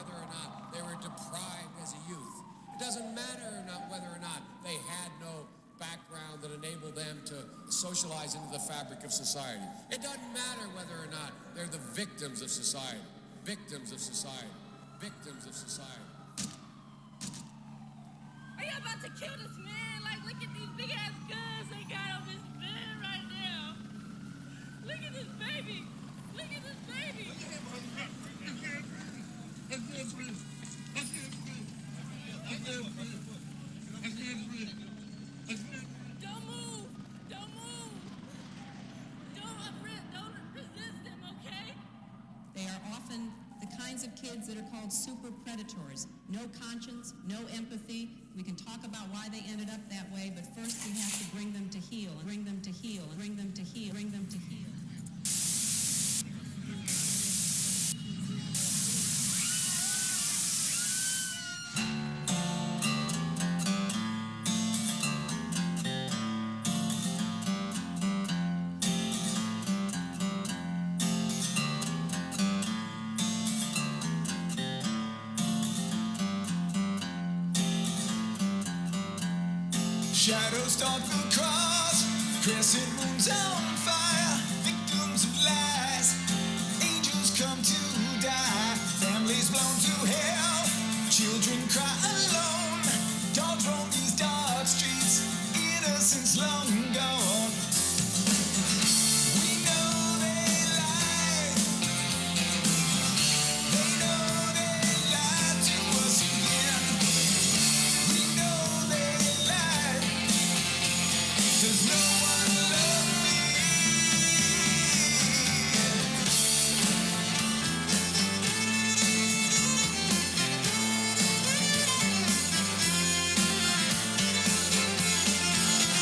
whether or not they were deprived as a youth. It doesn't matter whether or not they had no background that enabled them to socialize into the fabric of society. It doesn't matter whether or not they're the victims of society. Victims of society. Victims of society. Are you about to kill this man? Like, look at these big ass guns they got on this man right now. Look at this baby. Look at this baby. I can't breathe. I can't breathe. I can't breathe. I can't breathe. I can't breathe. Don't move. Don't move. Don't resist them, okay? They are often the kinds of kids that are called super predators. No conscience, no empathy. We can talk about why they ended up that way, but first we have to bring them to heal, and bring them to heal, and bring them to heal, bring them to heal. Shadows stalk the cross, crescent moons on fire, victims of lies, angels come to die, families blown to hell, children cry alone, dogs roam these dark streets, innocence long gone. We know they lie, they know they lie to us again. We know they lie. Does no one love me?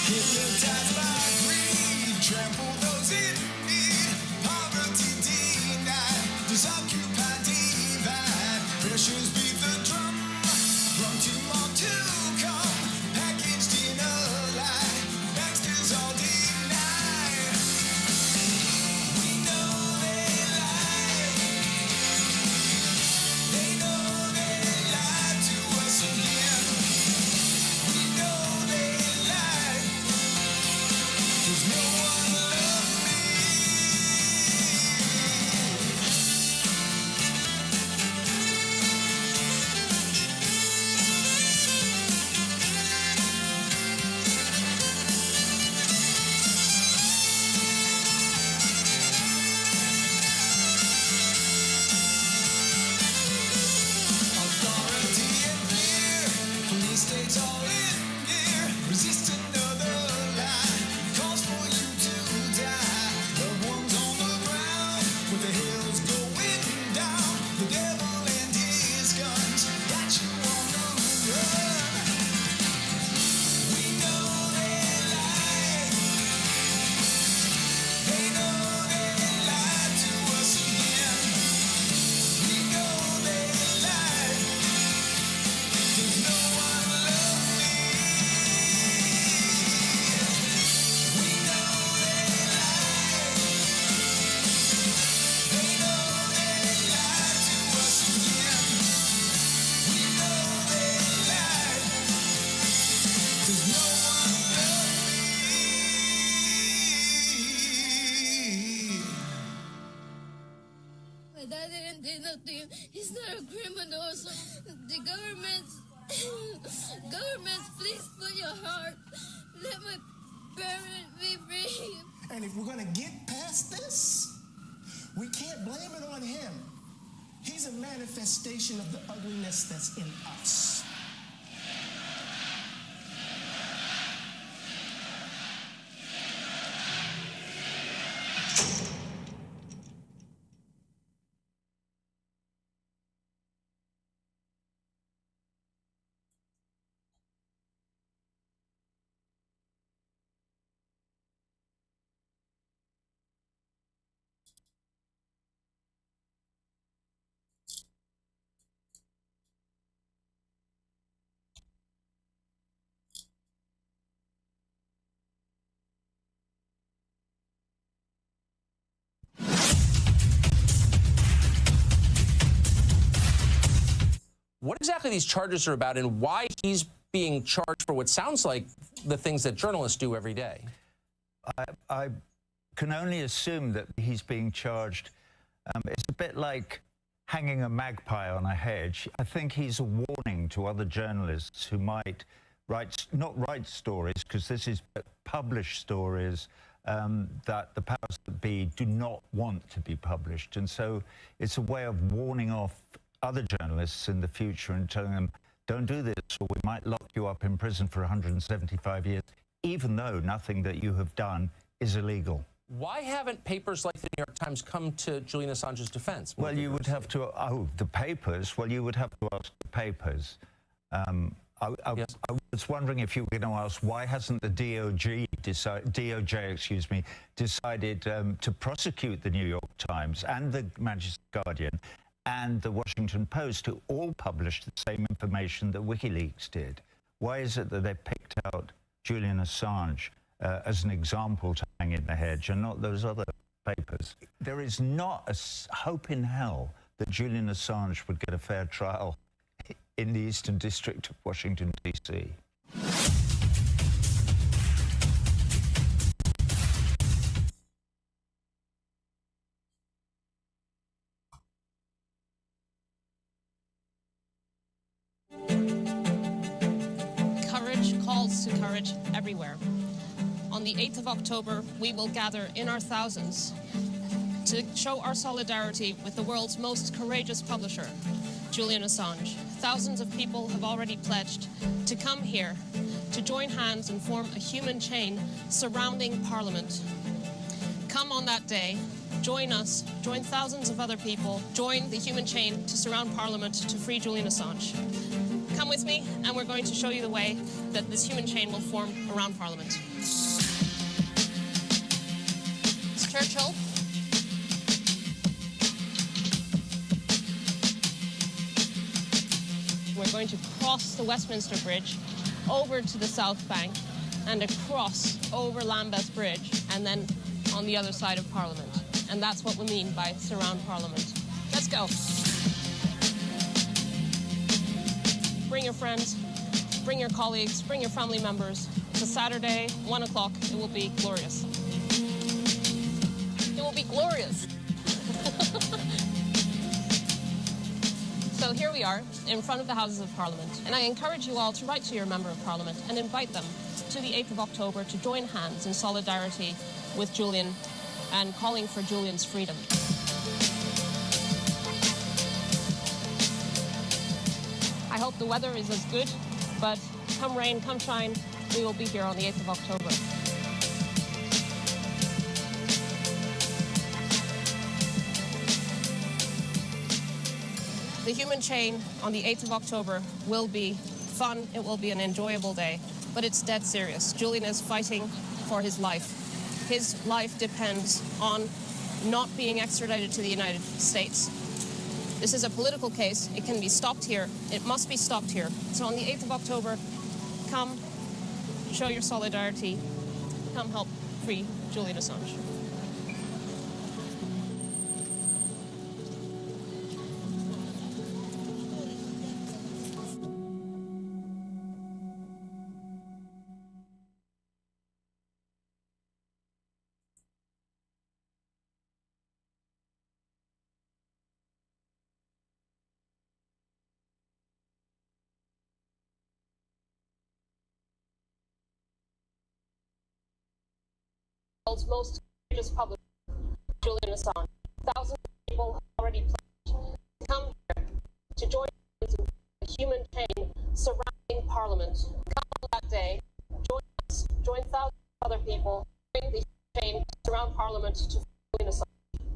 Hypnotized by greed, trample those in need, poverty denied, disoccupy divide, pressures beat the drum, run to more to come, packaged in a lie, Baxter's all deny. We know they lie, they know they lie to us again. We know they lie, 'cause no one loved me. Authority and fear, police states all in gear, resist another lie, calls for you to die. Loved ones on the ground, with the hills going down, the devil and his guns got you on the run. We know they lie, they know they lie to us again. We know they lie, 'cause no one loved me. We know they lie, they know they lie to us again. We know they lie, 'cause no one loved me. My dad didn't do nothing. He's not a criminal. So the government, please put your heart. Let my parents be free. And if we're going to get past this, we can't blame it on him. He's a manifestation of the ugliness that's in us. what exactly these charges are about and why he's being charged for what sounds like the things that journalists do every day. I can only assume that he's being charged. It's a bit like hanging a magpie on a hedge. I think he's a warning to other journalists who might not write stories, because this is published stories that the powers that be do not want to be published. And so it's a way of warning off other journalists in the future and telling them, don't do this, or we might lock you up in prison for 175 years, even though nothing that you have done is illegal. Why haven't papers like the New York Times come to Julian Assange's defense? Well, you would have to, the papers, well, you would have to ask the papers. I was wondering if you were going to ask, why hasn't the DOJ decided to prosecute the New York Times and the Manchester Guardian and the Washington Post, who all published the same information that WikiLeaks did? Why is it that they picked out Julian Assange as an example to hang in the hedge and not those other papers? There is not a hope in hell that Julian Assange would get a fair trial in the Eastern District of Washington, D.C. Courage calls to courage everywhere. On the 8th of October, we will gather in our thousands to show our solidarity with the world's most courageous publisher, Julian Assange. Thousands of people have already pledged to come here to join hands and form a human chain surrounding Parliament. Come on that day, join us, join thousands of other people, join the human chain to surround Parliament to free Julian Assange. Come with me, and we're going to show you the way that this human chain will form around Parliament. It's Churchill. We're going to cross the Westminster Bridge over to the South Bank and across over Lambeth Bridge and then on the other side of Parliament. And that's what we mean by surround Parliament. Let's go. Bring your friends, bring your colleagues, bring your family members. It's a Saturday, 1 o'clock. It will be glorious. It will be glorious. So here we are in front of the Houses of Parliament, and I encourage you all to write to your Member of Parliament and invite them to the 8th of October to join hands in solidarity with Julian and calling for Julian's freedom. I hope the weather is as good, but come rain, come shine, we will be here on the 8th of October. The human chain on the 8th of October will be fun, it will be an enjoyable day, but it's dead serious. Julian is fighting for his life. His life depends on not being extradited to the United States. This is a political case. It can be stopped here. It must be stopped here. So on the 8th of October, come, show your solidarity, come help free Julian Assange. World's most courageous publisher, Julian Assange. Thousands of people have already pledged to come here to join hands in a human chain surrounding Parliament. Come on that day, join us, join thousands of other people, join the human chain surround Parliament to free Julian Assange.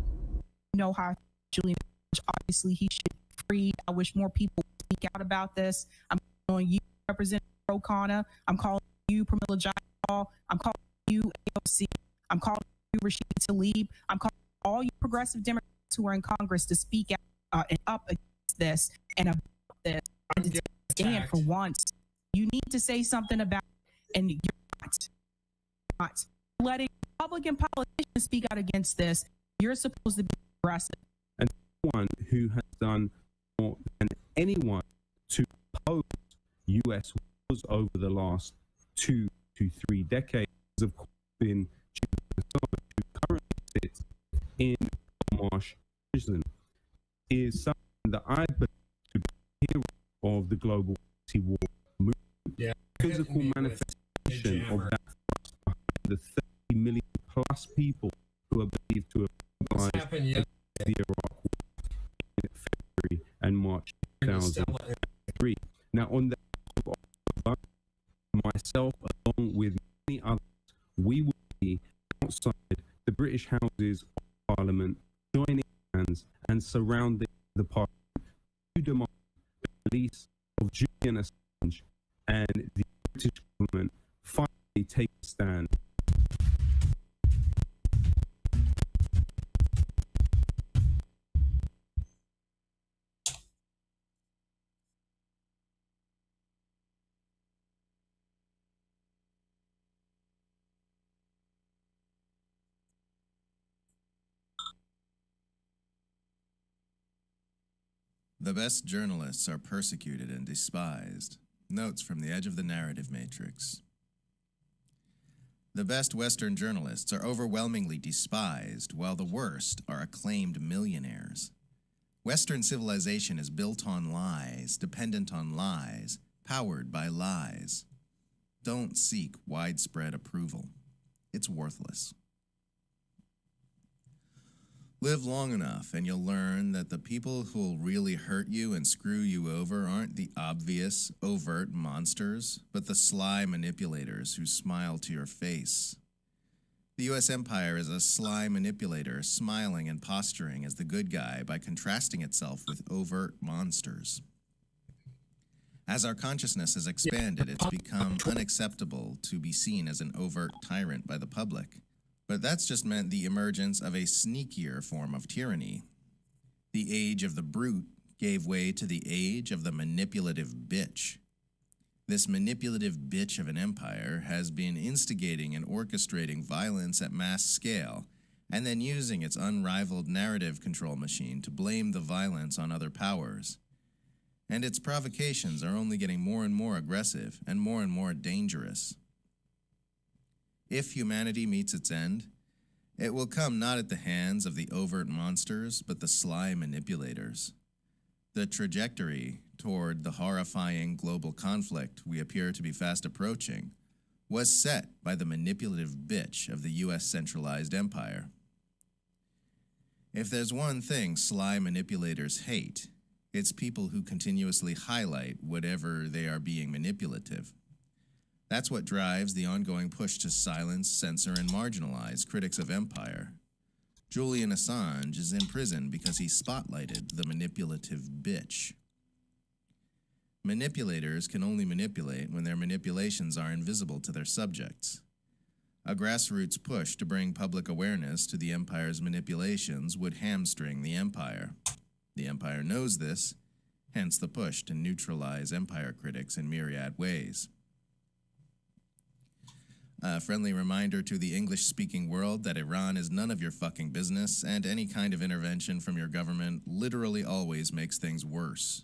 You know how Julian Assange, obviously he should be freed. I wish more people would speak out about this. I'm calling you, Representative O'Connor. I'm calling you, Pramila Jayapal. I'm calling you, AOC. I'm calling you, Rashid Tlaib. I'm calling all you progressive Democrats who are in Congress to speak out and up against this and about this and to stand for once. You need to say something about it, and you're not letting Republican politicians speak out against this. You're supposed to be progressive. And one who has done more than anyone to oppose US wars over the last 2 to 3 decades has, of course, been Julian Assange, who currently sits in Marsh prison, is something that I believe to be a hero of the global anti-war movement. Yeah, Physical manifestation of that thrust behind the 30 million plus people who are believed to have mobilized the Iraq War in February and March 2003. Now, on the myself, along with many others, we will be outside the British Houses of Parliament, joining hands and surrounding the Parliament to demand the release of Julian Assange and the British government finally take a stand. The best journalists are persecuted and despised. Notes from the edge of the narrative matrix. The best Western journalists are overwhelmingly despised, while the worst are acclaimed millionaires. Western civilization is built on lies, dependent on lies, powered by lies. Don't seek widespread approval. It's worthless. Live long enough and you'll learn that the people who'll really hurt you and screw you over aren't the obvious, overt monsters, but the sly manipulators who smile to your face. The U.S. empire is a sly manipulator, smiling and posturing as the good guy by contrasting itself with overt monsters. As our consciousness has expanded, it's become unacceptable to be seen as an overt tyrant by the public. But that's just meant the emergence of a sneakier form of tyranny. The age of the brute gave way to the age of the manipulative bitch. This manipulative bitch of an empire has been instigating and orchestrating violence at mass scale, and then using its unrivaled narrative control machine to blame the violence on other powers. And its provocations are only getting more and more aggressive and more dangerous. If humanity meets its end, it will come not at the hands of the overt monsters, but the sly manipulators. The trajectory toward the horrifying global conflict we appear to be fast approaching was set by the manipulative bitch of the U.S. centralized empire. If there's one thing sly manipulators hate, it's people who continuously highlight whatever they are being manipulative. That's what drives the ongoing push to silence, censor, and marginalize critics of empire. Julian Assange is in prison because he spotlighted the manipulative bitch. Manipulators can only manipulate when their manipulations are invisible to their subjects. A grassroots push to bring public awareness to the empire's manipulations would hamstring the empire. The empire knows this, hence the push to neutralize empire critics in myriad ways. A friendly reminder to the English-speaking world that Iran is none of your fucking business, and any kind of intervention from your government literally always makes things worse.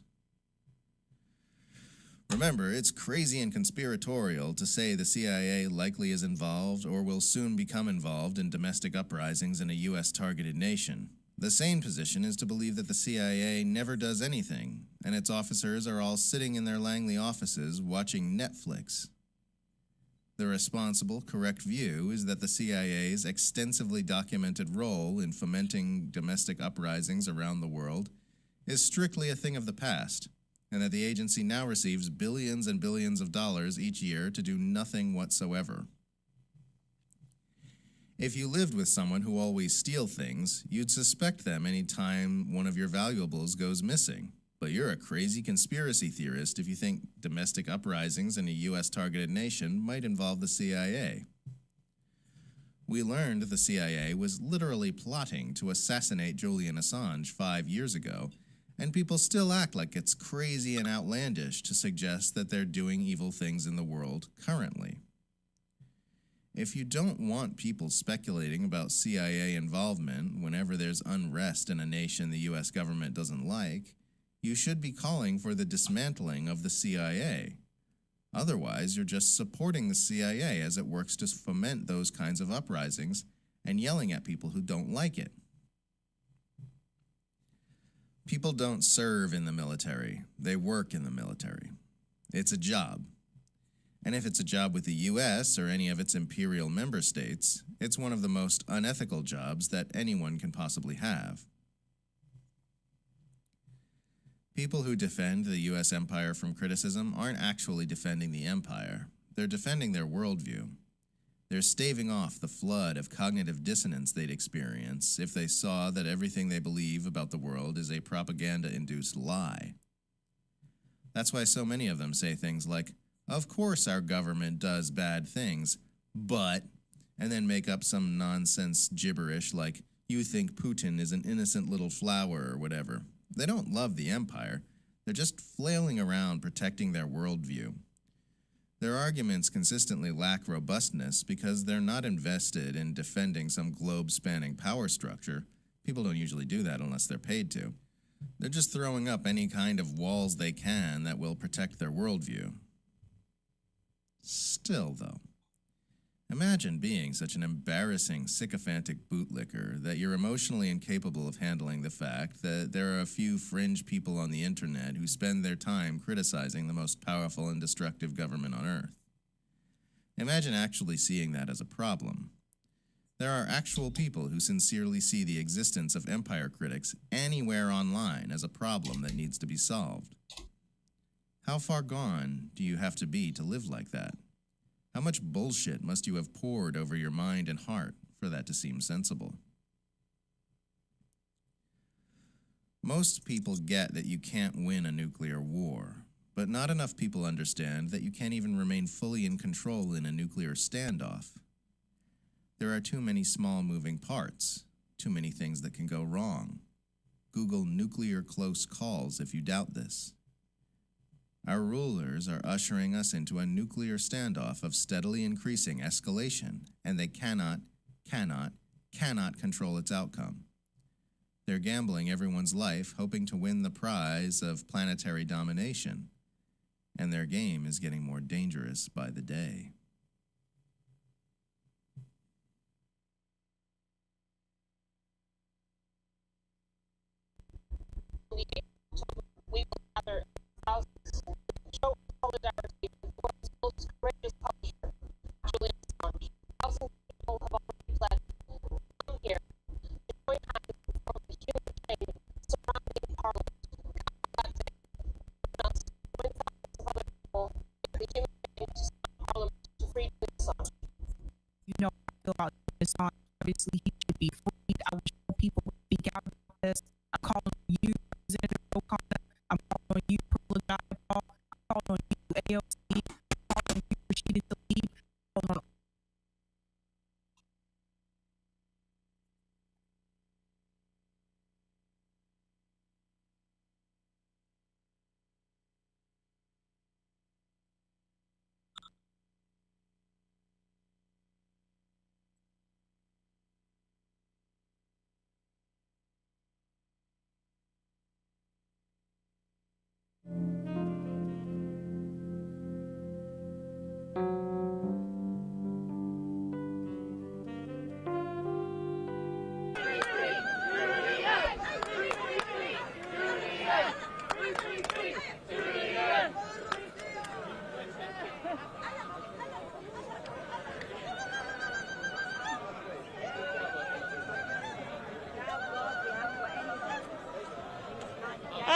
Remember, it's crazy and conspiratorial to say the CIA likely is involved or will soon become involved in domestic uprisings in a U.S.-targeted nation. The sane position is to believe that the CIA never does anything, and its officers are all sitting in their Langley offices watching Netflix. The responsible, correct view is that the CIA's extensively documented role in fomenting domestic uprisings around the world is strictly a thing of the past, and that the agency now receives billions and billions of dollars each year to do nothing whatsoever. If you lived with someone who always steals things, you'd suspect them any time one of your valuables goes missing. But you're a crazy conspiracy theorist if you think domestic uprisings in a U.S.-targeted nation might involve the CIA. We learned the CIA was literally plotting to assassinate Julian Assange 5 years ago, and people still act like it's crazy and outlandish to suggest that they're doing evil things in the world currently. If you don't want people speculating about CIA involvement whenever there's unrest in a nation the U.S. government doesn't like, you should be calling for the dismantling of the CIA. Otherwise, you're just supporting the CIA as it works to foment those kinds of uprisings and yelling at people who don't like it. People don't serve in the military, they work in the military. It's a job. And if it's a job with the US or any of its imperial member states, it's one of the most unethical jobs that anyone can possibly have. People who defend the US empire from criticism aren't actually defending the empire. They're defending their worldview. They're staving off the flood of cognitive dissonance they'd experience if they saw that everything they believe about the world is a propaganda-induced lie. That's why so many of them say things like, "Of course our government does bad things, but," and then make up some nonsense gibberish like, "You think Putin is an innocent little flower," or whatever. They don't love the empire. They're just flailing around protecting their worldview. Their arguments consistently lack robustness because they're not invested in defending some globe-spanning power structure. People don't usually do that unless they're paid to. They're just throwing up any kind of walls they can that will protect their worldview. Still, though, imagine being such an embarrassing, sycophantic bootlicker that you're emotionally incapable of handling the fact that there are a few fringe people on the internet who spend their time criticizing the most powerful and destructive government on earth. Imagine actually seeing that as a problem. There are actual people who sincerely see the existence of empire critics anywhere online as a problem that needs to be solved. How far gone do you have to be to live like that? How much bullshit must you have poured over your mind and heart for that to seem sensible? Most people get that you can't win a nuclear war, but not enough people understand that you can't even remain fully in control in a nuclear standoff. There are too many small moving parts, too many things that can go wrong. Google nuclear close calls if you doubt this. Our rulers are ushering us into a nuclear standoff of steadily increasing escalation, and they cannot control its outcome. They're gambling everyone's life, hoping to win the prize of planetary domination, and their game is getting more dangerous by the day. We will gather thousands to show solidarity with the world's most courageous publisher, Julian Assange. Thousands of people have already pledged to come here to join hands from the human chain surrounding Parliament. That day, join thousands of other people in the human chain to stop Parliament to free Julian Assange. You know how I feel about Assange. Obviously, he should be freed. I wish more people would speak out about this. I'm calling you, Representative O'Connor. I'm calling on you, Privilege Paul. I'm calling on you, AOC. I'm calling on you, Rashida Tlaib. I'm calling on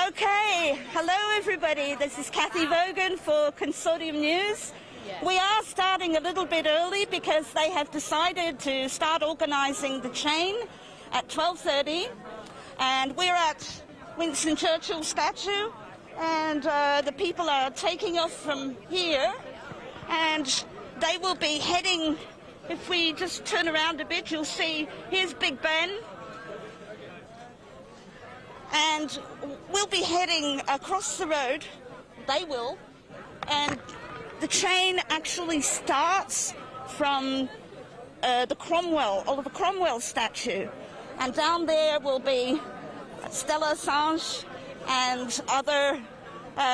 Okay, hello everybody. This is Kathy Vogan for Consortium News. We are starting a little bit early because they have decided to start organising the chain at 12:30, and we're at Winston Churchill's statue, and the people are taking off from here, and they will be heading, if we just turn around a bit, you'll see, here's Big Ben. And we'll be heading across the road, they will, and the chain actually starts from the Oliver Cromwell statue. And down there will be Stella Assange, and other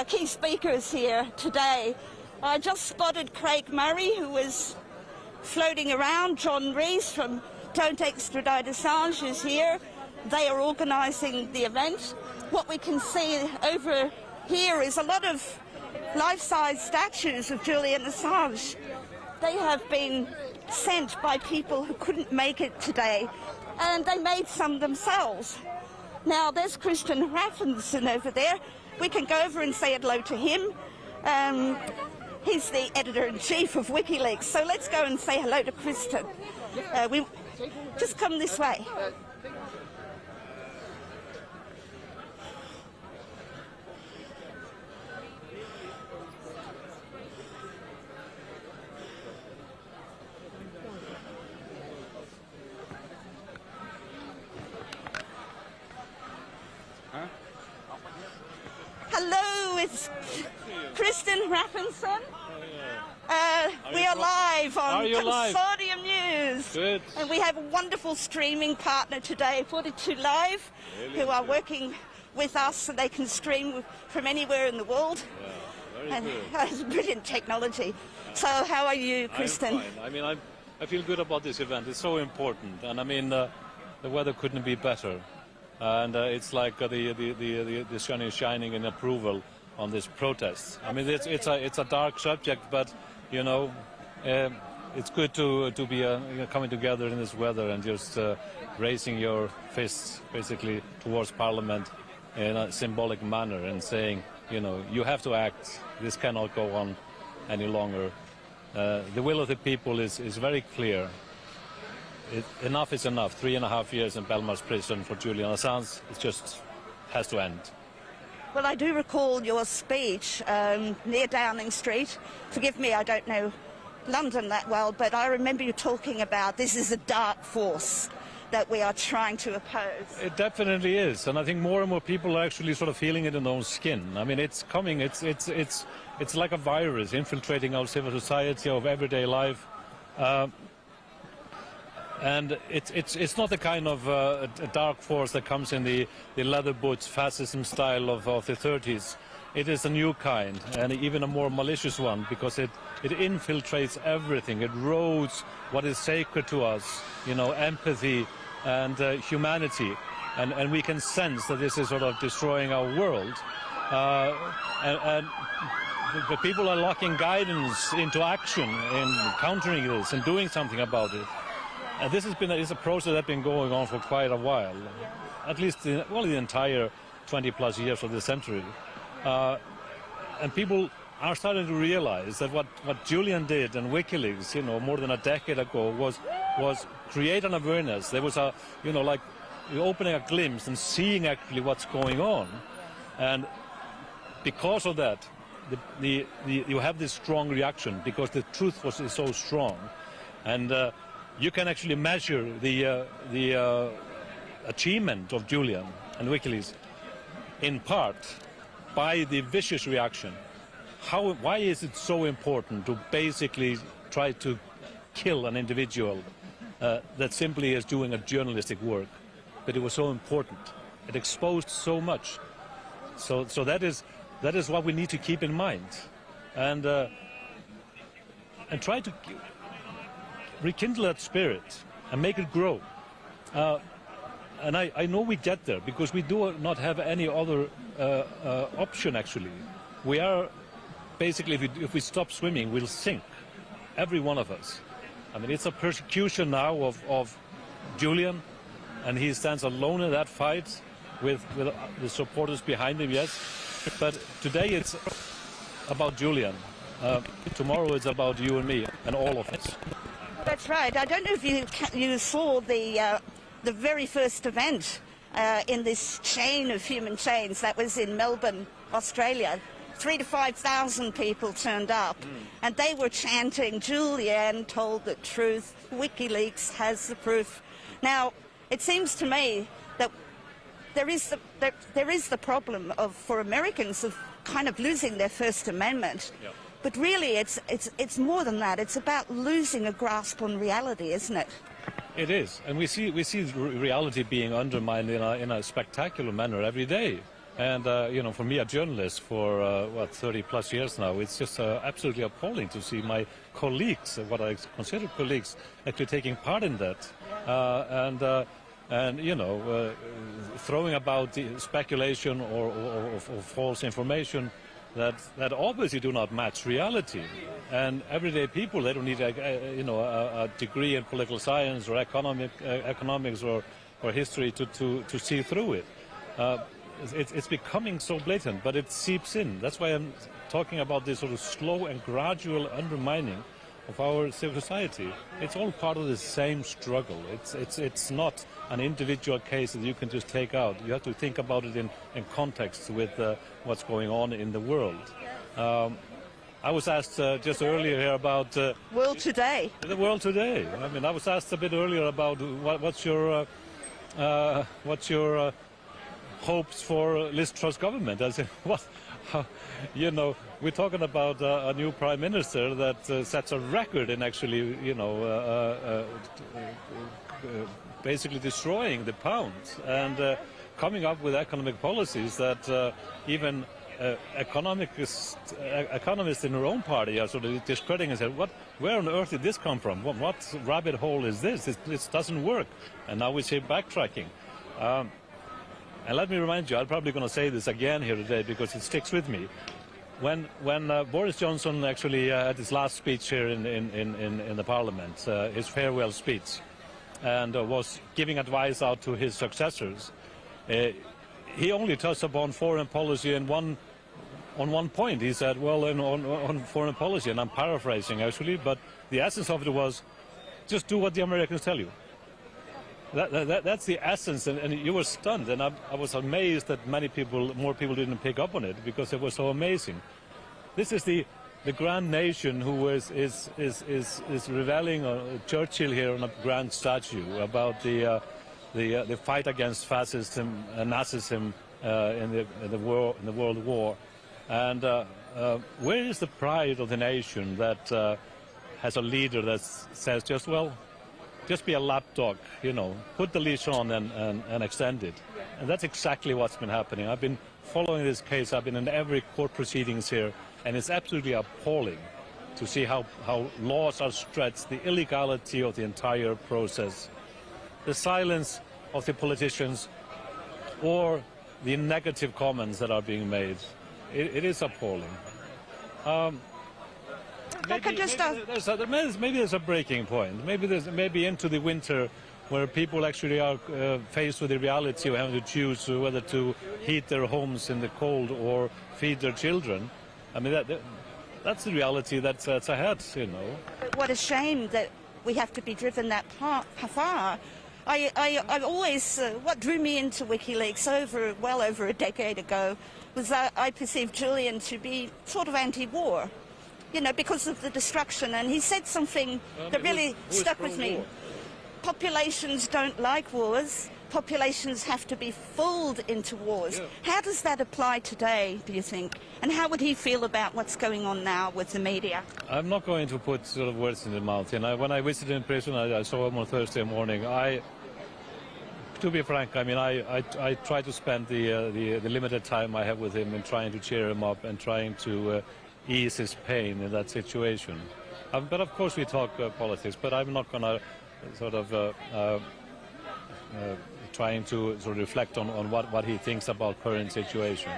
key speakers here today. I just spotted Craig Murray, who was floating around. John Rees from Don't Extradite Assange is here. They are organising the event. What we can see over here is a lot of life-size statues of Julian Assange. They have been sent by people who couldn't make it today, and they made some themselves. Now, there's Christian Raffinson over there. We can go over and say hello to him. He's the editor-in-chief of WikiLeaks, so let's go and say hello to Christian. Just come this way. Hello, it's Kristen Raffinson. We are live on Consortium News. Good. And we have a wonderful streaming partner today, 42 Live, who are working with us so they can stream from anywhere in the world. Yeah, very good. It's brilliant technology. So how are you, Kristen? I'm fine. I mean, I feel good about this event. It's so important. And I mean, the weather couldn't be better. And it's like the sun is shining in approval on this protest. I mean, it's a dark subject, but you know, it's good to be coming together in this weather and just raising your fists basically towards Parliament in a symbolic manner and saying, you know, you have to act. This cannot go on any longer. The will of the people is very clear. Enough is enough. 3.5 years in Belmarsh prison for Julian Assange. It just has to end. Well, I do recall your speech near Downing Street. Forgive me, I don't know London that well, but I remember you talking about this is a dark force that we are trying to oppose. It definitely is, and I think more and more people are actually sort of feeling it in their own skin. I mean, it's coming. It's like a virus infiltrating our civil society, of everyday life. And it's not the kind of a dark force that comes in the leather boots fascism style of the 30s. It is a new kind, and even a more malicious one, because it infiltrates everything. It erodes what is sacred to us, you know, empathy and humanity. And we can sense that this is sort of destroying our world. And the people are locking guidance into action in countering this and doing something about it. This has been a process that's been going on for quite a while, at least the entire 20+ years of the century. And people are starting to realize that what Julian did and WikiLeaks, you know, more than a decade ago was create an awareness. There was a, you know, like opening a glimpse and seeing actually what's going on. And because of that, you have this strong reaction because the truth is so strong. And you can actually measure the achievement of Julian and WikiLeaks in part by the vicious reaction. Why is it so important to basically try to kill an individual that simply is doing a journalistic work? But it was so important. It exposed so much. So that is what we need to keep in mind, and try to rekindle that spirit and make it grow. And I know we get there because we do not have any other option, actually. We are basically, if we stop swimming, we'll sink, every one of us. I mean, it's a persecution now of Julian, and he stands alone in that fight with the supporters behind him, yes. But today it's about Julian. Tomorrow it's about you and me and all of us. That's right. I don't know if you saw the very first event in this chain of human chains that was in Melbourne, Australia. 3,000 to 5,000 people turned up, and they were chanting, "Julian told the truth. WikiLeaks has the proof." Now, it seems to me that there is the problem for Americans of kind of losing their First Amendment. Yep. But really, it's more than that. It's about losing a grasp on reality, isn't it? It is, and we see reality being undermined in a spectacular manner every day. And, you know, for me, a journalist for, 30 plus years now, it's just absolutely appalling to see my colleagues, what I consider colleagues, actually taking part in that. And you know, throwing about the speculation or false information that obviously do not match reality. And everyday people, they don't need a degree in political science or economics or history to see through it. It's becoming so blatant, but it seeps in. That's why I'm talking about this sort of slow and gradual undermining of our civil society. It's all part of the same struggle. It's not an individual case that you can just take out. You have to think about it in context with what's going on in the world. I was asked just earlier here about World Today. The World Today. I mean, I was asked a bit earlier about what's your hopes for Liz Truss government. I said, what? You know, we're talking about a new prime minister that sets a record in actually, you know, basically destroying the pound and coming up with economic policies that even economists in her own party are sort of discrediting and said, where on earth did this come from? What rabbit hole is this? This doesn't work. And now we see backtracking. And let me remind you, I'm probably going to say this again here today because it sticks with me. When Boris Johnson actually had his last speech here in the Parliament, his farewell speech, and was giving advice out to his successors, he only touched upon foreign policy on one point. He said, well, on foreign policy, and I'm paraphrasing actually, but the essence of it was, just do what the Americans tell you. That's the essence, and you were stunned, and I was amazed that more people didn't pick up on it because it was so amazing. This is the grand nation who is reveling Churchill here on a grand statue about the fight against fascism and Nazism in the World War, and where is the pride of the nation that has a leader that says just be a lapdog, you know, put the leash on and extend it. And that's exactly what's been happening. I've been following this case. I've been in every court proceedings here, and it's absolutely appalling to see how laws are stretched, the illegality of the entire process, the silence of the politicians, or the negative comments that are being made. It is appalling. Maybe there's a breaking point. Maybe into the winter, where people actually are faced with the reality of having to choose whether to heat their homes in the cold or feed their children. I mean, that's the reality that's ahead, you know. But what a shame that we have to be driven that far. I always, what drew me into WikiLeaks well over a decade ago was that I perceived Julian to be sort of anti-war. You know, because of the destruction, and he said something that really stuck with me. Populations don't like wars. Populations have to be fooled into wars. Yeah. How does that apply today, do you think? And how would he feel about what's going on now with the media? I'm not going to put sort of words in the mouth. And when I visited in prison, I saw him on Thursday morning. To be frank, I mean, I try to spend the limited time I have with him in trying to cheer him up and trying to ease his pain in that situation. But of course we talk politics, but I'm not going to sort of trying to sort of reflect on what he thinks about current situation.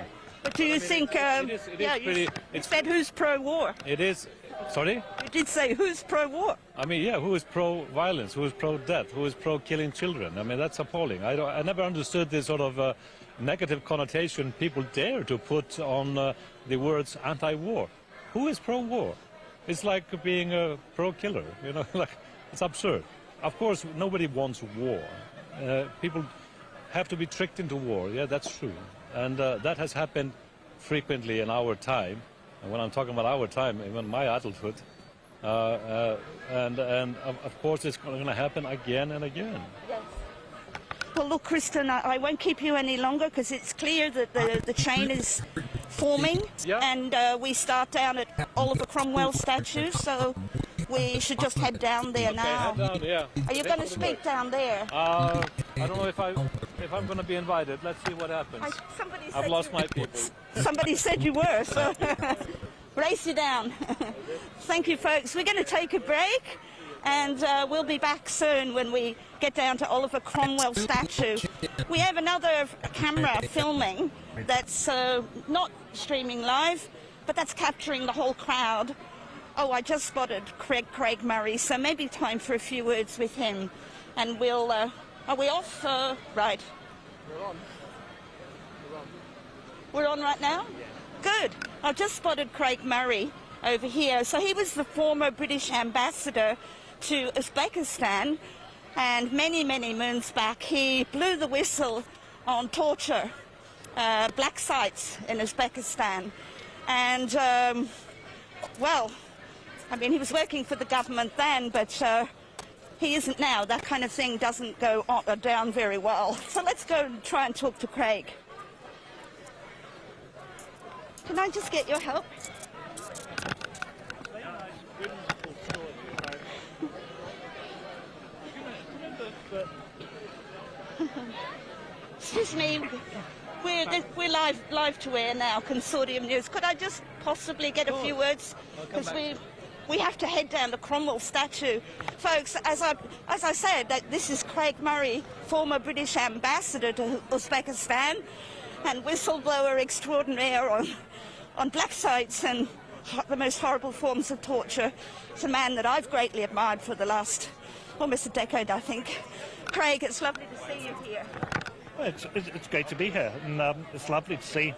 But do you think, you said who's pro-war? It is, sorry? You did say who's pro-war? I mean, yeah, who is pro-violence, who is pro-death, who is pro-killing children? I mean, that's appalling. I never understood this sort of negative connotation people dare to put on the words anti-war. Who is pro-war? It's like being a pro-killer, you know, like, it's absurd. Of course, nobody wants war. People have to be tricked into war, yeah, that's true. And that has happened frequently in our time. And when I'm talking about our time, even my adulthood. And of course, it's going to happen again and again. Yes. Well, look, Kristen, I won't keep you any longer because it's clear that the chain is forming. Yeah. And we start down at Oliver Cromwell's statue, so we should just head down there now. Head down, yeah. Are you going to speak down there? I don't know if if I'm going to be invited, let's see what happens. Somebody I've said lost you- my people. Somebody said you were, so brace you down. Thank you, folks. We're going to take a break, and we'll be back soon when we get down to Oliver Cromwell's statue. We have another camera filming that's not streaming live, but that's capturing the whole crowd. Oh, I just spotted Craig Murray, so maybe time for a few words with him. And we'll... are we off? Right. We're on. We're on right now? Good. I've just spotted Craig Murray over here. So he was the former British ambassador to Uzbekistan, and many, many moons back he blew the whistle on torture, black sites in Uzbekistan. And, well, I mean, he was working for the government then, but he isn't now. That kind of thing doesn't go down very well. So let's go and try and talk to Craig. Can I just get your help? Excuse me, we're live to air now, Consortium News. Could I just possibly get a few words? Because we have to head down to Cromwell statue. Folks, as I said, that this is Craig Murray, former British ambassador to Uzbekistan and whistleblower extraordinaire on black sites and the most horrible forms of torture. It's a man that I've greatly admired for the last almost a decade, I think. Craig, it's lovely to see you here. Well, it's great to be here, and it's lovely to see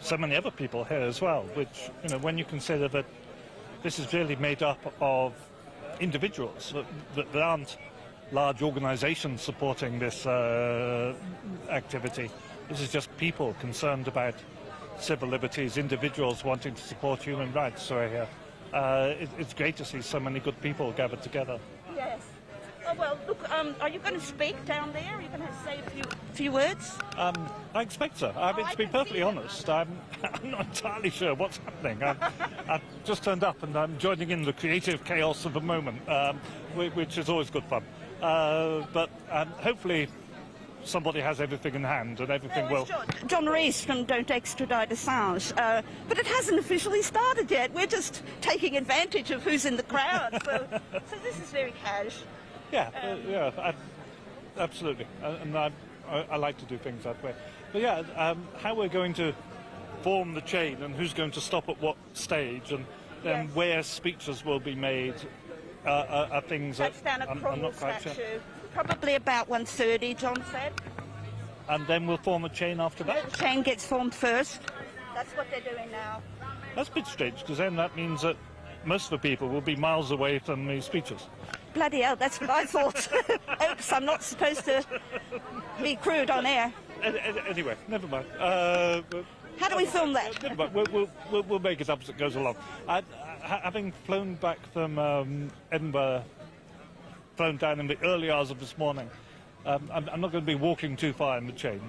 so many other people here as well, which, you know, when you consider that this is really made up of individuals, that there aren't large organisations supporting this activity. This is just people concerned about civil liberties, individuals wanting to support human rights. So it's great to see so many good people gathered together. Yes. Oh, well, look, are you going to speak down there? Are you going to say a few words? I expect so. I mean, to be perfectly honest, I'm not entirely sure what's happening. I've just turned up and I'm joining in the creative chaos of the moment, which is always good fun. But hopefully somebody has everything in hand and everything will... John Rees from Don't Extradite Assange. But it hasn't officially started yet. We're just taking advantage of who's in the crowd. So this is very cash. Yeah, absolutely. And I like to do things that way. But yeah, how we're going to form the chain and who's going to stop at what stage and then where speeches will be made are things That's that down at I'm Cromwell not quite statue. sure. Probably about 1:30, John said. And then we'll form a chain after that? The chain gets formed first. That's what they're doing now. That's a bit strange, because then that means that most of the people will be miles away from the speeches. Bloody hell, that's what I thought. Oops, I'm not supposed to be crude on air. Anyway, never mind. How do we film that? Never mind. We'll make it up as it goes along. Having flown back from Edinburgh, flown down in the early hours of this morning, I'm not going to be walking too far in the chain.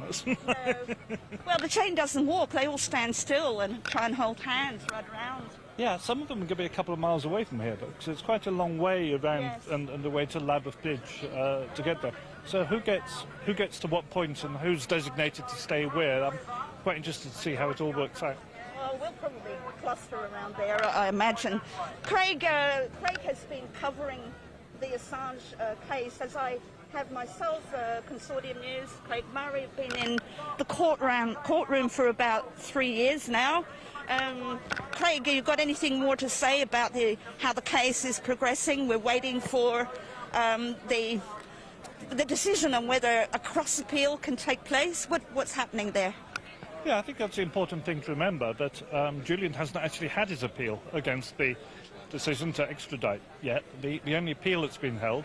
Well, the chain doesn't walk. They all stand still and try and hold hands right around. Yeah, some of them are going to be a couple of miles away from here, because it's quite a long way around and the way to Lambeth Bridge to get there. So who gets to what point and who's designated to stay where? I'm quite interested to see how it all works out. Well, we'll probably cluster around there, I imagine. Craig has been covering the Assange case, as I have myself. Consortium News, Craig Murray, have been in the courtroom for about 3 years now. Craig, you got anything more to say about how the case is progressing? We're waiting for the decision on whether a cross appeal can take place. What's happening there? Yeah, I think that's the important thing to remember, that Julian hasn't actually had his appeal against the decision to extradite yet. The only appeal that's been held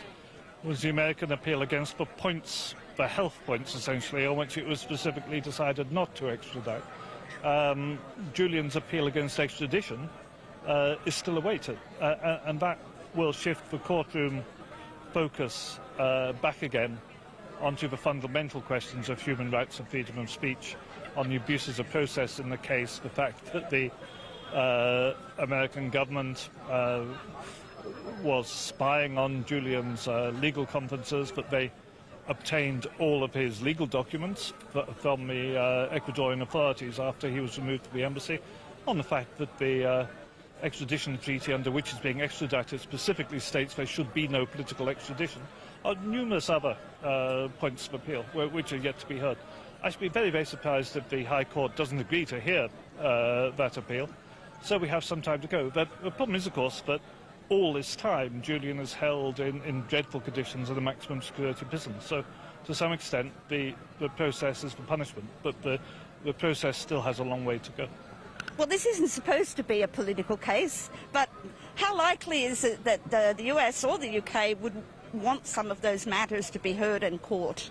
was the American appeal against the points, the health points essentially, on which it was specifically decided not to extradite. Julian's appeal against extradition is still awaited, and that will shift the courtroom focus back again onto the fundamental questions of human rights and freedom of speech, on the abuses of process in the case, the fact that the American government was spying on Julian's legal conferences, but they obtained all of his legal documents from the Ecuadorian authorities after he was removed from the embassy, on the fact that the extradition treaty under which he's being extradited specifically states there should be no political extradition, are numerous other points of appeal which are yet to be heard. I should be very, very surprised if the High Court doesn't agree to hear that appeal, so we have some time to go. But the problem is, of course, that all this time Julian is held in dreadful conditions in a maximum security prison. So to some extent the process is for punishment, but the process still has a long way to go. Well, this isn't supposed to be a political case, but how likely is it that the US or the UK would want some of those matters to be heard in court?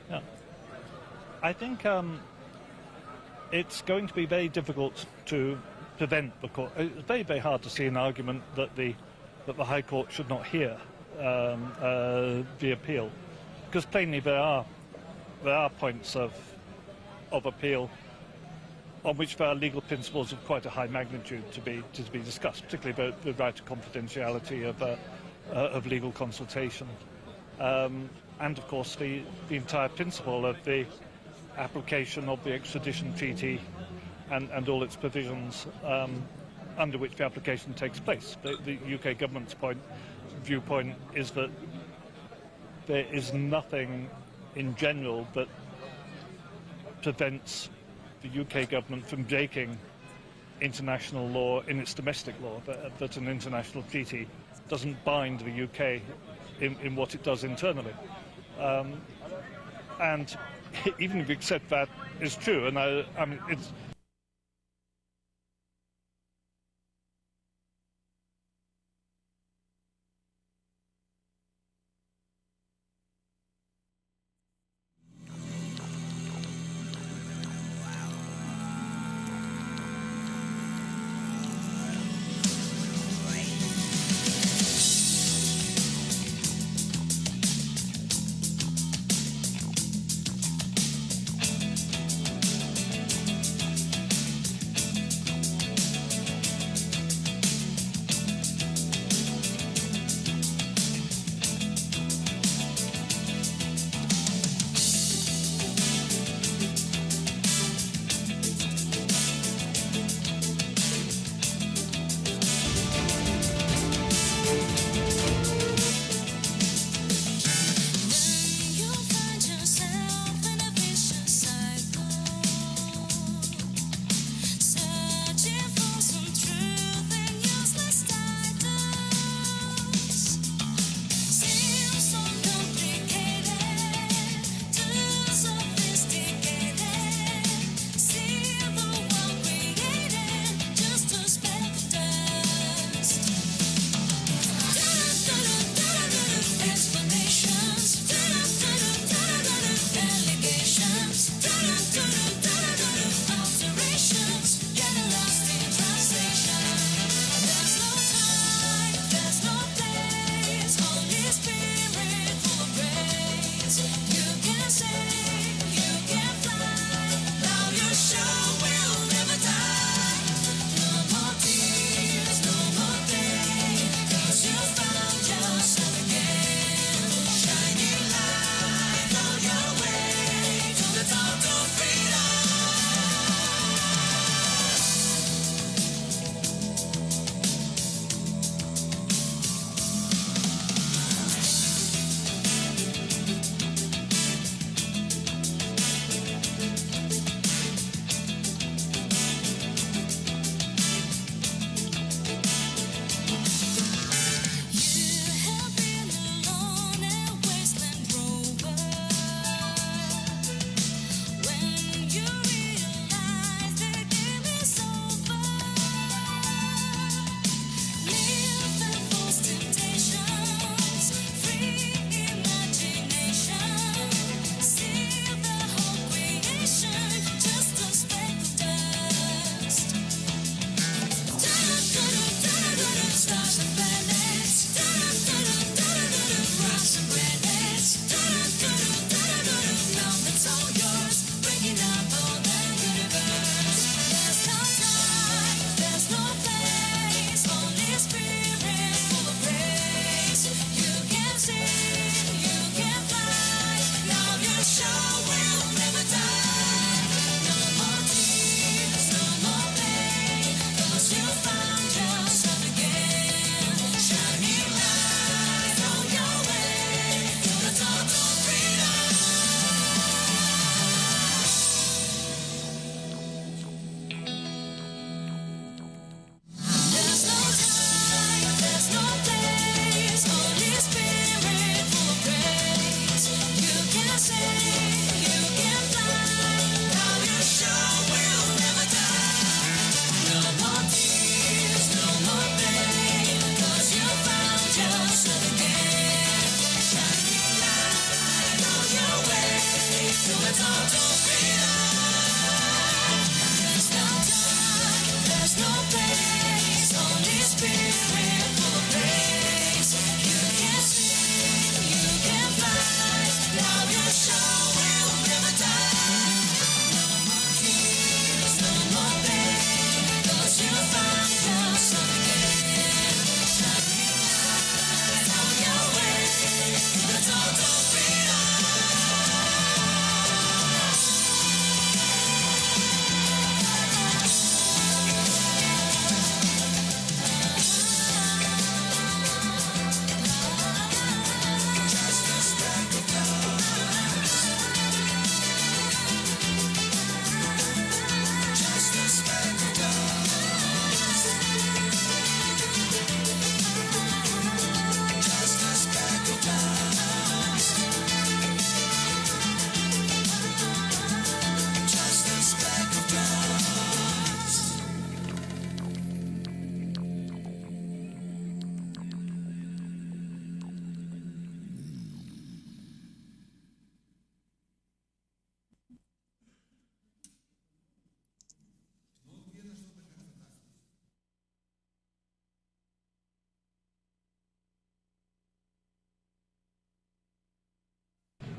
Yeah. I think it's going to be very difficult to prevent the court. It's very, very hard to see an argument that the High Court should not hear the appeal, because plainly there are points of appeal on which there are legal principles of quite a high magnitude to be discussed, particularly about the right to confidentiality of legal consultation, and of course the entire principle of the application of the extradition treaty and all its provisions under which the application takes place. The UK government's viewpoint is that there is nothing in general that prevents the UK government from breaking international law in its domestic law, that an international treaty doesn't bind the UK in what it does internally. And even if you accept that is true, and I mean, it's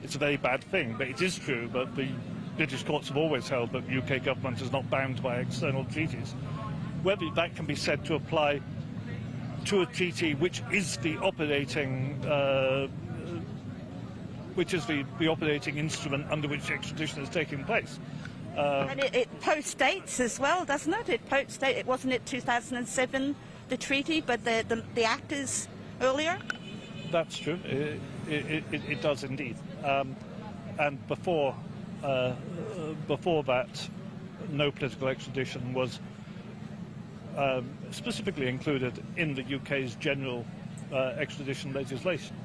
it's a very bad thing. But it is true that the British courts have always held that the UK government is not bound by external treaties. Whether that can be said to apply to a treaty which is the operating operating instrument under which extradition is taking place. And it post-dates as well, doesn't it? It wasn't it 2007, the treaty, but the act is earlier? That's true. It does indeed. And before that, no political extradition was specifically included in the UK's general extradition legislation.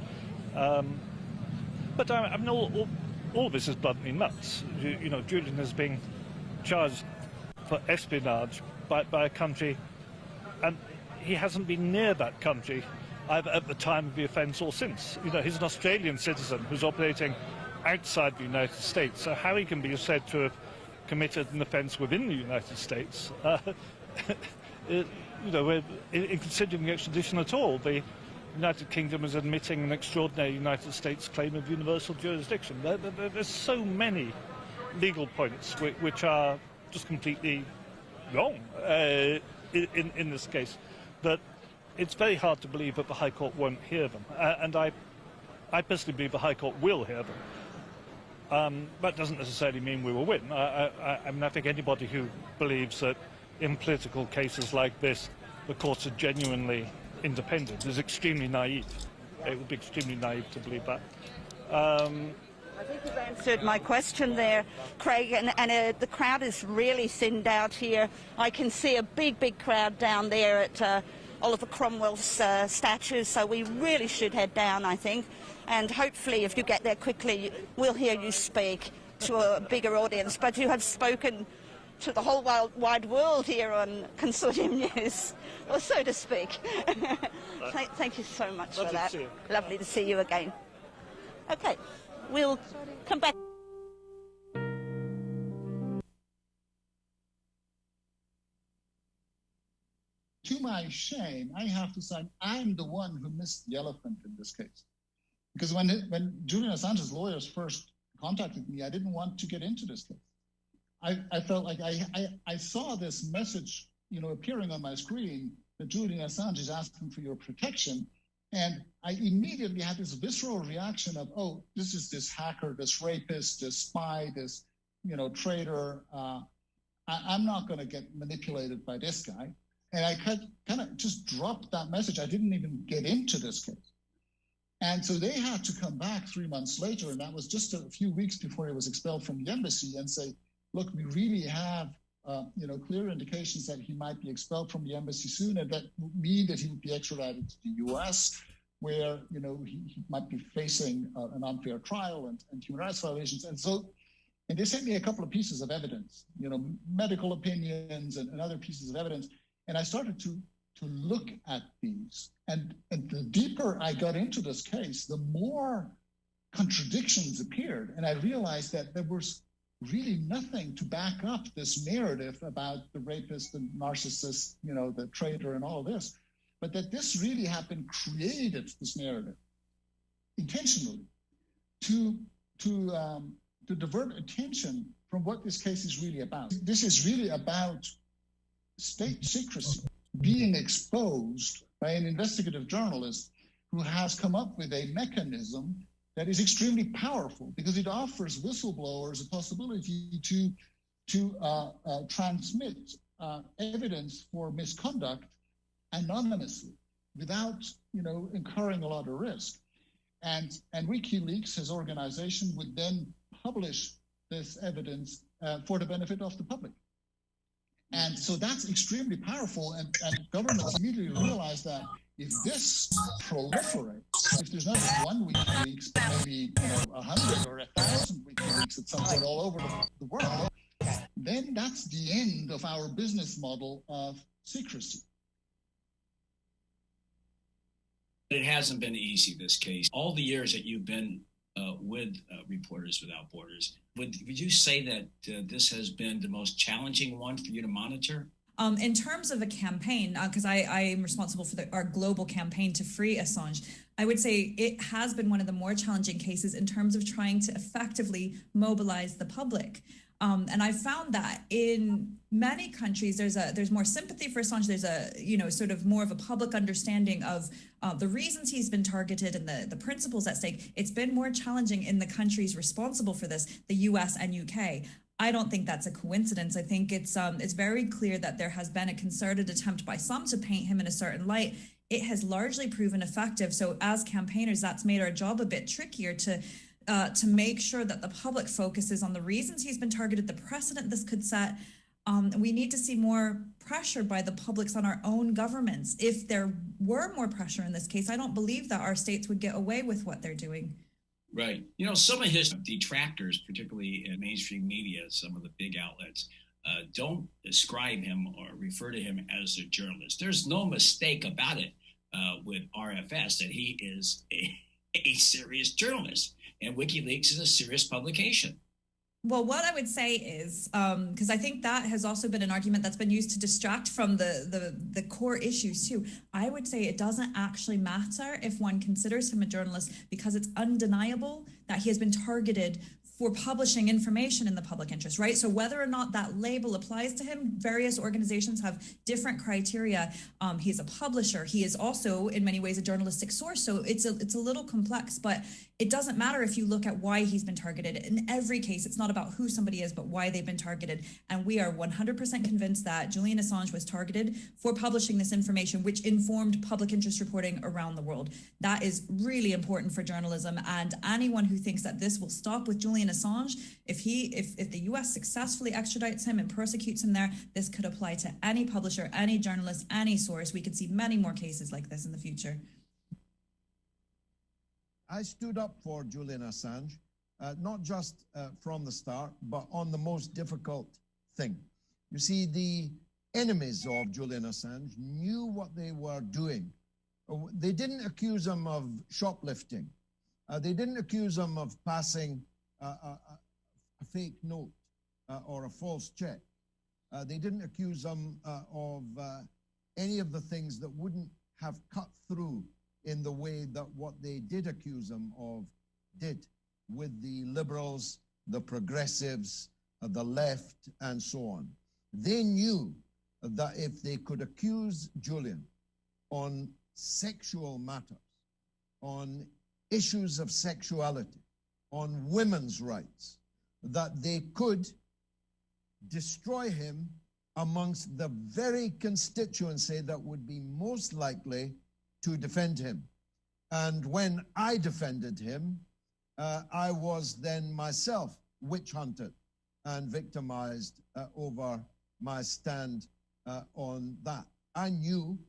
But I mean, all of this is bluntly nuts. You know, Julian is being charged for espionage by a country, and he hasn't been near that country either at the time of the offence or since. You know, he's an Australian citizen who's operating outside the United States, so how he can be said to have committed an offence within the United States, you know, in considering the extradition at all, the United Kingdom is admitting an extraordinary United States claim of universal jurisdiction. There's so many legal points which are just completely wrong in this case that it's very hard to believe that the High Court won't hear them. And I personally believe the High Court will hear them. That doesn't necessarily mean we will win. I mean, I think anybody who believes that in political cases like this the courts are genuinely independent is extremely naive. It would be extremely naive to believe that. I think you've answered my question there, Craig, and the crowd is really thinned out here. I can see a big crowd down there at Oliver Cromwell's statue, so we really should head down, I think. And hopefully, if you get there quickly, we'll hear you speak to a bigger audience. But you have spoken to the whole wide world here on Consortium News, or so to speak. Thank you so much for that. Lovely to see you again. Okay, we'll come back. To my shame, I have to say I'm the one who missed the elephant in this case. Because when Julian Assange's lawyers first contacted me, I didn't want to get into this case. I felt like I saw this message, you know, appearing on my screen that Julian Assange is asking for your protection. And I immediately had this visceral reaction of, oh, this is this hacker, this rapist, this spy, this, you know, traitor. I'm not going to get manipulated by this guy. And I kind of just dropped that message. I didn't even get into this case. And so they had to come back 3 months later, and that was just a few weeks before he was expelled from the embassy, and say, look, we really have you know, clear indications that he might be expelled from the embassy soon, and that would mean that he would be extradited to the US, where, you know, he might be facing an unfair trial and human rights violations. And they sent me a couple of pieces of evidence, you know, medical opinions and other pieces of evidence. And I started to look at these. And the deeper I got into this case, the more contradictions appeared. And I realized that there was really nothing to back up this narrative about the rapist, the narcissist, you know, the traitor and all this, but that this really had been created, this narrative, intentionally to divert attention from what this case is really about. This is really about state secrecy being exposed by an investigative journalist who has come up with a mechanism that is extremely powerful because it offers whistleblowers a possibility to transmit evidence for misconduct anonymously without, you know, incurring a lot of risk. And WikiLeaks, his organization, would then publish this evidence for the benefit of the public. And so that's extremely powerful, and governments immediately realize that if this proliferates, if there's not one WikiLeaks, but maybe 100 or 1,000 WikiLeaks at some point all over the world, then that's the end of our business model of secrecy. It hasn't been easy, this case. All the years that you've been with Reporters Without Borders, would you say that this has been the most challenging one for you to monitor? In terms of a campaign, because I am responsible for our global campaign to free Assange, I would say it has been one of the more challenging cases in terms of trying to effectively mobilize the public. And I found that in many countries, there's more sympathy for Assange. There's a, sort of more of a public understanding of the reasons he's been targeted and the principles at stake. It's been more challenging in the countries responsible for this, the US and UK. I don't think that's a coincidence. I think it's very clear that there has been a concerted attempt by some to paint him in a certain light. It has largely proven effective. So as campaigners, that's made our job a bit trickier to make sure that the public focuses on the reasons he's been targeted, the precedent this could set. We need to see more pressure by the publics on our own governments. If there were more pressure in this case, I don't believe that our states would get away with what they're doing. Right. Some of his detractors, particularly in mainstream media, some of the big outlets, don't describe him or refer to him as a journalist. There's no mistake about it with RFS that he is a serious journalist, and WikiLeaks is a serious publication. Well, what I would say is, because I think that has also been an argument that's been used to distract from the core issues too. I would say it doesn't actually matter if one considers him a journalist, because it's undeniable that he has been targeted for publishing information in the public interest, right? So whether or not that label applies to him, various organizations have different criteria. He's a publisher. He is also, in many ways, a journalistic source. So it's a little complex, but it doesn't matter if you look at why he's been targeted. In every case, it's not about who somebody is, but why they've been targeted. And we are 100% convinced that Julian Assange was targeted for publishing this information, which informed public interest reporting around the world. That is really important for journalism. And anyone who thinks that this will stop with Julian Assange, if the US successfully extradites him and persecutes him there, this could apply to any publisher, any journalist, any source. We could see many more cases like this in the future. I stood up for Julian Assange, not just from the start, but on the most difficult thing. You see, the enemies of Julian Assange knew what they were doing. They didn't accuse him of shoplifting. They didn't accuse him of passing a fake note or a false check. They didn't accuse him of any of the things that wouldn't have cut through in the way that what they did accuse him of did with the liberals, the progressives, the left, and so on. They knew that if they could accuse Julian on sexual matters, on issues of sexuality, on women's rights, that they could destroy him amongst the very constituency that would be most likely to defend him. And when I defended him, I was then myself witch hunted and victimized over my stand on that. I knew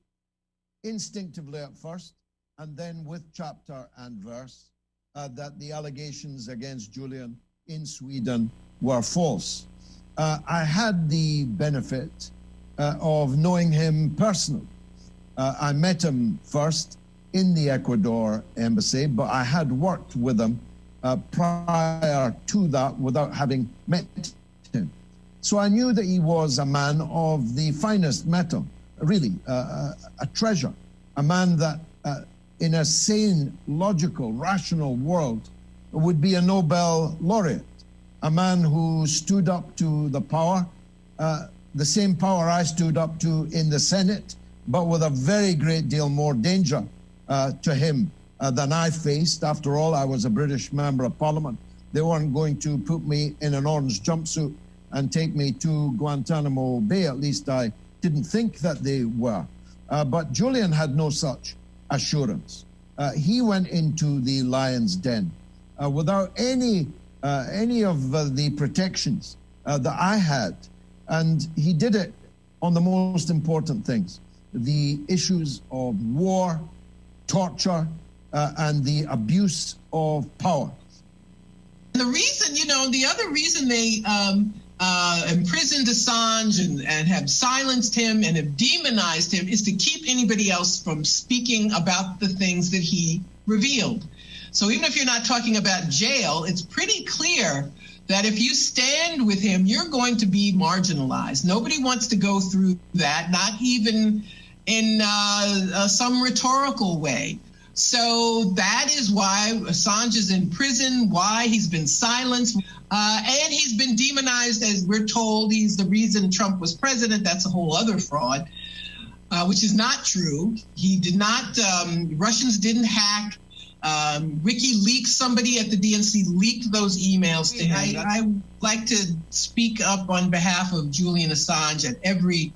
instinctively at first, and then with chapter and verse, that the allegations against Julian in Sweden were false. I had the benefit of knowing him personally. I met him first in the Ecuador embassy, but I had worked with him prior to that without having met him. So I knew that he was a man of the finest metal, really, a treasure, a man that in a sane, logical, rational world would be a Nobel laureate, a man who stood up to the power, the same power I stood up to in the Senate, but with a very great deal more danger to him than I faced. After all, I was a British member of Parliament. They weren't going to put me in an orange jumpsuit and take me to Guantanamo Bay. At least I didn't think that they were. But Julian had no such assurance. He went into the lion's den without any of the protections that I had. And he did it on the most important things, the issues of war, torture, and the abuse of power. The reason, the other reason they imprisoned Assange and have silenced him and have demonized him is to keep anybody else from speaking about the things that he revealed. So even if you're not talking about jail, it's pretty clear that if you stand with him, you're going to be marginalized. Nobody wants to go through that, not even in some rhetorical way. So that is why Assange is in prison, why he's been silenced, and he's been demonized, as we're told. He's the reason Trump was president. That's a whole other fraud, which is not true. He did not, Russians didn't hack. WikiLeaks, somebody at the DNC leaked those emails to him. I like to speak up on behalf of Julian Assange at every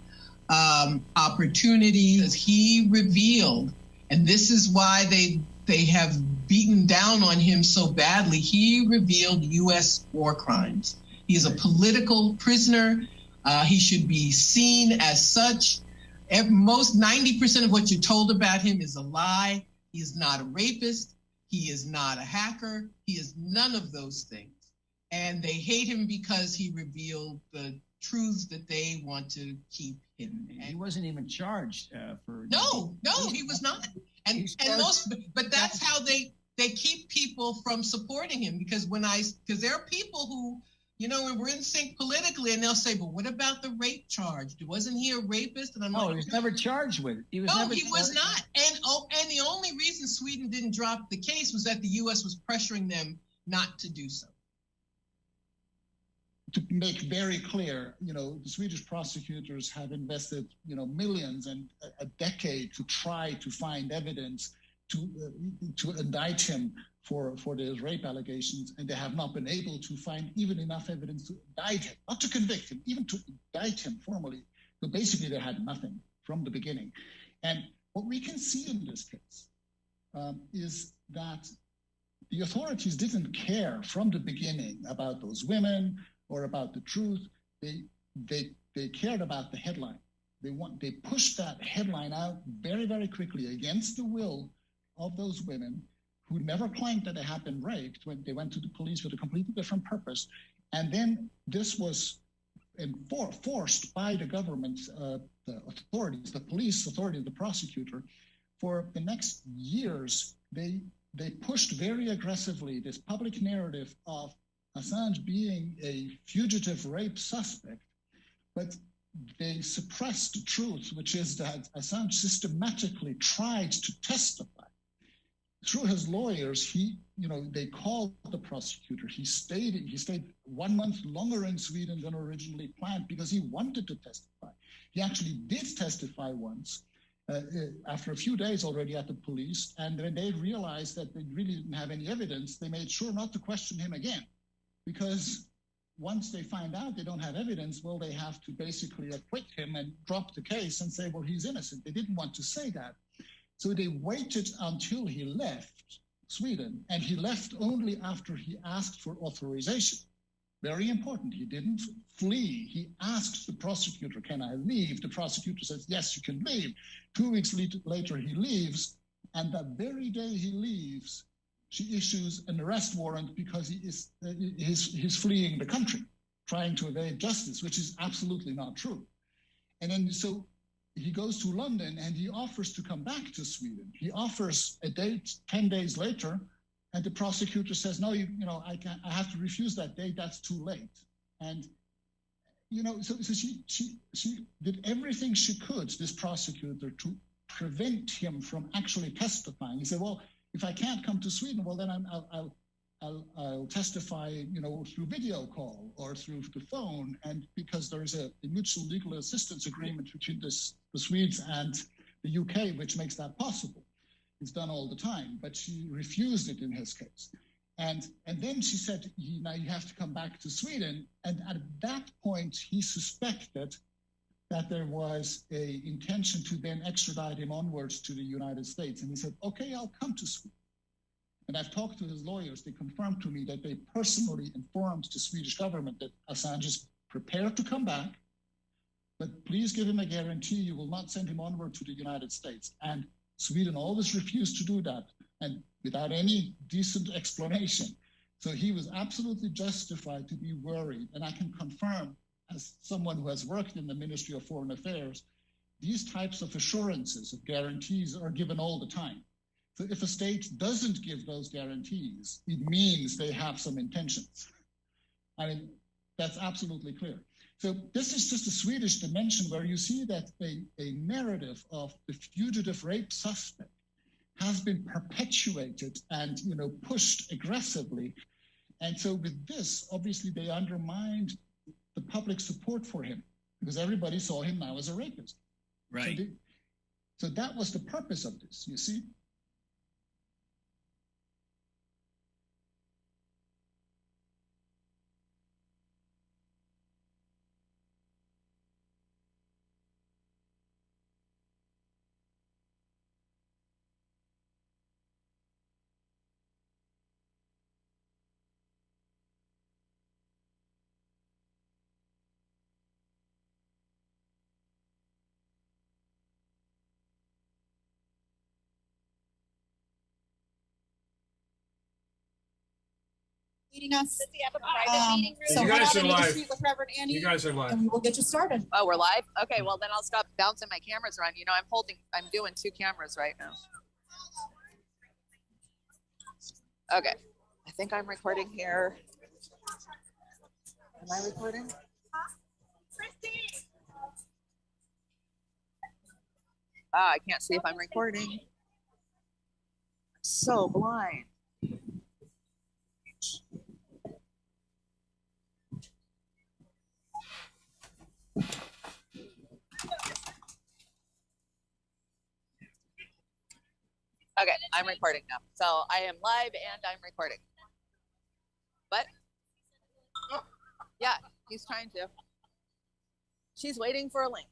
opportunity, as he revealed, and this is why they have beaten down on him so badly. He revealed U.S. war crimes. He is a political prisoner. He should be seen as such. Most 90% of what you're told about him is a lie. He is not a rapist. He is not a hacker. He is none of those things. And they hate him because he revealed the truths that they want to keep hidden. And he wasn't even charged for. No, he was not. And most, but that's how they keep people from supporting him, because there are people who, we're in sync politically, and they'll say, but what about the rape charge? Wasn't he a rapist? And I'm like, he was never charged with it. He was not. And the only reason Sweden didn't drop the case was that the U.S. was pressuring them not to do so. To make very clear, the Swedish prosecutors have invested, millions and a decade to try to find evidence to indict him for these rape allegations, and they have not been able to find even enough evidence to indict him, not to convict him, even to indict him formally. So basically, they had nothing from the beginning. And what we can see in this case is that the authorities didn't care from the beginning about those women or about the truth. They cared about the headline. They pushed that headline out very, very quickly against the will of those women who never claimed that they had been raped when they went to the police with a completely different purpose. And then this was enforced by the government, the authorities, the police authorities, the prosecutor. For the next years, they pushed very aggressively this public narrative of Assange being a fugitive rape suspect, but they suppressed the truth, which is that Assange systematically tried to testify. Through his lawyers, they called the prosecutor. He stayed 1 month longer in Sweden than originally planned because he wanted to testify. He actually did testify once after a few days already at the police, and when they realized that they really didn't have any evidence, they made sure not to question him again. Because once they find out they don't have evidence, well, they have to basically acquit him and drop the case and say, well, he's innocent. They didn't want to say that. So they waited until he left Sweden, and he left only after he asked for authorization. Very important. He didn't flee. He asked the prosecutor, can I leave? The prosecutor says, yes, you can leave. 2 weeks later, he leaves. And that very day he leaves, she issues an arrest warrant because he's fleeing the country, trying to evade justice, which is absolutely not true. And then so he goes to London and he offers to come back to Sweden. He offers a date 10 days later, and the prosecutor says, no, I have to refuse that date. That's too late. And so she did everything she could, this prosecutor, to prevent him from actually testifying. He said, well, if I can't come to Sweden, well, then I'll testify, through video call or through the phone. And because there is a mutual legal assistance agreement between the Swedes and the UK, which makes that possible. It's done all the time, but she refused it in his case. And then she said, now you have to come back to Sweden. And at that point, he suspected that there was an intention to then extradite him onwards to the United States. And he said, okay, I'll come to Sweden. And I've talked to his lawyers. They confirmed to me that they personally informed the Swedish government that Assange is prepared to come back, but please give him a guarantee you will not send him onward to the United States. And Sweden always refused to do that, and without any decent explanation. So he was absolutely justified to be worried. And I can confirm, as someone who has worked in the Ministry of Foreign Affairs, these types of assurances, of guarantees, are given all the time. So if a state doesn't give those guarantees, it means they have some intentions. I mean, that's absolutely clear. So this is just a Swedish dimension where you see that a narrative of the fugitive rape suspect has been perpetuated and, pushed aggressively. And so with this, obviously they undermined the public support for him because everybody saw him now as a rapist. Right. So that was the purpose of this, you see? Meeting us. Does he have a private meeting room? So You head guys out are into the live. street with Reverend Annie. You guys are live. And we will get you started. Oh, we're live? Okay, well then I'll stop bouncing my cameras around. I'm doing 2 cameras right now. Okay, I think I'm recording here. Am I recording? I can't see if I'm recording. I'm so blind. Okay, I'm recording now. So I am live and I'm recording. What? Yeah, he's trying to. She's waiting for a link.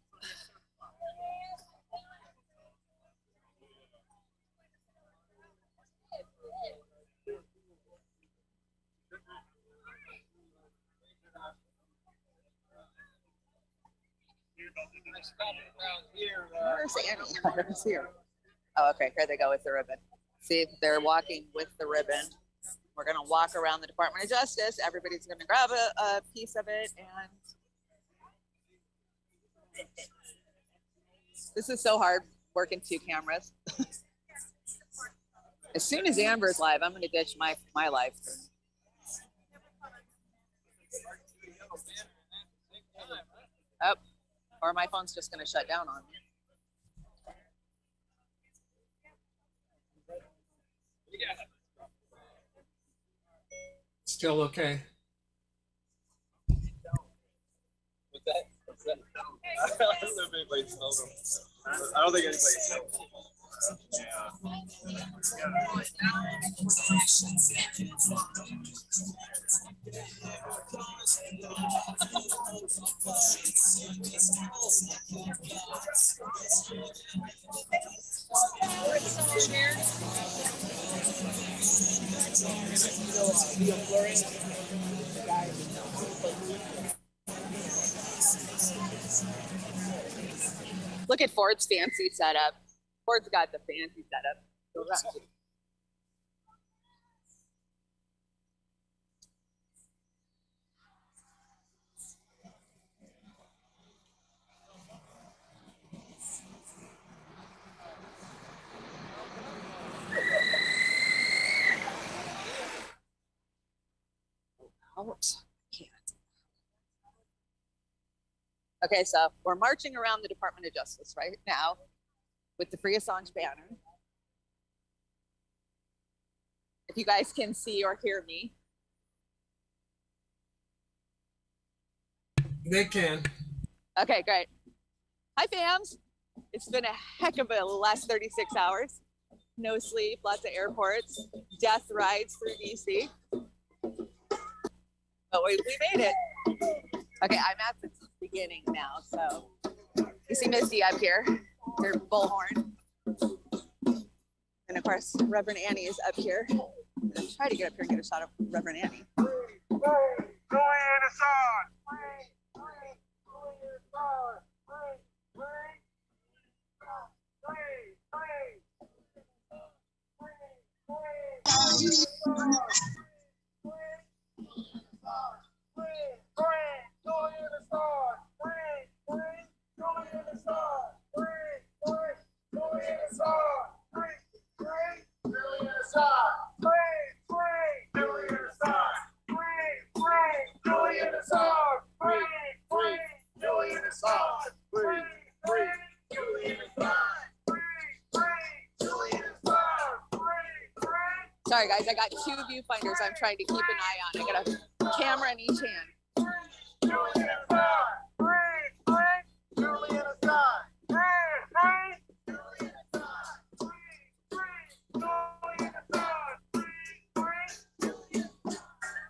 Where's Annie? Who's here? Oh, okay. Here they go with the ribbon. See, they're walking with the ribbon. We're going to walk around the Department of Justice. Everybody's going to grab a piece of it. And this is so hard working 2 cameras. As soon as Amber's live, I'm going to ditch my live stream. Oh, or my phone's just going to shut down on me. Still okay. What's that? I don't know if anybody smelled them. I don't think anybody smelled them. Look at Ford's fancy setup. Ford's got the fancy setup. Okay, so we're marching around the Department of Justice right now with the Free Assange banner. If you guys can see or hear me. They can. Okay, great. Hi, fams. It's been a heck of a last 36 hours. No sleep, lots of airports, death rides through DC. But we made it. Okay, I'm at the beginning now, so you see Misty up here, her bullhorn. And of course, Reverend Annie is up here. I'm gonna try to get up here and get a shot of Reverend Annie. Sorry, guys. I got 2 viewfinders I'm trying to keep an eye on. I got a camera in each hand. Julian Assange! Free! Julian Assange! Free! Julian Assange! Julian Assange!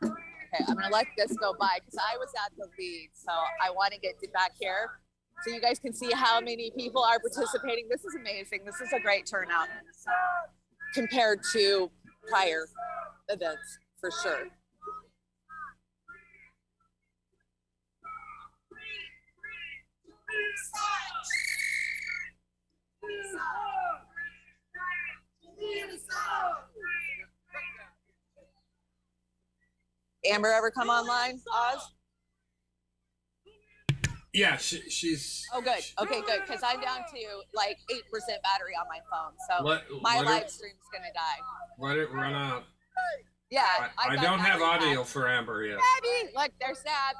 Okay, I'm gonna let this go by because I was at the lead, so I want to get back here so you guys can see how many people are participating. This is amazing. This is a great turnout compared to prior events, for sure. Amber ever come online, Oz? Yeah, she's. Oh, good. Okay, good. Because I'm down to like 8% battery on my phone, so my let live it- stream's gonna die. Let it run out. Yeah, I got don't have battery audio pack. for Amber yet. Sabby! Look, there's Sab.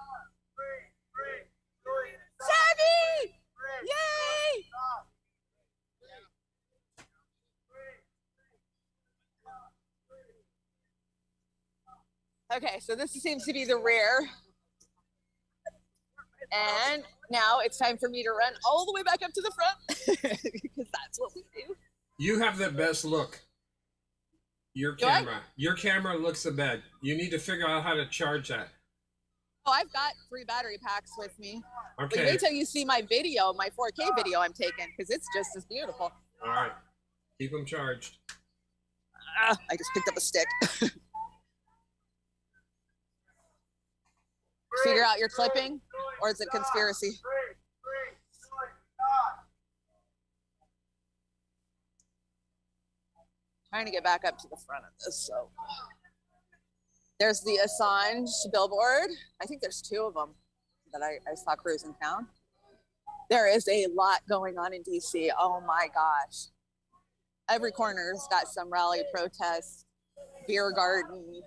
Sabby! Yay! Okay, so this seems to be the rear. And now it's time for me to run all the way back up to the front because that's what we do. You have the best look. Your Do I? camera. Your camera looks the best. You need to figure out how to charge that. Oh, I've got 3 battery packs with me. But Okay. wait till you see my video, my 4K video I'm taking, because it's just as beautiful. All right. Keep them charged. Ah, I just picked up a stick. Figure out your clipping, or is it conspiracy? Trying to get back up to the front of this, so. There's the Assange billboard. I think there's 2 of them that I saw cruising town. There is a lot going on in DC. Oh my gosh. Every corner's got some rally, protest, beer garden.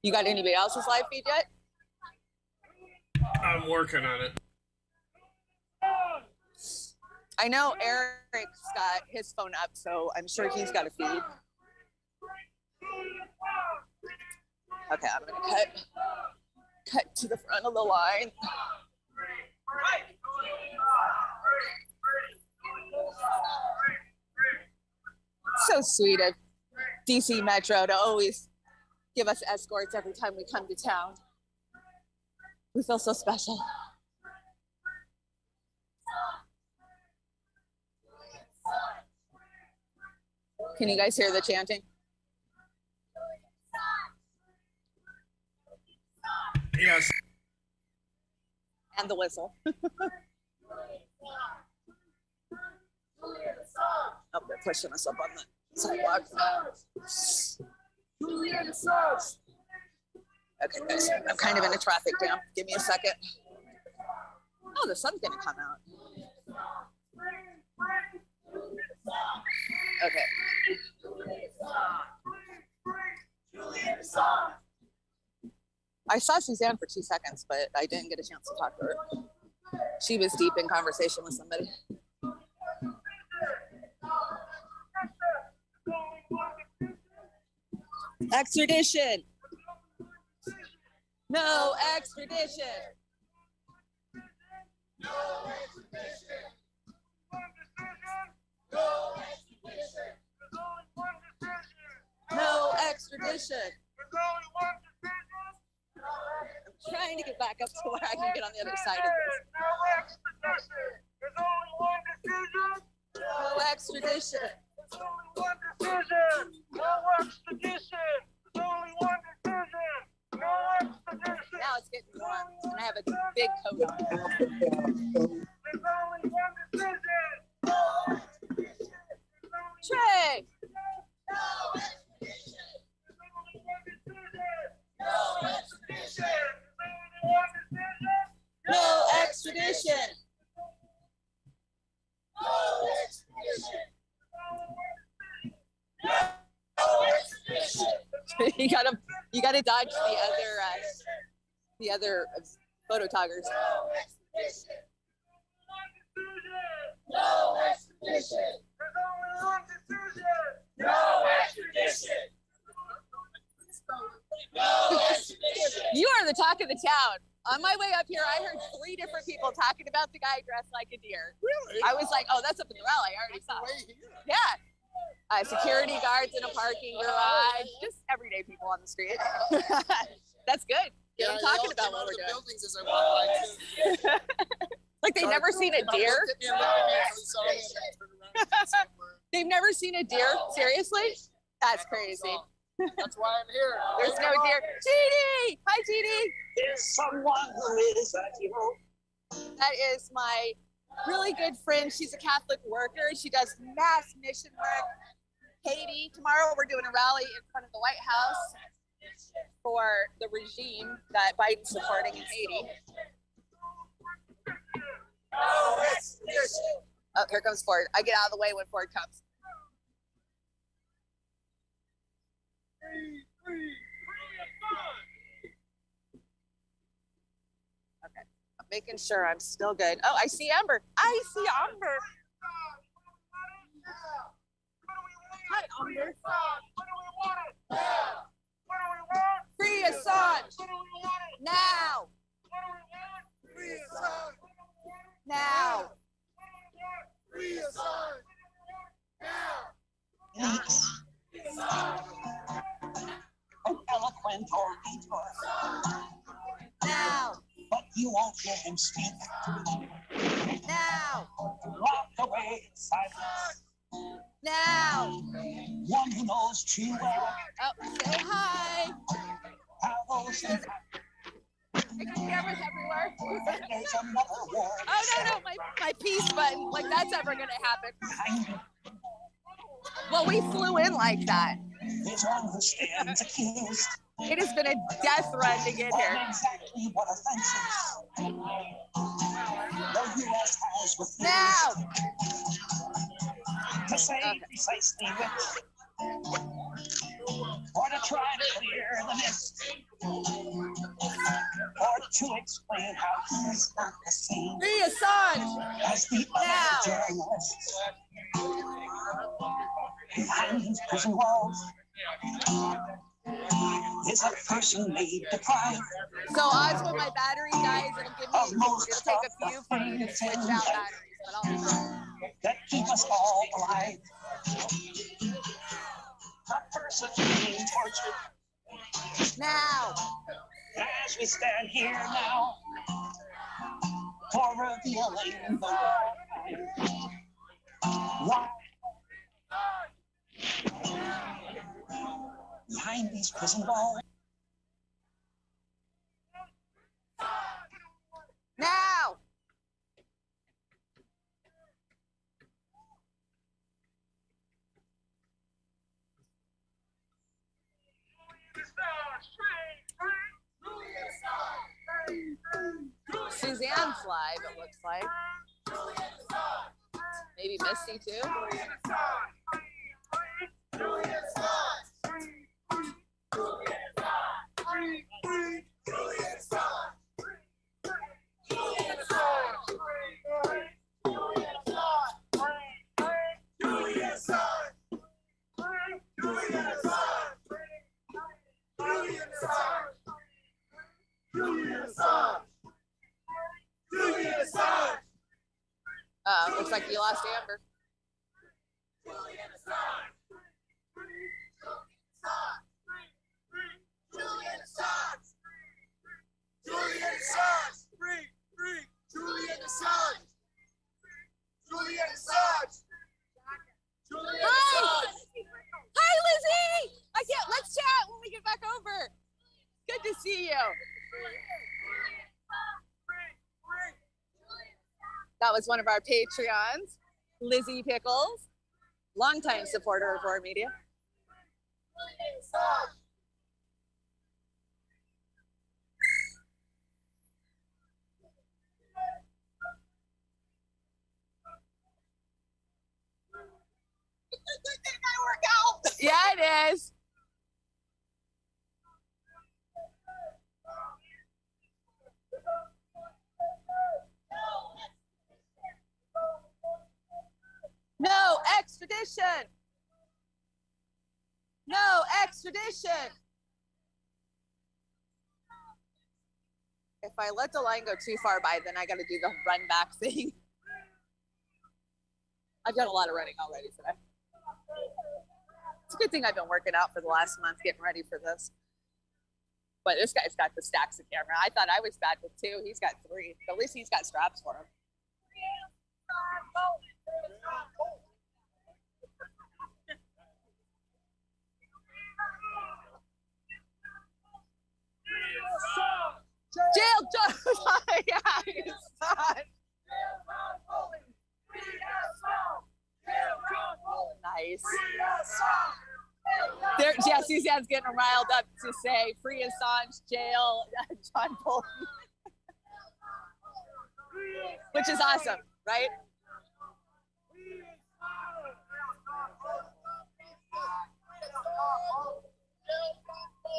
You got anybody else's live feed yet? I'm working on it. I know Eric's got his phone up, so I'm sure he's got a feed. Okay, I'm gonna cut to the front of the line. So sweet of DC Metro to always give us escorts every time we come to town. We feel so special. Can you guys hear the chanting? Yes. And the whistle. Oh, they're pushing us up on the sidewalk. Okay, guys, I'm kind of in a traffic jam. Give me a second. Oh, the sun's gonna come out. Okay. I saw Suzanne for 2 seconds, but I didn't get a chance to talk to her. She was deep in conversation with somebody. Extradition. No extradition. No extradition. No extradition. No extradition. I'm trying to get back up to where I can get on the other side of this. No extradition. There's only one decision. No extradition. There's only one decision. No extradition. Now it's getting warm, and I have a big coat on. There's only one decision. No extradition. Trey. No extradition. There's only one decision. No extradition. There's only one decision. No extradition. No extradition. You gotta dodge the other Phototoggers. No extradition. There's only one decision. No extradition. No extradition. You are the talk of the town. On my way up here, I heard 3 different people talking about the guy dressed like a deer. Really? I was like, oh, that's up in the rally. I already saw it. Yeah. Security guards in a parking garage. Just everyday people on the street. That's good. Get them talking about what we're doing. Buildings as I walk by. Like they've never seen a deer? They've never seen a deer? Seriously? That's crazy. That's why I'm here. There's no deer. TD! Hi, TD! There's someone who is a hero. That is my really good friend. She's a Catholic worker. She does mass mission work. Haiti. Tomorrow we're doing a rally in front of the White House for the regime that Biden's supporting in Haiti. Oh, here comes Ford. I get out of the way when Ford comes. Okay, I'm making sure I'm still good. Oh, I see Amber. I see Amber. Hi, Amber. Free Assange. Now. Now. Eloquent orator. Now. But you won't hear him speak. Now. Locked away in silence. Now. One who knows too well. Oh, say hi. How those things I got cameras everywhere. there's another war. Oh, no, my peace button. Like, that's ever going to happen. Well, we flew in like that. There's one who stands accused. It has been a death run to get here. Exactly what offenses the U.S. has refused Now. to say precisely which, or to try to clear the mist, or to explain how he's not the same Free Assange. as the other journalists behind his prison walls. Is a person made deprived. So odds when my battery dies, it'll take a few for me to switch out batteries, but I'll be fine. That keep us all alive. Not persecuting torture. Now. As we stand here now, for revealing the why. Behind these prison walls. Now. Suzanne's live, it looks like. Maybe Misty too. Looks like you lost Amber. Julian Assange. Julian Assange. Julian Assange. Free. Julian Assange. Julian Assange. Julian Assange. Hi, Lizzie. Let's chat when we get back over. Good to see you. That was one of our Patreons, Lizzie Pickles, longtime supporter of Roar Media. Yeah, it is. extradition. No extradition. If I let the line go too far by, then I got to do the run back thing. I've done a lot of running already today. It's a good thing I've been working out for the last month, getting ready for this. But this guy's got the stacks of camera. I thought I was bad with 2. He's got 3. But at least he's got straps for him. Jail John. Yeah, he's not. Nice. There, yeah, Suzanne's getting riled up to say free Assange, jail John Bolton. Which is awesome, right?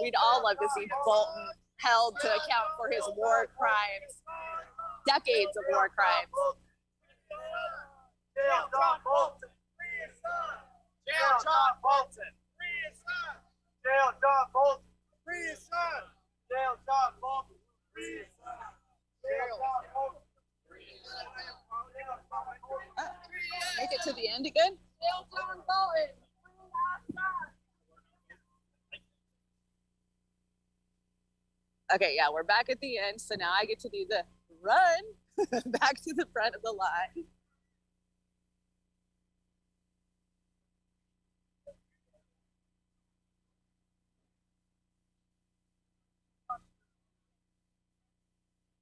We'd all love to see Bolton held to account for his war crimes, decades of war crimes. Jail John Bolton. Free Assange. Jail John Bolton. Free Assange. Jail John Bolton. Free Assange. Jail John Bolton. Free Assange. Jail John Bolton. Make it to the end again. Jail John Bolton. Okay, yeah, we're back at the end. So now I get to do the run back to the front of the line.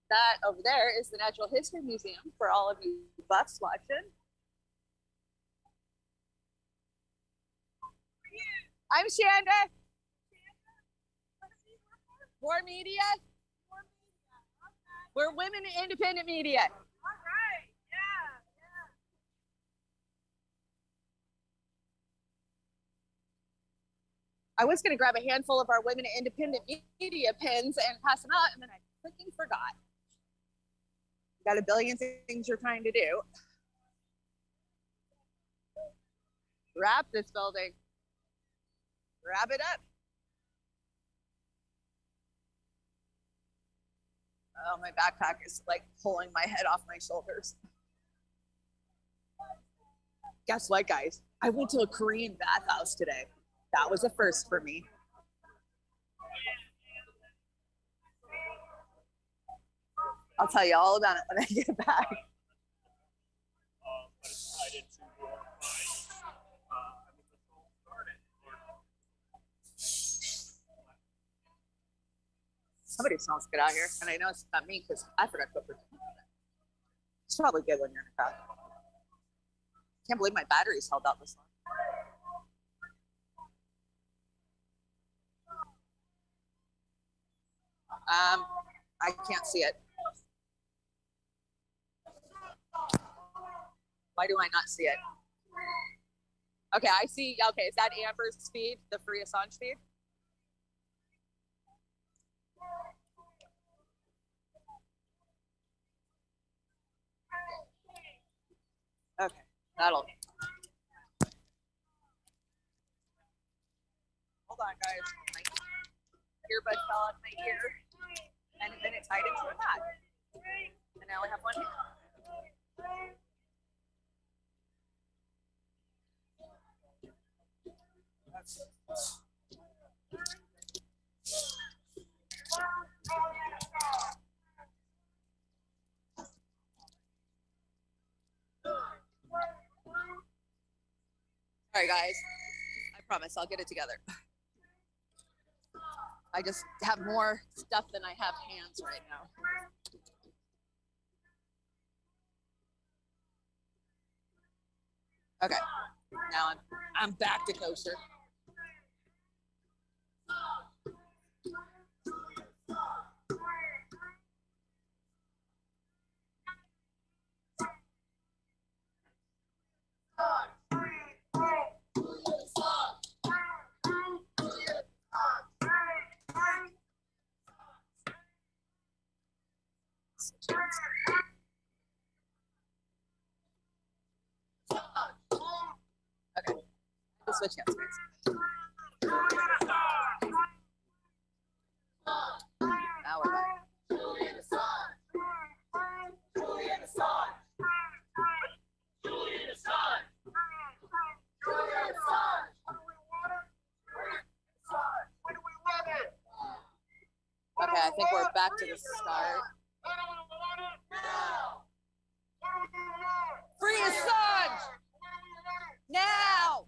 That over there is the Natural History Museum for all of you buffs watching. I'm Shanda. More media. We're women in independent media. All right. Yeah. I was going to grab a handful of our women in independent media pins and pass them out, and then I freaking forgot. Got a billion things you're trying to do. Wrap this building. Wrap it up. Oh, my backpack is like pulling my head off my shoulders. Guess what, guys? I went to a Korean bathhouse today. That was a first for me. I'll tell you all about it when I get back. Somebody smells good out here, and I know it's not me because I forgot to put perfume on it. It's probably good when you're in a crowd. Can't believe my battery's held out this long. I can't see it. Why do I not see it? Okay, I see. Okay, is that Amber's feed, the free Assange feed? Okay, that'll. Hold on, guys. My earbud fell out of my ear, and then it tied into a knot. And now I have one here. All right, guys. I promise I'll get it together. I just have more stuff than I have hands right now. Okay, now I'm back to kosher. Okay, the chance, please. Now we're back. Julian Assange. Julian Assange. Julian Assange. Julian Assange. Okay, I think we're back to the start. Free Assange! Now!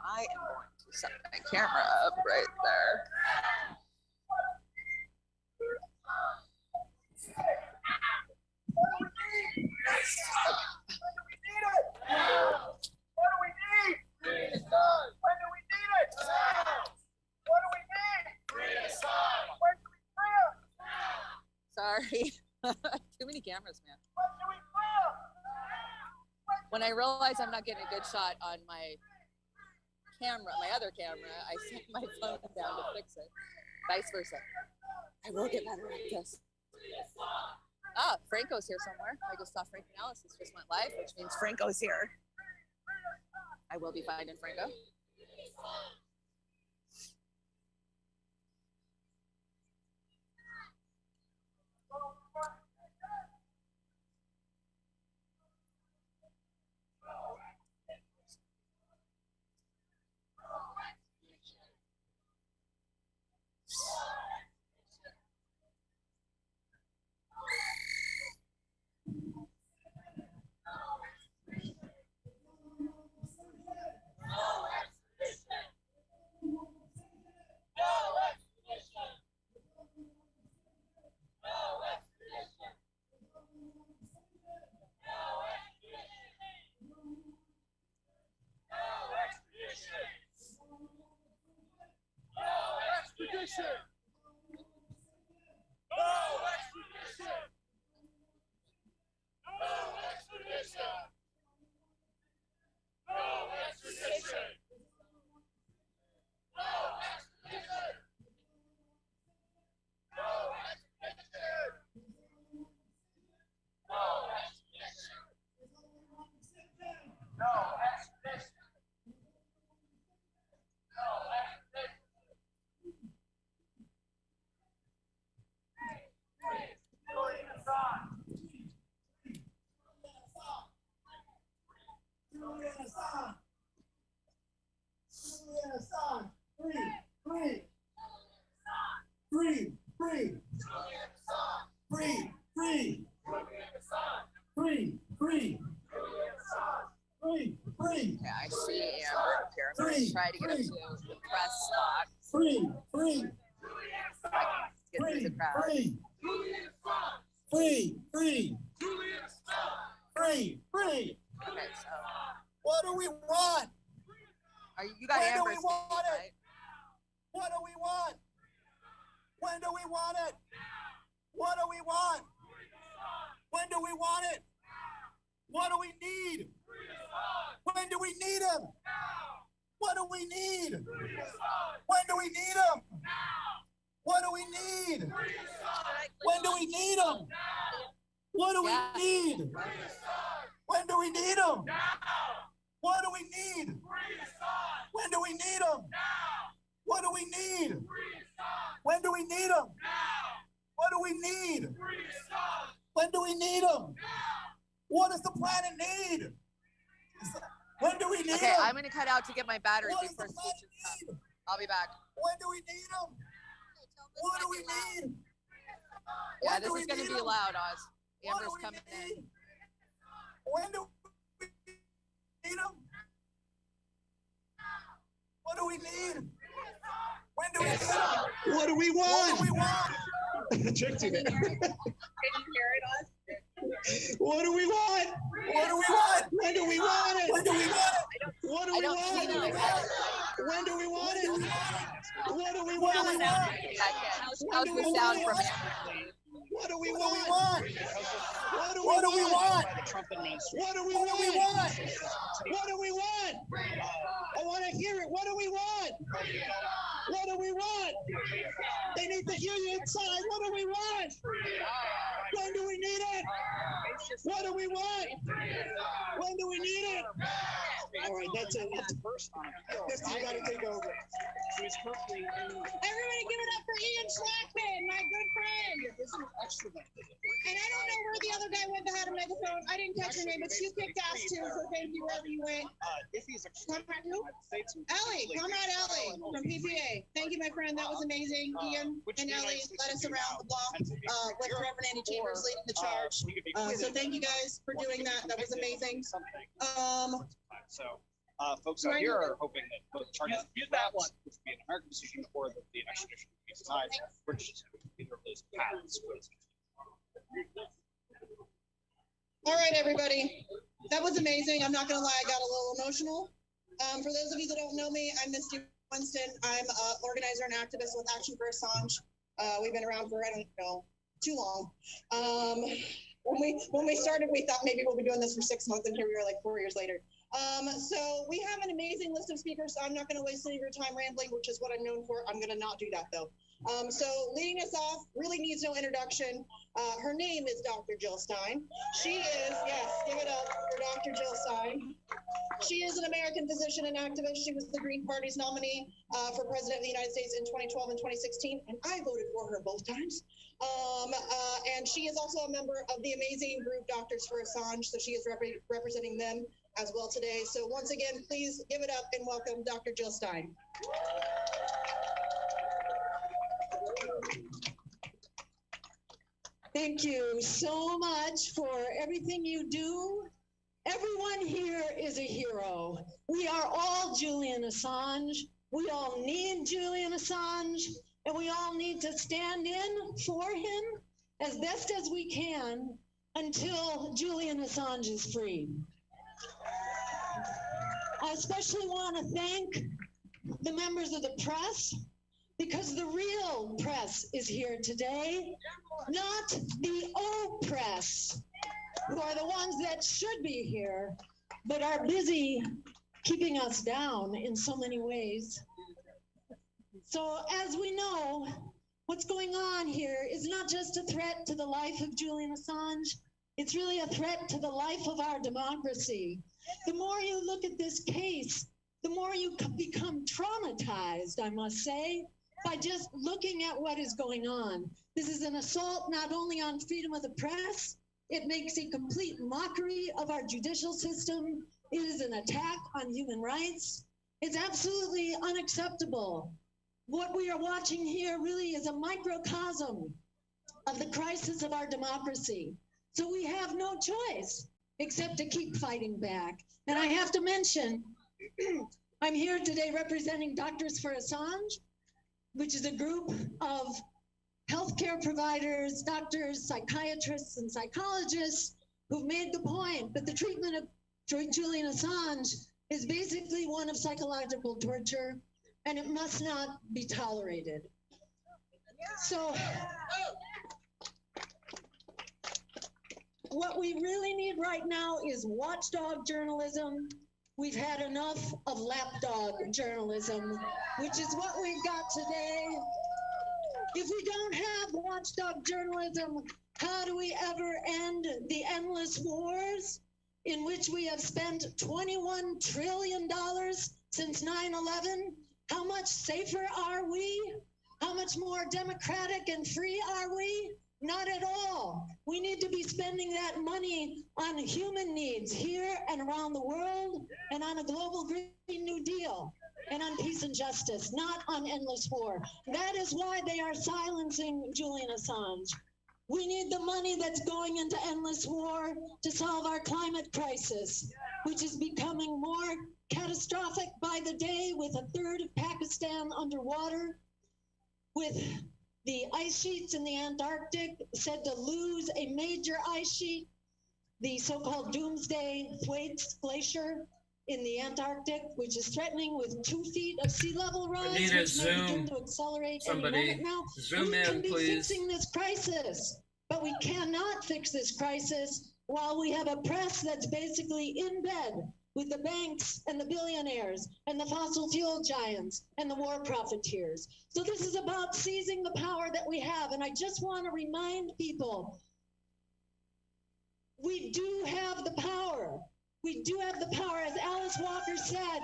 I am going to set my camera up right there. Sorry. Too many cameras, man. When I realize I'm not getting a good shot on my camera, my other camera, I set my phone down to fix it. Vice versa. I will get better at this. Ah, Franco's here somewhere. I just saw Frank Analysis just went live, which means Franco's here. I will be finding Franco. Yeah, I see Amber up here. I'm going to try to get up to the press box. Get through the crowd. Okay, so. What do we want? You got When do Amber's we want name, it? right? What do we want? When do we want it? What do we want? When do we want it? What do we need? When do we need him? What do we need? When do we need him? What do we need? When do we need him? What do we need? When do we need him? What do we need? When do we need him? What do we need? When do we need him? What do we need? When do we need him? What does the planet need? When do we need Okay, him? I'm going to cut out to get my battery What does before the planet speeches come. need? I'll be back. When do we need him? What do we need? Yeah, When this do is we going to need be him? loud, Oz. What Amber's do we coming need? in. When do we need him? What do we need? When do we need him? What do we want? What do we want? Tricked you there. Can you hear it, Oz? What do we want? What do we want? When do we want it? When do we want it? What do we want? When do we want it? What do we want? How's the sound from it? What do we want? What do we want? What do we want? What do we want? What do we want? I want to hear it. What do we want? What do we want? They need to hear you inside. What do we want? When do we need it? What do we want? When do we need it? All right, that's it. That's the first time. This you got to take over. Everybody give it up for Ian Schlackman, my good friend. And I don't know where the other guy went that had a megaphone. I didn't catch her name, but she kicked ass too, so thank you wherever you went. Comrade who? Ellie, Comrade Ellie from PPA. Thank you, my friend. That was amazing. Ian and Ellie led us around the block with Reverend Andy Chambers leading the charge. So thank you guys for doing that. That was amazing. Folks out here are hoping that both charges use that one, which would be an American decision, or that the extradition would be denied. We're just either of those paths. All right, everybody. That was amazing. I'm not going to lie, I got a little emotional. For those of you that don't know me, I'm Misty Winston. I'm an organizer and activist with Action for Assange. We've been around for, I don't know, too long. When we started, we thought maybe we'll be doing this for 6 months, and here we are like 4 years later. So we have an amazing list of speakers, so I'm not going to waste any of your time rambling, which is what I'm known for. I'm going to not do that, though. So leading us off really needs no introduction. Her name is Dr. Jill Stein. She is, yes, give it up for Dr. Jill Stein. She is an American physician and activist. She was the Green Party's nominee for President of the United States in 2012 and 2016, and I voted for her both times. And she is also a member of the amazing group Doctors for Assange, so she is representing them as well today. So once again, please give it up and welcome Dr. Jill Stein. Thank you so much for everything you do. Everyone here is a hero. We are all Julian Assange. We all need Julian Assange, and we all need to stand in for him as best as we can until Julian Assange is freed. I especially want to thank the members of the press, because the real press is here today, not the old press, who are the ones that should be here, but are busy keeping us down in so many ways. So as we know, what's going on here is not just a threat to the life of Julian Assange, it's really a threat to the life of our democracy. The more you look at this case, the more you become traumatized, I must say, by just looking at what is going on. This is an assault not only on freedom of the press, it makes a complete mockery of our judicial system. It is an attack on human rights. It's absolutely unacceptable. What we are watching here really is a microcosm of the crisis of our democracy. So we have no choice except to keep fighting back. And I have to mention, I'm here today representing Doctors for Assange, which is a group of healthcare providers, doctors, psychiatrists, and psychologists who've made the point that the treatment of Julian Assange is basically one of psychological torture, and it must not be tolerated. So what we really need right now is watchdog journalism. We've had enough of lapdog journalism, which is what we've got today. If we don't have watchdog journalism, how do we ever end the endless wars in which we have spent $21 trillion since 9/11? How much safer are we? How much more democratic and free are we? Not at all. We need to be spending that money on human needs here and around the world, and on a global Green New Deal, and on peace and justice, not on endless war. That is why they are silencing Julian Assange. We need the money that's going into endless war to solve our climate crisis, which is becoming more catastrophic by the day, with a third of Pakistan underwater, with the ice sheets in the Antarctic said to lose a major ice sheet, the so-called doomsday Thwaites Glacier in the Antarctic, which is threatening with 2 feet of sea level rise, need a which may begin Zoom. to accelerate Somebody any moment now. zoom We in, can be please. fixing this crisis, but we cannot fix this crisis while we have a press that's basically in bed with the banks and the billionaires and the fossil fuel giants and the war profiteers. So this is about seizing the power that we have. And I just want to remind people, we do have the power. We do have the power, as Alice Walker said.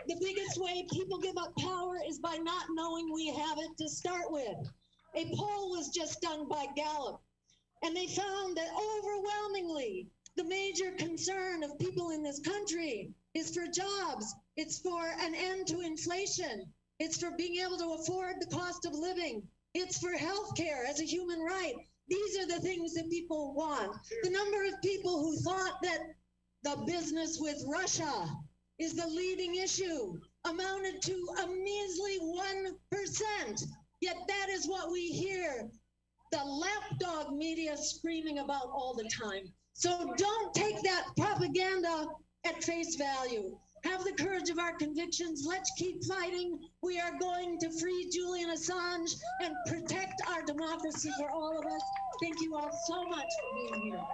The biggest way people give up power is by not knowing we have it to start with. A poll was just done by Gallup, and they found that overwhelmingly, the major concern of people in this country is for jobs. It's for an end to inflation. It's for being able to afford the cost of living. It's for health care as a human right. These are the things that people want. The number of people who thought that the business with Russia is the leading issue amounted to a measly 1%. Yet that is what we hear the lapdog media screaming about all the time. So don't take that propaganda at face value. Have the courage of our convictions. Let's keep fighting. We are going to free Julian Assange and protect our democracy for all of us. Thank you all so much for being here.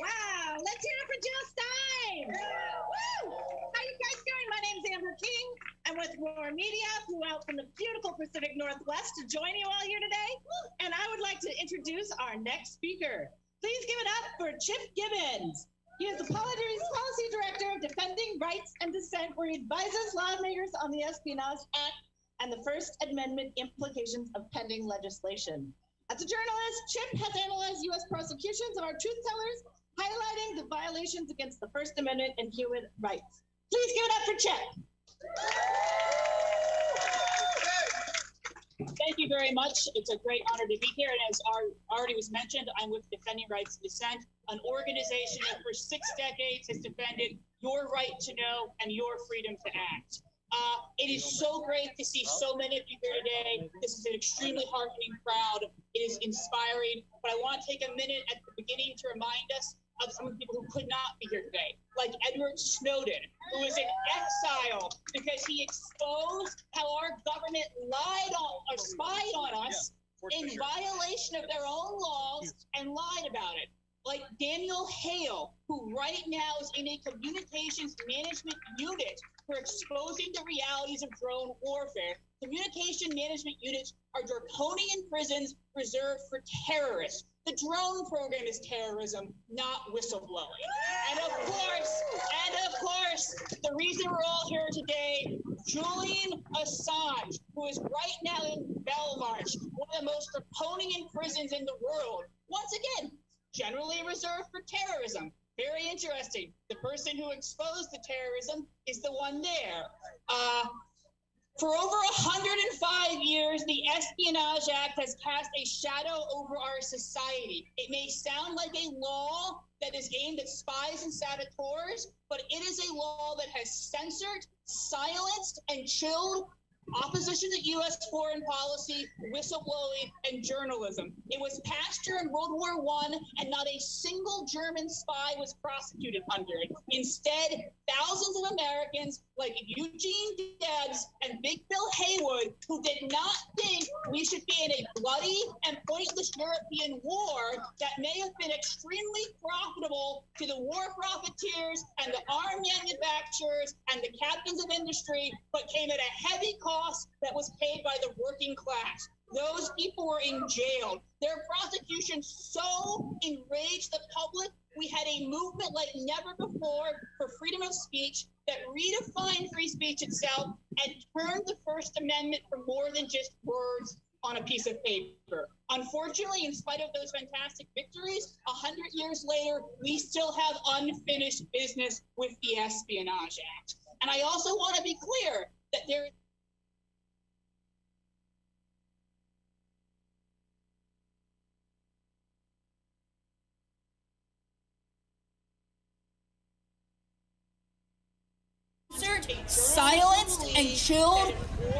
Wow, let's hear it for Jill Stein. Woo! How you guys doing? My name's Amber King. I'm with Roar Media, flew out from the beautiful Pacific Northwest to join you all here today. And I would like to introduce our next speaker. Please give it up for Chip Gibbons. He is the Policy Director of Defending Rights and Dissent, where he advises lawmakers on the Espionage Act and the First Amendment implications of pending legislation. As a journalist, Chip has analyzed U.S. prosecutions of our truth tellers, highlighting the violations against the First Amendment and human rights. Please give it up for Chip. Thank you very much. It's a great honor to be here. And as already was mentioned, I'm with Defending Rights and Dissent, an organization that for 6 decades has defended your right to know and your freedom to act. It is so great to see so many of you here today. This is an extremely heartening crowd. It is inspiring. But I want to take a minute at the beginning to remind us of some of the people who could not be here today, like Edward Snowden, who was in exile because he exposed how our government lied on or spied on us in violation of their own laws and lied about it. Like Daniel Hale, who right now is in a communications management unit for exposing the realities of drone warfare. Communication management units are draconian prisons reserved for terrorists. The drone program is terrorism, not whistleblowing. And of course, the reason we're all here today, Julian Assange, who is right now in Belmarsh, one of the most draconian prisons in the world. Once again, generally reserved for terrorism. Very interesting. The person who exposed the terrorism is the one there. For over 105 years, the Espionage Act has cast a shadow over our society. It may sound like a law that is aimed at spies and saboteurs, but it is a law that has censored, silenced, and chilled opposition to U.S. foreign policy, whistleblowing, and journalism. It was passed during World War I, and not a single German spy was prosecuted under it. Instead, thousands of Americans like Eugene Debs and Big Bill Haywood, who did not think we should be in a bloody and pointless European war that may have been extremely profitable to the war profiteers and the arm manufacturers and the captains of industry, but came at a heavy cost that was paid by the working class. Those people were in jail. Their prosecution so enraged the public, we had a movement like never before for freedom of speech that redefined free speech itself and turned the First Amendment for more than just words on a piece of paper. Unfortunately, in spite of those fantastic victories, 100 years later, we still have unfinished business with the Espionage Act. And I also want to be clear that there is captured, silenced, and chilled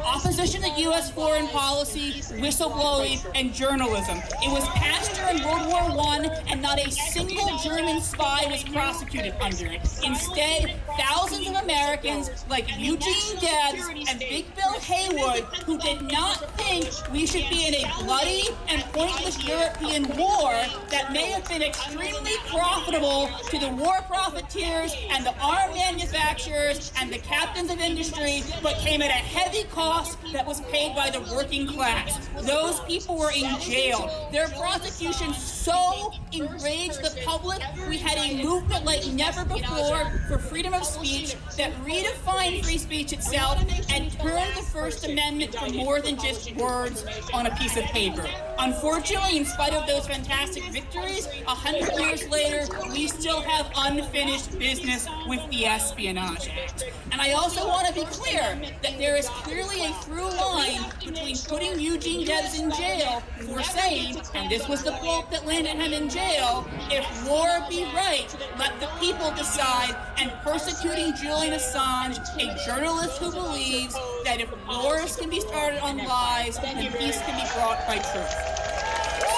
opposition to U.S. foreign policy, whistleblowing, and journalism. It was passed during World War I, and not a single German spy was prosecuted under it. Instead, thousands of Americans like Eugene Debs and Big Bill Haywood, who did not think we should be in a bloody and pointless European war that may have been extremely profitable to the war profiteers and the arm manufacturers and the captains of industry, but came at a heavy cost that was paid by the working class. Those people were in jail. Their prosecution so enraged the public, we had a movement like never before for freedom of speech that redefined free speech itself and turned the First Amendment for more than just words on a piece of paper. Unfortunately, in spite of those fantastic victories, 100 years later, we still have unfinished business with the Espionage Act. And I also want to be clear that there is clearly a through line between putting Eugene Debs in jail for saying, and this was the quote that landed him in jail, "If war be right, let the people decide," and persecuting Julian Assange, a journalist who believes that if wars can be started on lies, then peace can be brought by truth.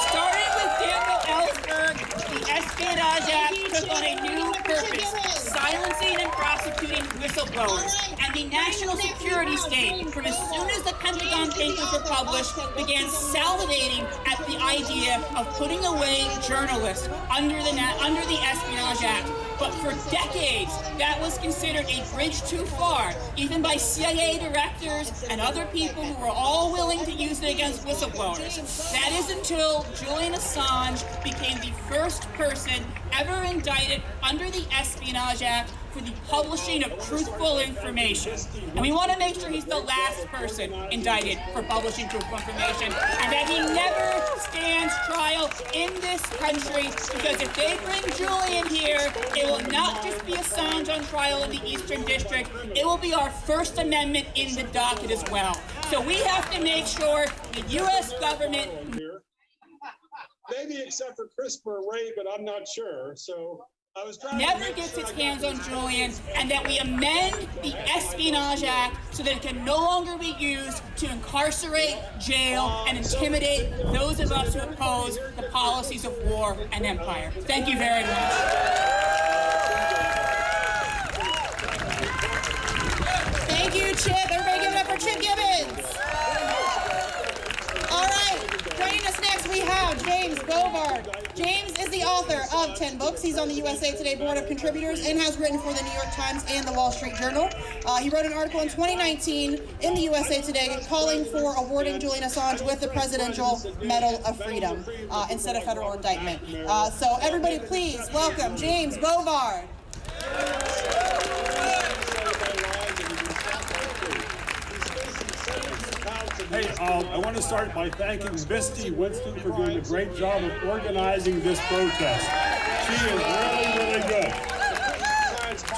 Starting with Daniel Ellsberg, the Espionage Act took on a new purpose, silencing and prosecuting whistleblowers. And the national security state, from as soon as the Pentagon Papers were published, began salivating at the idea of putting away journalists under the Espionage Act. But for decades, that was considered a bridge too far, even by CIA directors and other people who were all willing to use it against whistleblowers. That is until Julian Assange became the first person ever indicted under the Espionage Act for the publishing of truthful information. And we want to make sure he's the last person indicted for publishing truthful information, and that he never stands trial in this country, because if they bring Julian here, it will not just be Assange on trial in the Eastern District, it will be our First Amendment in the docket as well. So we have to make sure the U.S. government... Maybe except for CRISPR Ray, but I'm not sure. So I was trying never gets its hands on Julian, and that we amend the Espionage Act so that it can no longer be used to incarcerate, jail, and intimidate those of us who oppose the policies of war and empire. Thank you very much. Thank you, Chip. Everybody give it up for Chip Gibbons. All right, joining us next we have James Bovard. James is the author of 10 books. He's on the USA Today Board of Contributors and has written for the New York Times and the Wall Street Journal. He wrote an article in 2019 in the USA Today calling for awarding Julian Assange with the Presidential Medal of Freedom instead of federal indictment. So everybody please welcome James Bovard. Hey, I want to start by thanking Misty Winston for doing a great job of organizing this protest. She is really, really good.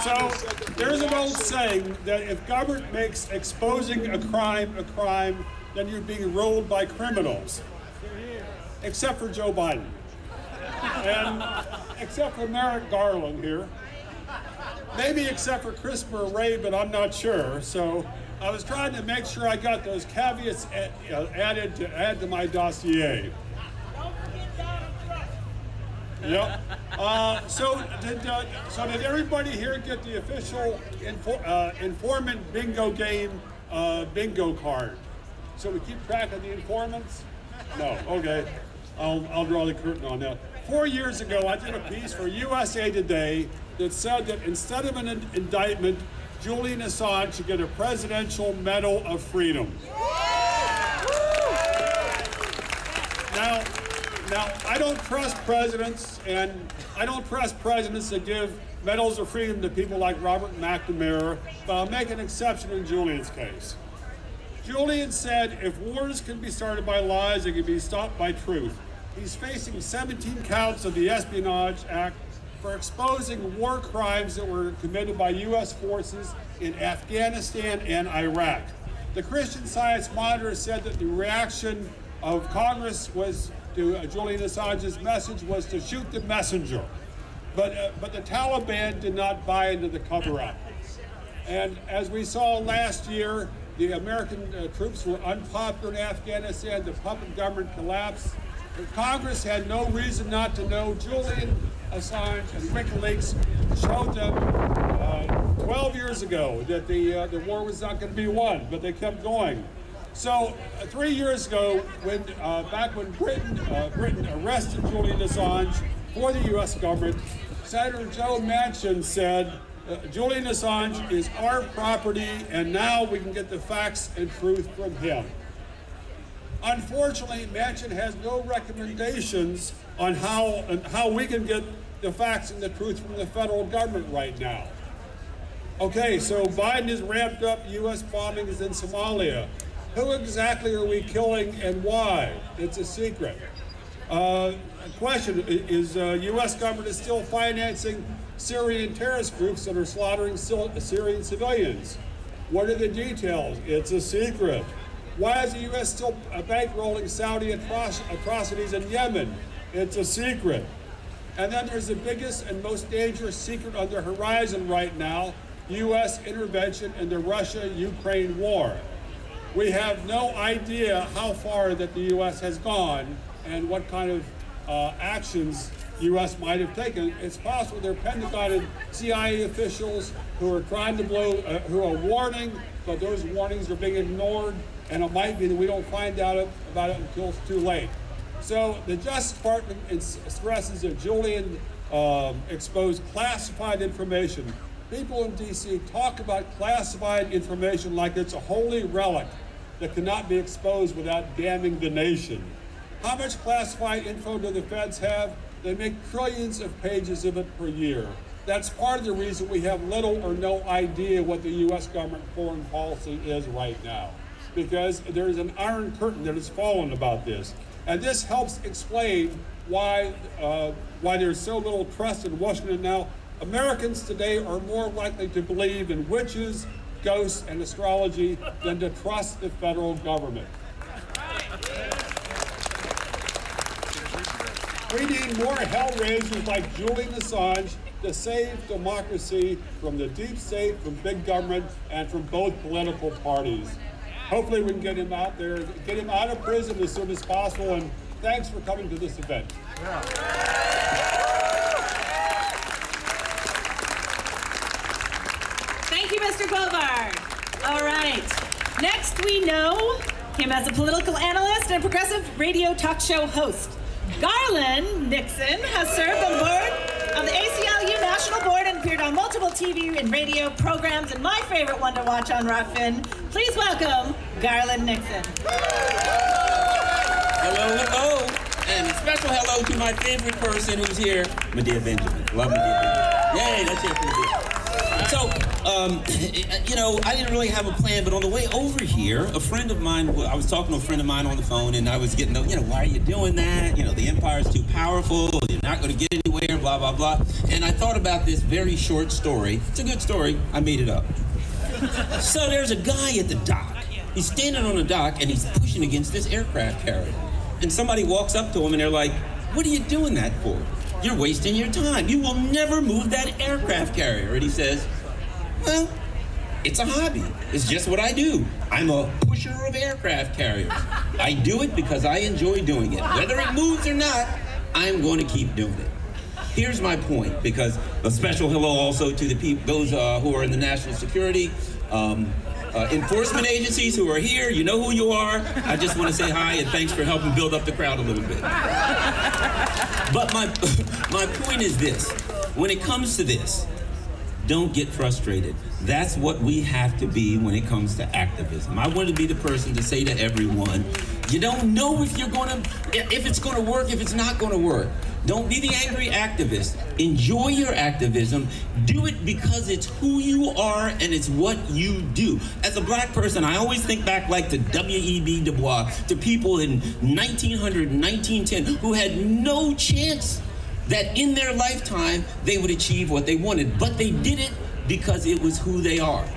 So there's an old saying that if government makes exposing a crime, then you're being ruled by criminals. Except for Joe Biden. And except for Merrick Garland here. Maybe except for CRISPR Ray, but I'm not sure. So I was trying to make sure I got those caveats added to my dossier. Yep. So did everybody here get the official informant bingo game bingo card? So we keep track of the informants? No. Okay. I'll draw the curtain on that. 4 years ago, I did a piece for USA Today that said that instead of an indictment, Julian Assange should get a Presidential Medal of Freedom. Now, I don't trust presidents, and I don't trust presidents that give medals of freedom to people like Robert McNamara, but I'll make an exception in Julian's case. Julian said, if wars can be started by lies, they can be stopped by truth. He's facing 17 counts of the Espionage Act for exposing war crimes that were committed by U.S. forces in Afghanistan and Iraq. The Christian Science Monitor said that the reaction of Congress was to Julian Assange's message was to shoot the messenger. But the Taliban did not buy into the cover-up. And as we saw last year, the American troops were unpopular in Afghanistan. The puppet government collapsed. But Congress had no reason not to know. Julian Assange and WikiLeaks showed them 12 years ago that the war was not going to be won, but they kept going. So 3 years ago, back when Britain arrested Julian Assange for the U.S. government, Senator Joe Manchin said, Julian Assange is our property, and now we can get the facts and truth from him. Unfortunately, Manchin has no recommendations on how we can get the facts and the truth from the federal government right now. Okay, so Biden has ramped up U.S. bombings in Somalia. Who exactly are we killing and why? It's a secret. Question, is U.S. government is still financing Syrian terrorist groups that are slaughtering Syrian civilians? What are the details? It's a secret. Why is the U.S. still bankrolling Saudi atrocities in Yemen? It's a secret. And then there's the biggest and most dangerous secret on the horizon right now, U.S. intervention in the Russia-Ukraine war. We have no idea how far that the U.S. has gone and what kind of actions U.S. might have taken. It's possible there are Pentagon and CIA officials who are trying to who are warning, but those warnings are being ignored, and it might be that we don't find out about it until it's too late. So the Justice Department stresses that Julian exposed classified information. People in D.C. talk about classified information like it's a holy relic that cannot be exposed without damning the nation. How much classified info do the feds have? They make trillions of pages of it per year. That's part of the reason we have little or no idea what the U.S. government foreign policy is right now, because there's an iron curtain that has fallen about this. And this helps explain why there's so little trust in Washington now. Americans today are more likely to believe in witches, ghosts, and astrology than to trust the federal government. We need more hellraisers like Julian Assange to save democracy from the deep state, from big government, and from both political parties. Hopefully we can get him out there, get him out of prison as soon as possible, and thanks for coming to this event. Thank you, Mr. Bovard. All right. Next, we know him as a political analyst and progressive radio talk show host. Garland Nixon has served on the board of the ACLU National Board and appeared on multiple TV and radio programs, and my favorite one to watch on Rockfin. Please welcome Garland Nixon. Hello, hello. And a special hello to my favorite person who's here, Medea Benjamin. Love Medea Benjamin. Yay, that's it for Medea. So, I didn't really have a plan, but on the way over here, a friend of mine, I was talking to a friend of mine on the phone, and I was getting, why are you doing that? The empire's too powerful, you're not going to get anywhere, blah, blah, blah. And I thought about this very short story. It's a good story. I made it up. So there's a guy at the dock. He's standing on the dock, and he's pushing against this aircraft carrier. And somebody walks up to him, and they're like, what are you doing that for? You're wasting your time. You will never move that aircraft carrier. And he says, well, it's a hobby. It's just what I do. I'm a pusher of aircraft carriers. I do it because I enjoy doing it. Whether it moves or not, I'm going to keep doing it. Here's my point, because a special hello also to the people, those who are in the national security, enforcement agencies who are here. You know who you are. I just want to say hi and thanks for helping build up the crowd a little bit. But my point is this. When it comes to this, don't get frustrated. That's what we have to be when it comes to activism. I want to be the person to say to everyone, you don't know if it's going to work, if it's not going to work. Don't be the angry activist. Enjoy your activism. Do it because it's who you are and it's what you do. As a black person, I always think back like to W.E.B. Du Bois, to people in 1900 and 1910 who had no chance that in their lifetime they would achieve what they wanted, but they did it because it was who they are.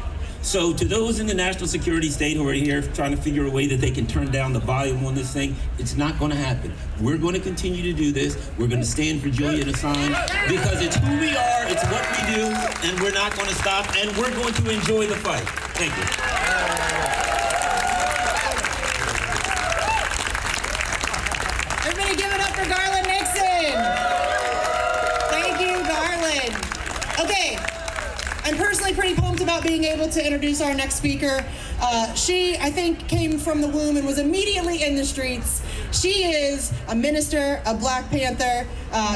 So to those in the national security state who are here trying to figure a way that they can turn down the volume on this thing, it's not going to happen. We're going to continue to do this. We're going to stand for Julian Assange because it's who we are, it's what we do, and we're not going to stop, and we're going to enjoy the fight. Thank you. Everybody give it up for Garland Nixon. Thank you, Garland. Okay, I'm personally pretty pumped about being able to introduce our next speaker. She, I think, came from the womb and was immediately in the streets. She is a minister, a Black Panther.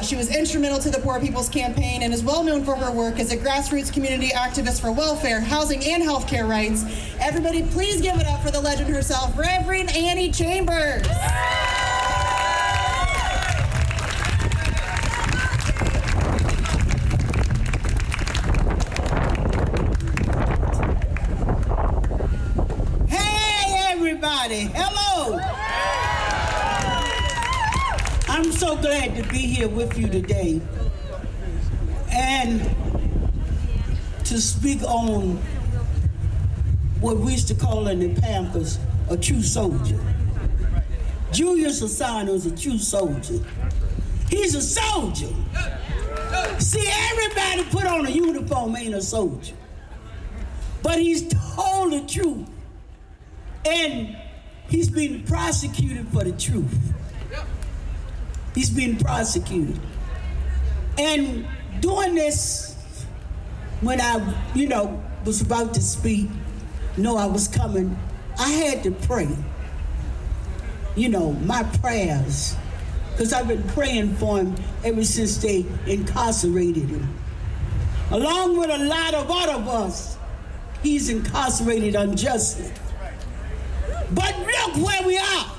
She was instrumental to the Poor People's Campaign and is well known for her work as a grassroots community activist for welfare, housing, and healthcare rights. Everybody, please give it up for the legend herself, Reverend Annie Chambers. Hello. I'm so glad to be here with you today and to speak on what we used to call in the Pampers a true soldier. Julian Assange was a true soldier. He's a soldier. See, everybody put on a uniform ain't a soldier, but he's told the truth. And he's been prosecuted for the truth. He's been prosecuted. And doing this, when I, was about to speak, know I was coming, I had to pray. My prayers, because I've been praying for him ever since they incarcerated him. Along with a lot of other of us, he's incarcerated unjustly. But look where we are.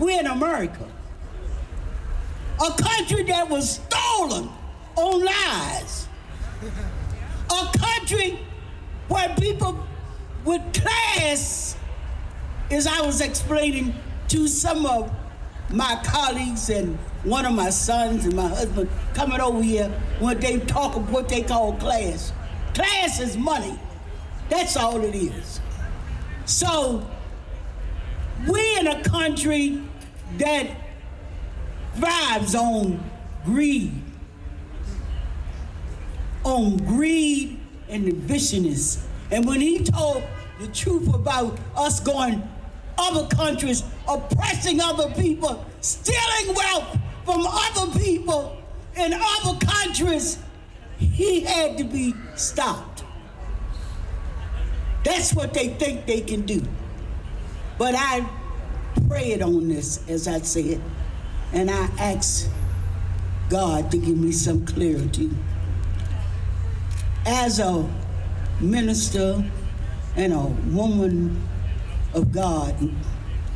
We're in America. A country that was stolen on lies. A country where people with class, as I was explaining to some of my colleagues and one of my sons and my husband coming over here, when they talk of what they call class. Class is money. That's all it is. So, we're in a country that thrives on greed and the viciousness. And when he told the truth about us going other countries, oppressing other people, stealing wealth from other people in other countries, he had to be stopped. That's what they think they can do. But I prayed on this, as I said, and I asked God to give me some clarity. As a minister and a woman of God,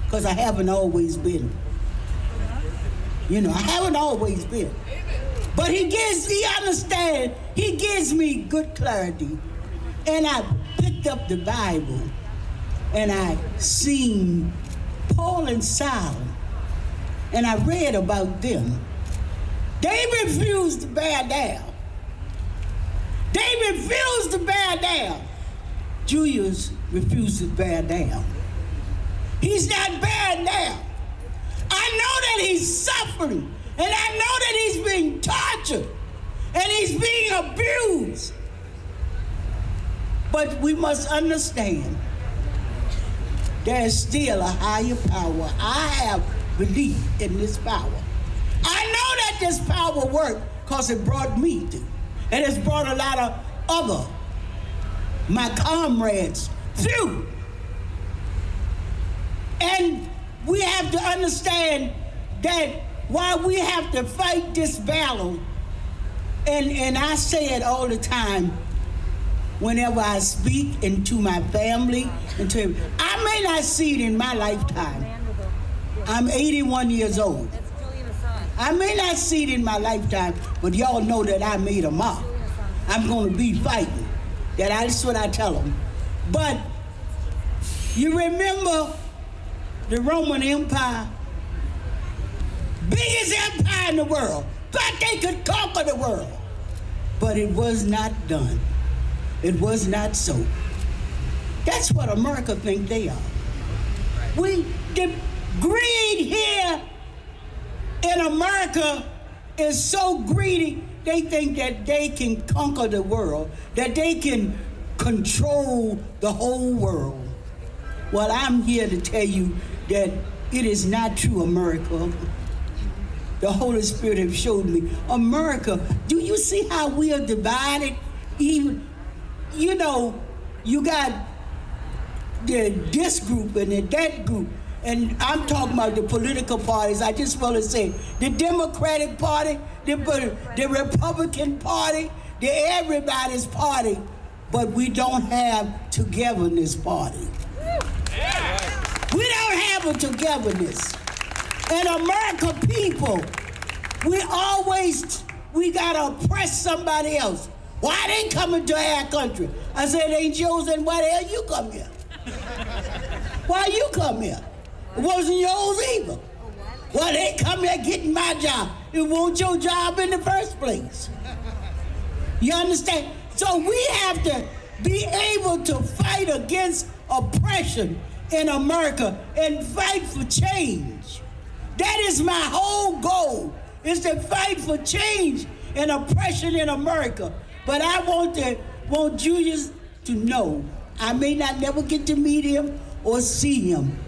because I haven't always been. I haven't always been. But he gives me good clarity. And I picked up the Bible and I seen Paul and Silas, and I read about them. They refused to bear down. They refused to bear down. Julius refused to bear down. He's not bearing down. I know that he's suffering, and I know that he's being tortured, and he's being abused. But we must understand there's still a higher power. I have belief in this power. I know that this power worked because it brought me through. And it's brought a lot of other, my comrades, through. And we have to understand that while we have to fight this battle, and I say it all the time, whenever I speak into my family, I may not see it in my lifetime. I'm 81 years old. I may not see it in my lifetime, but y'all know that I made a mark. I'm going to be fighting. That's what I tell them. But you remember the Roman Empire? Biggest empire in the world. Thought they could conquer the world. But it was not done. It was not so. That's what America think they are. The greed here in America is so greedy, they think that they can conquer the world, that they can control the whole world. Well, I'm here to tell you that it is not true, America. The Holy Spirit have showed me. America, do you see how we are divided? Even, you know, you got this group and that group. And I'm talking about the political parties. I just want to say the Democratic Party, the Republican Party, the everybody's party, but we don't have togetherness party. We don't have a togetherness. And American people, we gotta oppress somebody else. Why they coming to our country? I said, ain't yours, and why the hell you come here? Why you come here? It wasn't yours either. Well, they come here getting my job. It wasn't your job in the first place. You understand? So we have to be able to fight against oppression in America and fight for change. That is my whole goal, is to fight for change and oppression in America. But I want Julius to know, I may not never get to meet him or see him,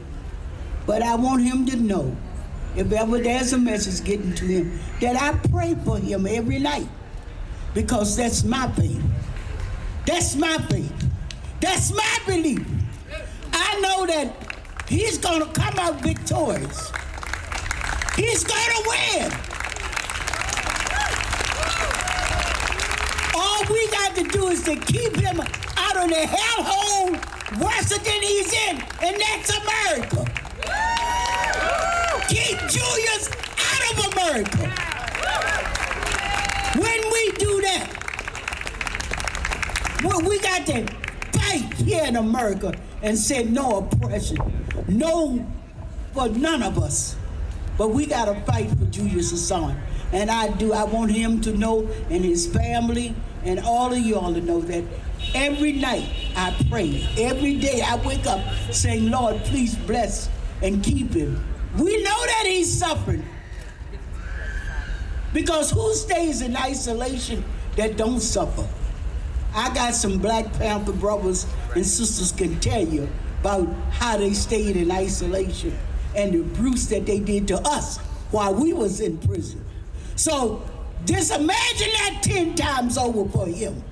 but I want him to know, if ever there's a message getting to him, that I pray for him every night, because that's my faith. That's my faith. That's my belief. I know that he's gonna come out victorious. He's gonna win. All we got to do is to keep him out of the hellhole worse than he's in, and that's America. Keep Julius out of America. When we do that, well, we got to fight here in America and say no oppression, no for none of us. But we got to fight for Julian Assange. And I want him to know, and his family, and all of y'all to know that every night I pray. Every day I wake up saying, Lord, please bless and keep him. We know that he's suffering. Because who stays in isolation that don't suffer? I got some Black Panther brothers and sisters can tell you about how they stayed in isolation and the abuse that they did to us while we was in prison. So just imagine that 10 times over for him.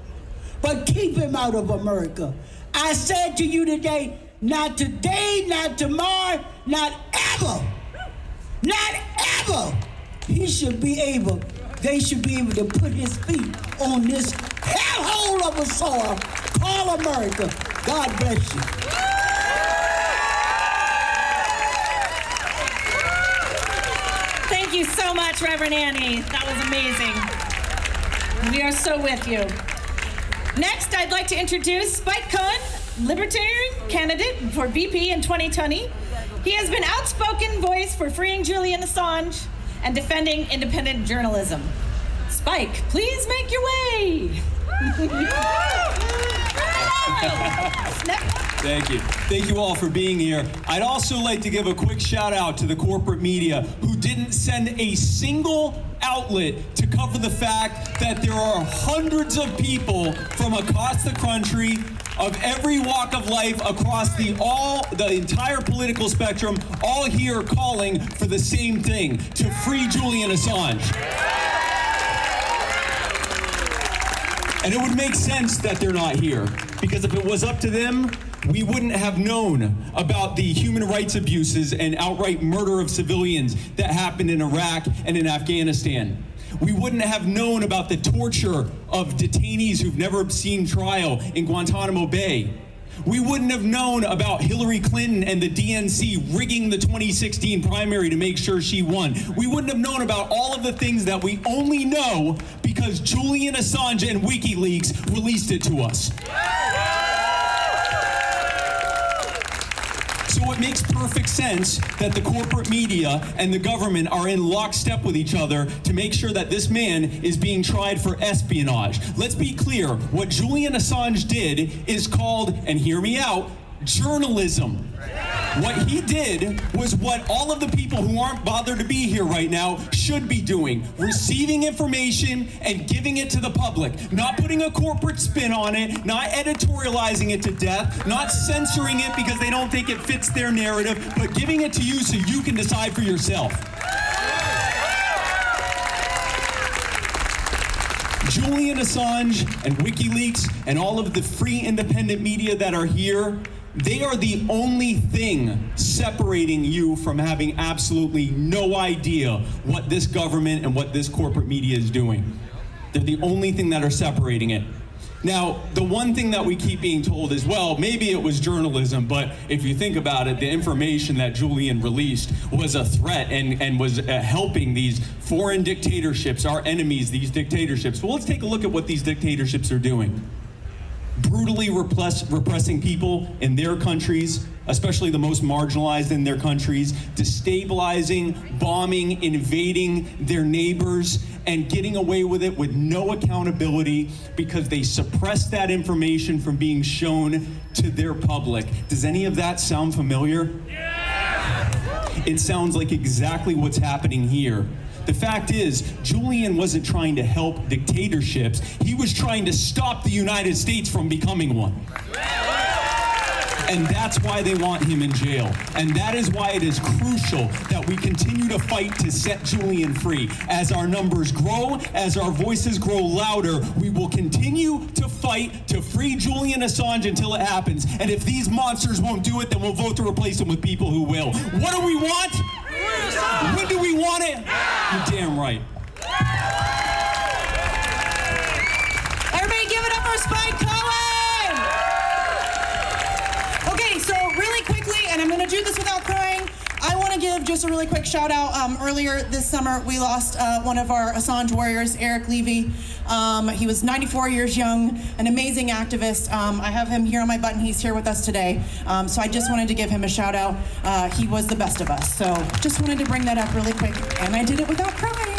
But keep him out of America. I said to you today, not today, not tomorrow, not ever, they should be able to put his feet on this hellhole of a soil called America. God bless you. Thank you so much, Reverend Annie. That was amazing. We are so with you. Next, I'd like to introduce Spike Cohen, Libertarian candidate for VP in 2020. He has been outspoken voice for freeing Julian Assange and defending independent journalism. Spike, please make your way. Thank you. Thank you all for being here. I'd also like to give a quick shout out to the corporate media who didn't send a single outlet to cover the fact that there are hundreds of people from across the country of every walk of life across the entire political spectrum, all here calling for the same thing, to free Julian Assange. And it would make sense that they're not here, because if it was up to them, we wouldn't have known about the human rights abuses and outright murder of civilians that happened in Iraq and in Afghanistan. We wouldn't have known about the torture of detainees who've never seen trial in Guantanamo Bay. We wouldn't have known about Hillary Clinton and the DNC rigging the 2016 primary to make sure she won. We wouldn't have known about all of the things that we only know because Julian Assange and WikiLeaks released it to us. So it makes perfect sense that the corporate media and the government are in lockstep with each other to make sure that this man is being tried for espionage. Let's be clear, what Julian Assange did is called, and hear me out, journalism. What he did was what all of the people who aren't bothered to be here right now should be doing, receiving information and giving it to the public, not putting a corporate spin on it, not editorializing it to death, not censoring it because they don't think it fits their narrative, but giving it to you so you can decide for yourself. Julian Assange and WikiLeaks and all of the free independent media that are here, they are the only thing separating you from having absolutely no idea what this government and what this corporate media is doing. They're the only thing that are separating it. Now, the one thing that we keep being told is, well, maybe it was journalism, but if you think about it, the information that Julian released was a threat and was helping these foreign dictatorships, our enemies, these dictatorships. Well, let's take a look at what these dictatorships are doing. Brutally repressing people in their countries, especially the most marginalized in their countries, destabilizing, bombing, invading their neighbors, and getting away with it with no accountability because they suppress that information from being shown to their public. Does any of that sound familiar? Yeah! It sounds like exactly what's happening here. The fact is, Julian wasn't trying to help dictatorships. He was trying to stop the United States from becoming one. And that's why they want him in jail. And that is why it is crucial that we continue to fight to set Julian free. As our numbers grow, as our voices grow louder, we will continue to fight to free Julian Assange until it happens. And if these monsters won't do it, then we'll vote to replace them with people who will. What do we want? When do we want it? You're damn right. Everybody give it up for Spike Cohen! Okay, so really quickly, and I'm going to do this without crying, I want to give just a really quick shout out. Earlier this summer, we lost one of our Assange warriors, Eric Levy. He was 94 years young, an amazing activist. I have him here on my button. He's here with us today. So I just wanted to give him a shout out. He was the best of us. So just wanted to bring that up really quick, and I did it without crying.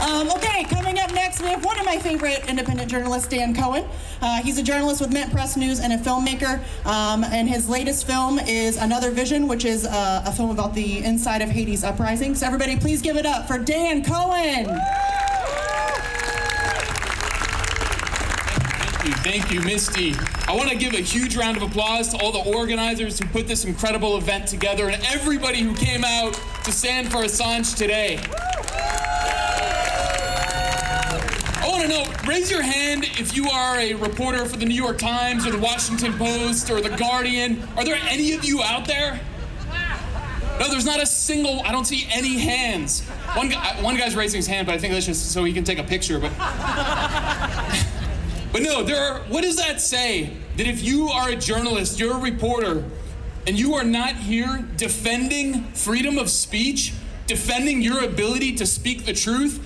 Okay, coming up next, we have one of my favorite independent journalists, Dan Cohen. He's a journalist with Mint Press News and a filmmaker. And his latest film is Another Vision, which is a film about the inside of Haiti's uprising. So everybody, please give it up for Dan Cohen. Thank you, Misty. I want to give a huge round of applause to all the organizers who put this incredible event together and everybody who came out to stand for Assange today. I want to know, raise your hand if you are a reporter for the New York Times or the Washington Post or the Guardian. Are there any of you out there? No, there's not a single, I don't see any hands. One guy's raising his hand, but I think that's just so he can take a picture. But no, what does that say? That if you are a journalist, you're a reporter, and you are not here defending freedom of speech, defending your ability to speak the truth,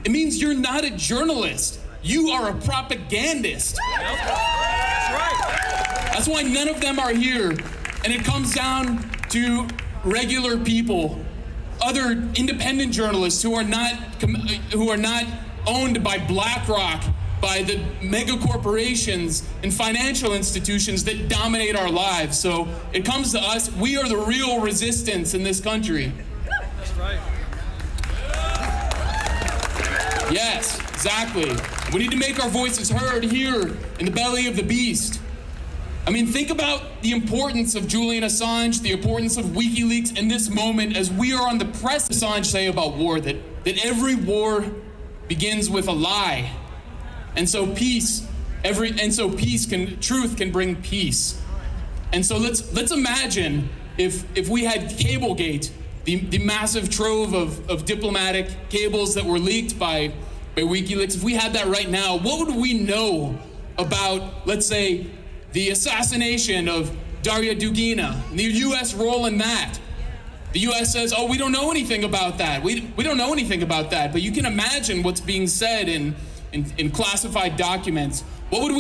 it means you're not a journalist. You are a propagandist. That's right. That's why none of them are here. And it comes down to regular people, other independent journalists who are not owned by BlackRock, by the mega corporations and financial institutions that dominate our lives. So it comes to us. We are the real resistance in this country. That's right. Yes, exactly. We need to make our voices heard here in the belly of the beast. I mean, think about the importance of Julian Assange, the importance of WikiLeaks in this moment as we are on the press. Assange say about war that every war begins with a lie. And so truth can bring peace. And so let's imagine if we had Cablegate, the massive trove of diplomatic cables that were leaked by WikiLeaks, if we had that right now, what would we know about, let's say, the assassination of Daria Dugina, and the U.S. role in that? The U.S. says, oh, we don't know anything about that. We don't know anything about that. But you can imagine what's being said in classified documents. What would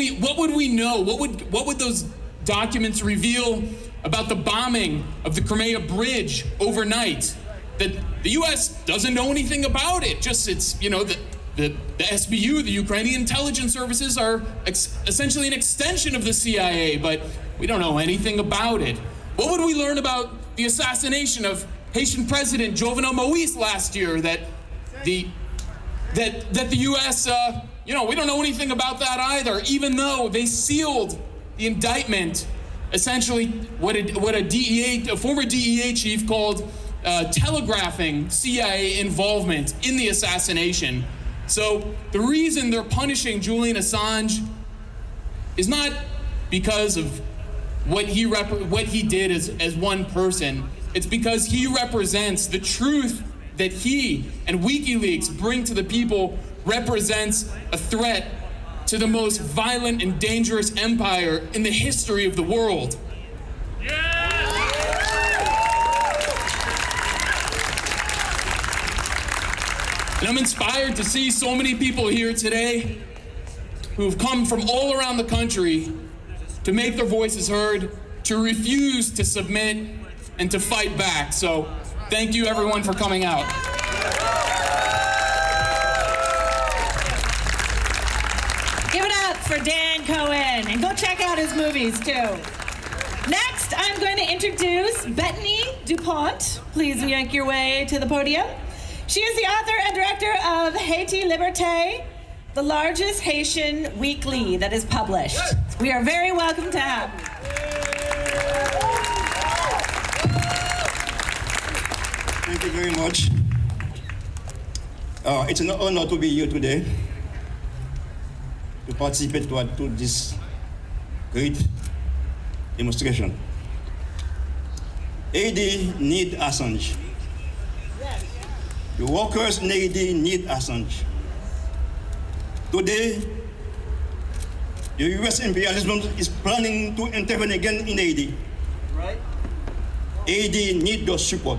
we know? What would those documents reveal about the bombing of the Crimea Bridge overnight, that the U.S. doesn't know anything about it. Just it's, you know, the SBU, the Ukrainian intelligence services, are essentially an extension of the CIA, but we don't know anything about it. What would we learn about the assassination of Haitian President Jovenel Moïse last year? That the U.S. You know, we don't know anything about that either, even though they sealed the indictment, essentially what a former DEA chief called telegraphing CIA involvement in the assassination. So the reason they're punishing Julian Assange is not because of what he did as one person. It's because he represents the truth that he and WikiLeaks bring to the people, represents a threat to the most violent and dangerous empire in the history of the world. And I'm inspired to see so many people here today who've come from all around the country to make their voices heard, to refuse to submit, and to fight back. So thank you everyone for coming out. Give it up for Dan Cohen, and go check out his movies too. Next, I'm going to introduce Bethany DuPont. Please make your way to the podium. She is the author and director of Haiti Liberté, the largest Haitian weekly that is published. We are very welcome to have you. Thank you very much. It's an honor to be here today to participate to this great demonstration. Haiti need Assange. The workers in Haiti need Assange. Today, the U.S. imperialism is planning to intervene again in Haiti. Right. Haiti need your support.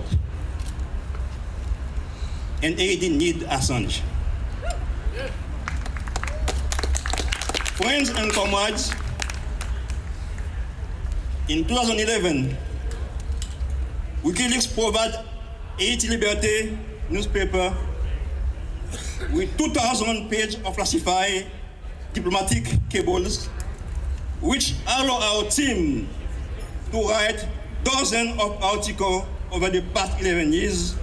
And Haiti need Assange. Friends and comrades, in 2011, WikiLeaks provided Haiti Liberté newspaper with 2,000 pages of classified diplomatic cables, which allow our team to write dozens of articles over the past 11 years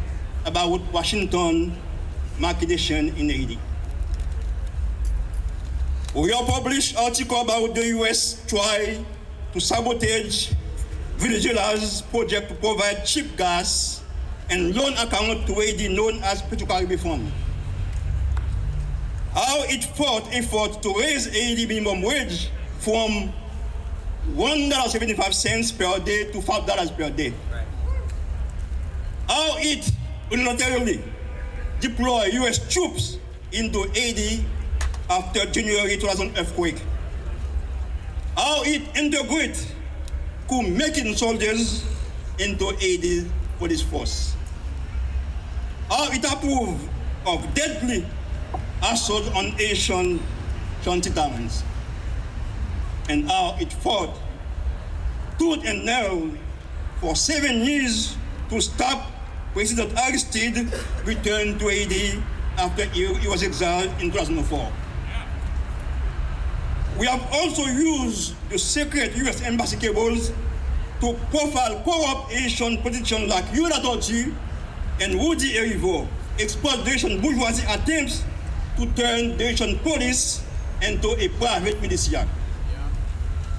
about Washington machination in Haiti. We have published articles about the U.S. try to sabotage Venezuela's project to provide cheap gas and loan account to Haiti known as Petro-Caribbean Fund. How it fought effort to raise Haiti minimum wage from $1.75 per day to $5 per day. Right. How it unilaterally deployed U.S. troops into Haiti after January 2000 earthquake. How it integrated coup-making soldiers into Haiti police force. How it approved of deadly assault on Haitian shanty towns. And how it fought tooth and nail for 7 years to stop President Aristide return to Haiti after he was exiled in 2004. We have also used the secret U.S. embassy cables to profile corrupt Haitian politicians like Yoda Torchi and Woody Erivo, expose the Haitian bourgeoisie attempts to turn the Haitian police into a private militia.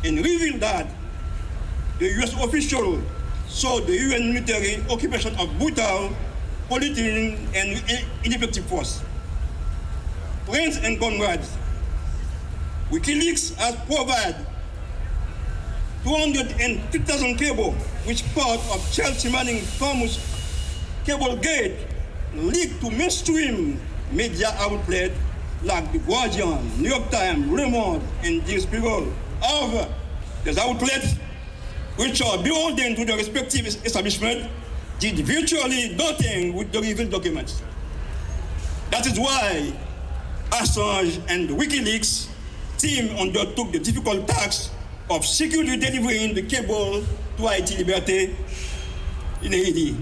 And reveal that the U.S. official saw the UN military occupation of brutal, political, and ineffective force. Friends and comrades, WikiLeaks has provided 250,000 cables, which part of Chelsea Manning's famous cable gate leaked to mainstream media outlets like The Guardian, New York Times, Le Monde, and Der Spiegel. However, these outlets, which are beholden to the respective establishment, did virtually nothing with the revealed documents. That is why Assange and WikiLeaks team undertook the difficult task of securely delivering the cable to Haiti Liberté in Haiti.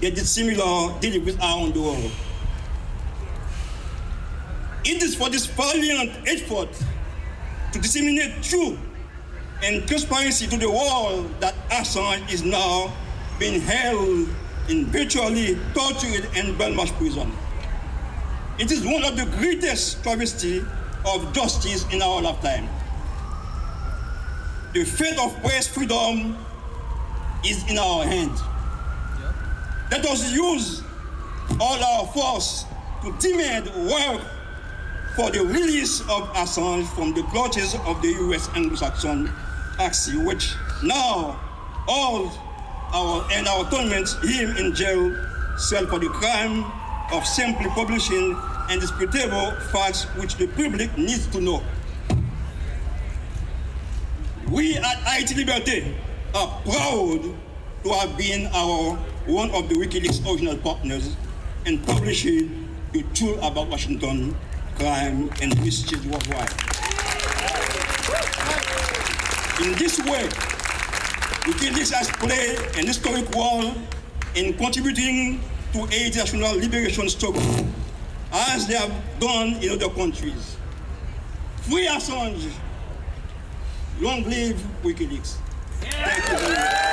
They did similar deliveries around the world. It is for this valiant effort to disseminate truth and transparency to the world that Assange is now being held in virtually tortured and Belmarsh prison. It is one of the greatest travesty of justice in our lifetime. The fate of press freedom is in our hands. Let us use all our force to demand work for the release of Assange from the clutches of the U.S. Anglo-Saxon Axis, which now all our tournaments him in jail cell for the crime of simply publishing indisputable facts which the public needs to know. We at Haiti Liberté are proud to have been one of the WikiLeaks original partners in publishing the truth about Washington crime and mischief worldwide. In this way, WikiLeaks has played an historic role in contributing to Haiti's national liberation struggle, as they have done in other countries. Free Assange. Long live WikiLeaks. Thank you very much.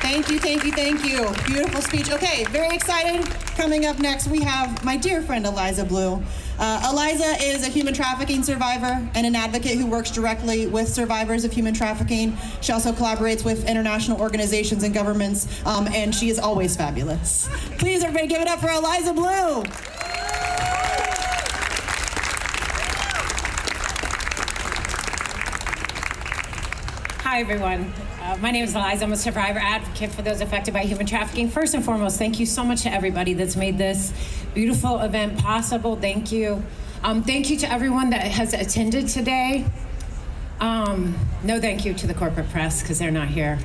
Thank you, thank you, thank you. Beautiful speech. Okay, very excited. Coming up next, we have my dear friend Eliza Blue. Eliza is a human trafficking survivor and an advocate who works directly with survivors of human trafficking. She also collaborates with international organizations and governments, and she is always fabulous. Please, everybody, give it up for Eliza Blue. Hi, everyone. My name is Eliza. I'm a survivor advocate for those affected by human trafficking. First and foremost, thank you so much to everybody that's made this beautiful event possible. Thank you. Thank you to everyone that has attended today. No thank you to the corporate press because they're not here.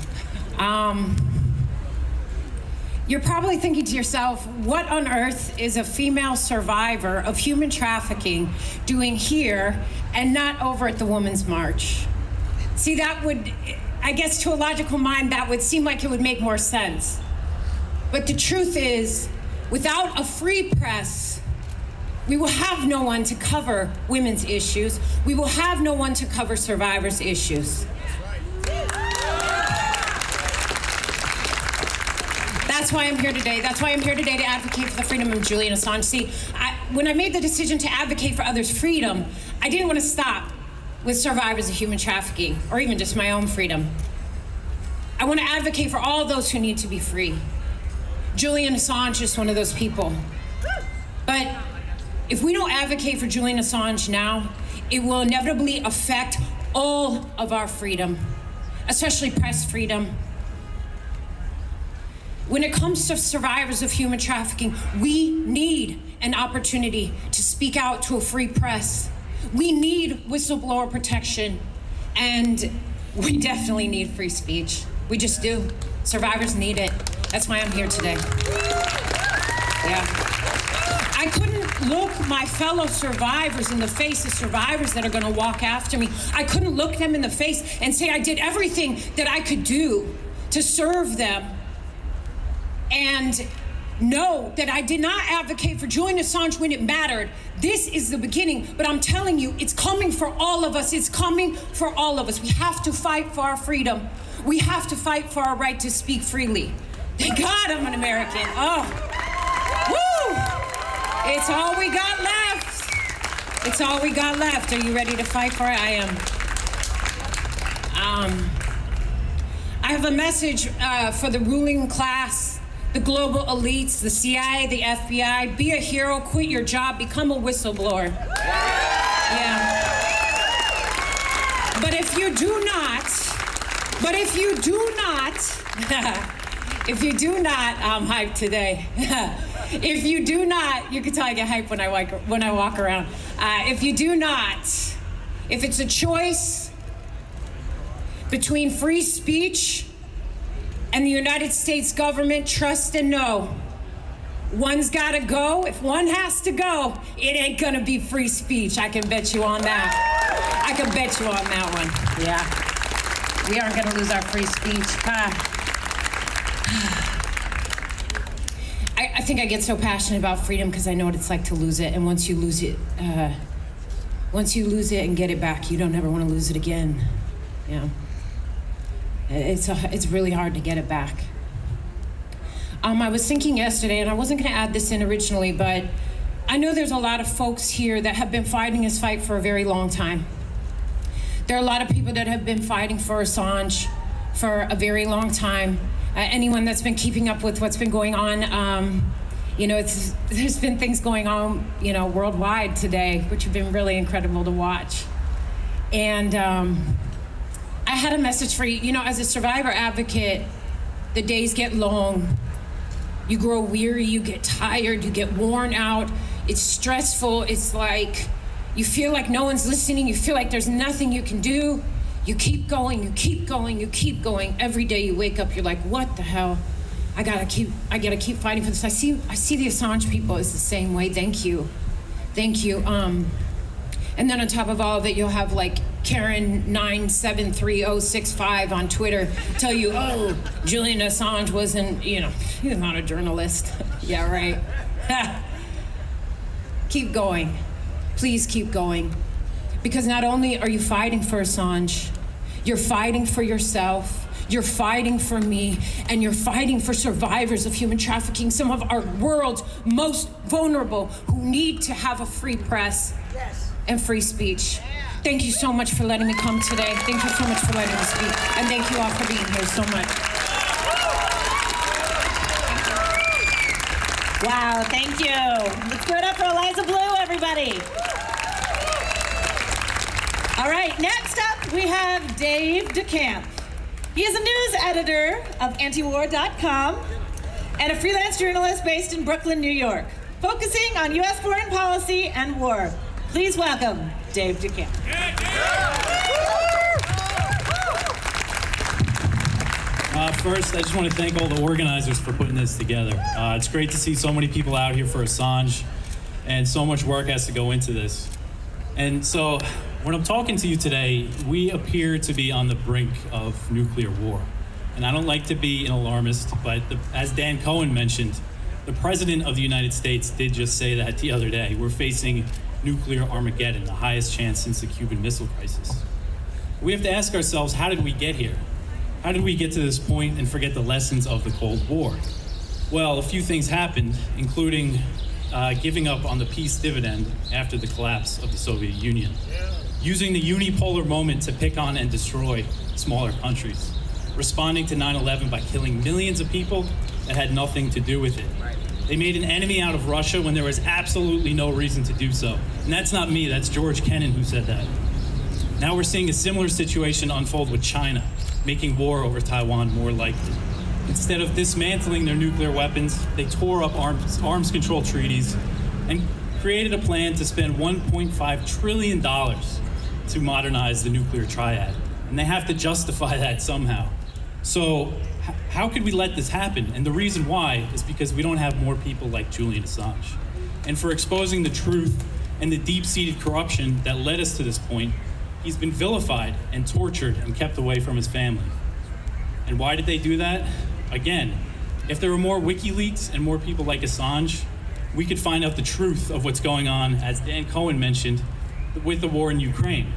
You're probably thinking to yourself, what on earth is a female survivor of human trafficking doing here and not over at the Women's March? See, that would, I guess to a logical mind, that would seem like it would make more sense. But the truth is, without a free press, we will have no one to cover women's issues. We will have no one to cover survivors' issues. That's why I'm here today. That's why I'm here today to advocate for the freedom of Julian Assange. See, when I made the decision to advocate for others' freedom, I didn't want to stop with survivors of human trafficking, or even just my own freedom. I want to advocate for all those who need to be free. Julian Assange is one of those people. But if we don't advocate for Julian Assange now, it will inevitably affect all of our freedom, especially press freedom. When it comes to survivors of human trafficking, we need an opportunity to speak out to a free press. We need whistleblower protection, and we definitely need free speech. We just do. Survivors need it. That's why I'm here today. Yeah. I couldn't look my fellow survivors in the face, the survivors that are gonna walk after me. I couldn't look them in the face and say I did everything that I could do to serve them and know that I did not advocate for Julian Assange when it mattered. This is the beginning, but I'm telling you, it's coming for all of us. It's coming for all of us. We have to fight for our freedom. We have to fight for our right to speak freely. Thank God I'm an American. Oh, woo! It's all we got left. It's all we got left. Are you ready to fight for it? I am. I have a message for the ruling class, the global elites, the CIA, the FBI. Be a hero, quit your job, become a whistleblower. Yeah. But if you do not, I'm hyped today. If you do not, you can tell I get hyped when I walk around. If you do not, if it's a choice between free speech and the United States government, trust and know One's gotta go. If one has to go, it ain't gonna be free speech. I can bet you on that. I can bet you on that one. Yeah. We aren't gonna lose our free speech. I think I get so passionate about freedom because I know what it's like to lose it. And once you lose it and get it back, you don't ever want to lose it again. Yeah. It's really hard to get it back. I was thinking yesterday, and I wasn't going to add this in originally, but I know there's a lot of folks here that have been fighting this fight for a very long time. There are a lot of people that have been fighting for Assange for a very long time. Anyone that's been keeping up with what's been going on, there's been things going on, worldwide today, which have been really incredible to watch. And I had a message for you. As a survivor advocate, the days get long. You grow weary, you get tired, you get worn out. It's stressful. It's like you feel like no one's listening. You feel like there's nothing you can do. You keep going, you keep going, you keep going. Every day you wake up, you're like, what the hell? I gotta keep fighting for this. I see the Assange people is the same way. Thank you. And then on top of all of it, you'll have like Karen 9730065 on Twitter tell you, oh, Julian Assange wasn't, he's not a journalist. Yeah, right. Keep going. Please keep going. Because not only are you fighting for Assange, you're fighting for yourself, you're fighting for me, and you're fighting for survivors of human trafficking, some of our world's most vulnerable who need to have a free press and free speech. Thank you so much for letting me come today. Thank you so much for letting me speak. And thank you all for being here so much. Wow, thank you. Let's give it up for Eliza Blue, everybody. All right, next up we have Dave DeCamp. He is a news editor of antiwar.com and a freelance journalist based in Brooklyn, New York, focusing on U.S. foreign policy and war. Please welcome Dave DeCamp. First, I just want to thank all the organizers for putting this together. It's great to see so many people out here for Assange, and so much work has to go into this. And so, when I'm talking to you today, we appear to be on the brink of nuclear war. And I don't like to be an alarmist, but as Dan Cohen mentioned, the President of the United States did just say that the other day. We're facing nuclear Armageddon, the highest chance since the Cuban Missile Crisis. We have to ask ourselves, how did we get here? How did we get to this point and forget the lessons of the Cold War? Well, a few things happened, including giving up on the peace dividend after the collapse of the Soviet Union. Using the unipolar moment to pick on and destroy smaller countries, responding to 9/11 by killing millions of people that had nothing to do with it. They made an enemy out of Russia when there was absolutely no reason to do so. And that's not me, that's George Kennan who said that. Now we're seeing a similar situation unfold with China, making war over Taiwan more likely. Instead of dismantling their nuclear weapons, they tore up arms control treaties and created a plan to spend $1.5 trillion to modernize the nuclear triad. And they have to justify that somehow. So how could we let this happen? And the reason why is because we don't have more people like Julian Assange. And for exposing the truth and the deep-seated corruption that led us to this point, he's been vilified and tortured and kept away from his family. And why did they do that? Again, if there were more WikiLeaks and more people like Assange, we could find out the truth of what's going on, as Dan Cohen mentioned, with the war in Ukraine.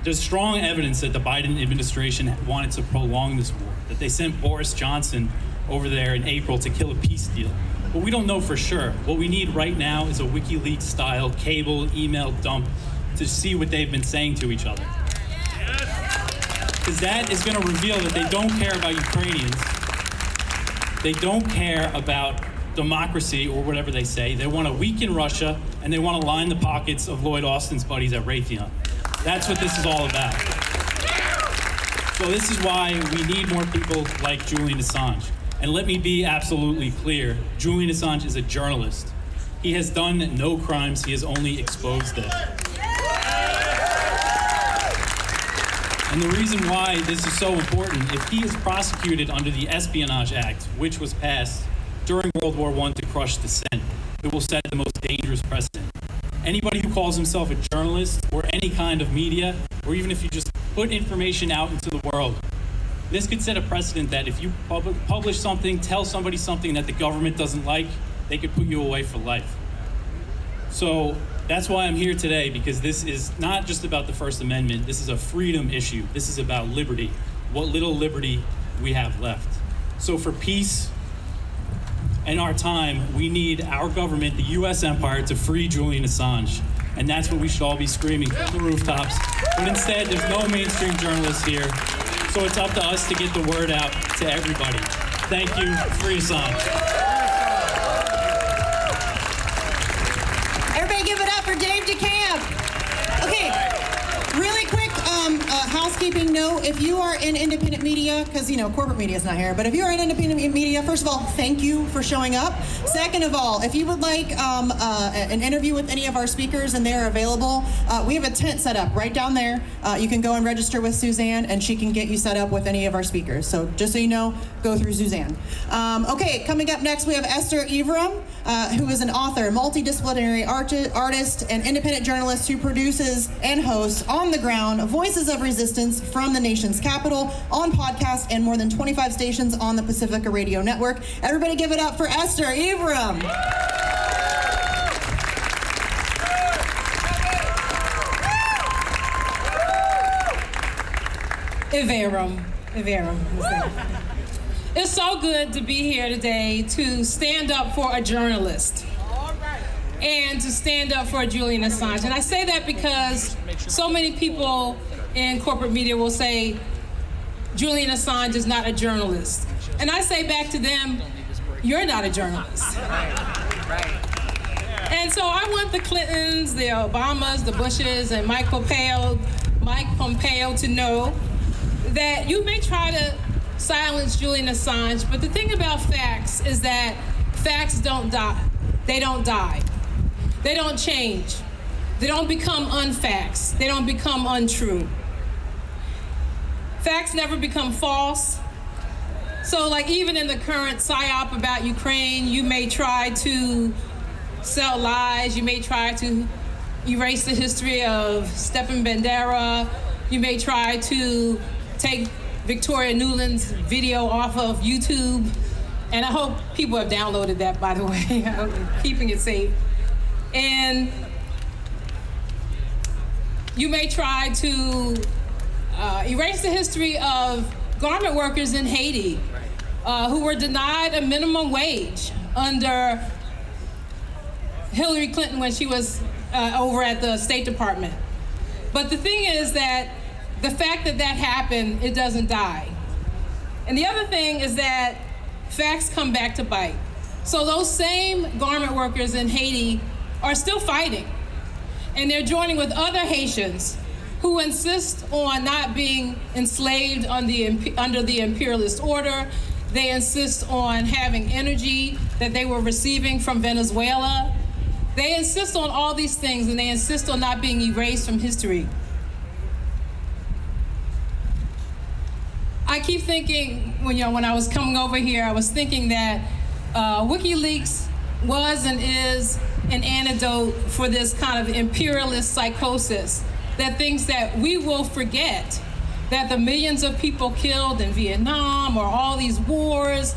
There's strong evidence that the Biden administration wanted to prolong this war, that they sent Boris Johnson over there in April to kill a peace deal. But we don't know for sure. What we need right now is a WikiLeaks-style cable email dump to see what they've been saying to each other. Because that is going to reveal that they don't care about Ukrainians. They don't care about democracy or whatever they say. They want to weaken Russia, and they want to line the pockets of Lloyd Austin's buddies at Raytheon. That's what this is all about. So this is why we need more people like Julian Assange. And let me be absolutely clear, Julian Assange is a journalist. He has done no crimes, he has only exposed them. And the reason why this is so important, if he is prosecuted under the Espionage Act, which was passed during World War I to crush dissent. It will set the most dangerous precedent. Anybody who calls himself a journalist or any kind of media, or even if you just put information out into the world, this could set a precedent that if you publish something, tell somebody something that the government doesn't like, they could put you away for life. So that's why I'm here today, because this is not just about the First Amendment. This is a freedom issue. This is about liberty, what little liberty we have left. So for peace and our time, we need our government, the U.S. empire, to free Julian Assange. And that's what we should all be screaming from the rooftops. But instead, there's no mainstream journalists here. So it's up to us to get the word out to everybody. Thank you. Free Assange. Everybody give it up for Dave DeCamp. Okay, really quick housekeeping note. If you are in independent media, because, you know, corporate media is not here, but if you are in independent media, first of all, thank you for showing up. Second of all, if you would like an interview with any of our speakers and they're available, we have a tent set up right down there. You can go and register with Suzanne and she can get you set up with any of our speakers. So just so you know, go through Suzanne. Okay, coming up next, we have Esther Ivram, who is an author, multidisciplinary artist, and independent journalist who produces and hosts On the Ground, Voices of Resistance from the nation's capital, on podcast and more than 25 stations on the Pacifica Radio Network. Everybody give it up for Esther Ivram. Iverum. It's so good to be here today to stand up for a journalist and to stand up for Julian Assange. And I say that because so many people in corporate media will say Julian Assange is not a journalist. And I say back to them, you're not a journalist. And so I want the Clintons, the Obamas, the Bushes, and Mike Pompeo to know that you may try to silence Julian Assange, but the thing about facts is that facts don't die. They don't die. They don't change. They don't become unfacts. They don't become untrue. Facts never become false. So like even in the current psyop about Ukraine, you may try to sell lies. You may try to erase the history of Stepan Bandera. You may try to take Victoria Nuland's video off of YouTube. And I hope people have downloaded that, by the way. I'm keeping it safe. And you may try to erase the history of garment workers in Haiti who were denied a minimum wage under Hillary Clinton when she was over at the State Department. But the thing is that the fact that that happened, it doesn't die. And the other thing is that facts come back to bite. So those same garment workers in Haiti are still fighting. And they're joining with other Haitians who insist on not being enslaved under the imperialist order. They insist on having energy that they were receiving from Venezuela. They insist on all these things, and they insist on not being erased from history. I keep thinking, when I was coming over here, I was thinking that WikiLeaks was and is an antidote for this kind of imperialist psychosis that thinks that we will forget that the millions of people killed in Vietnam or all these wars,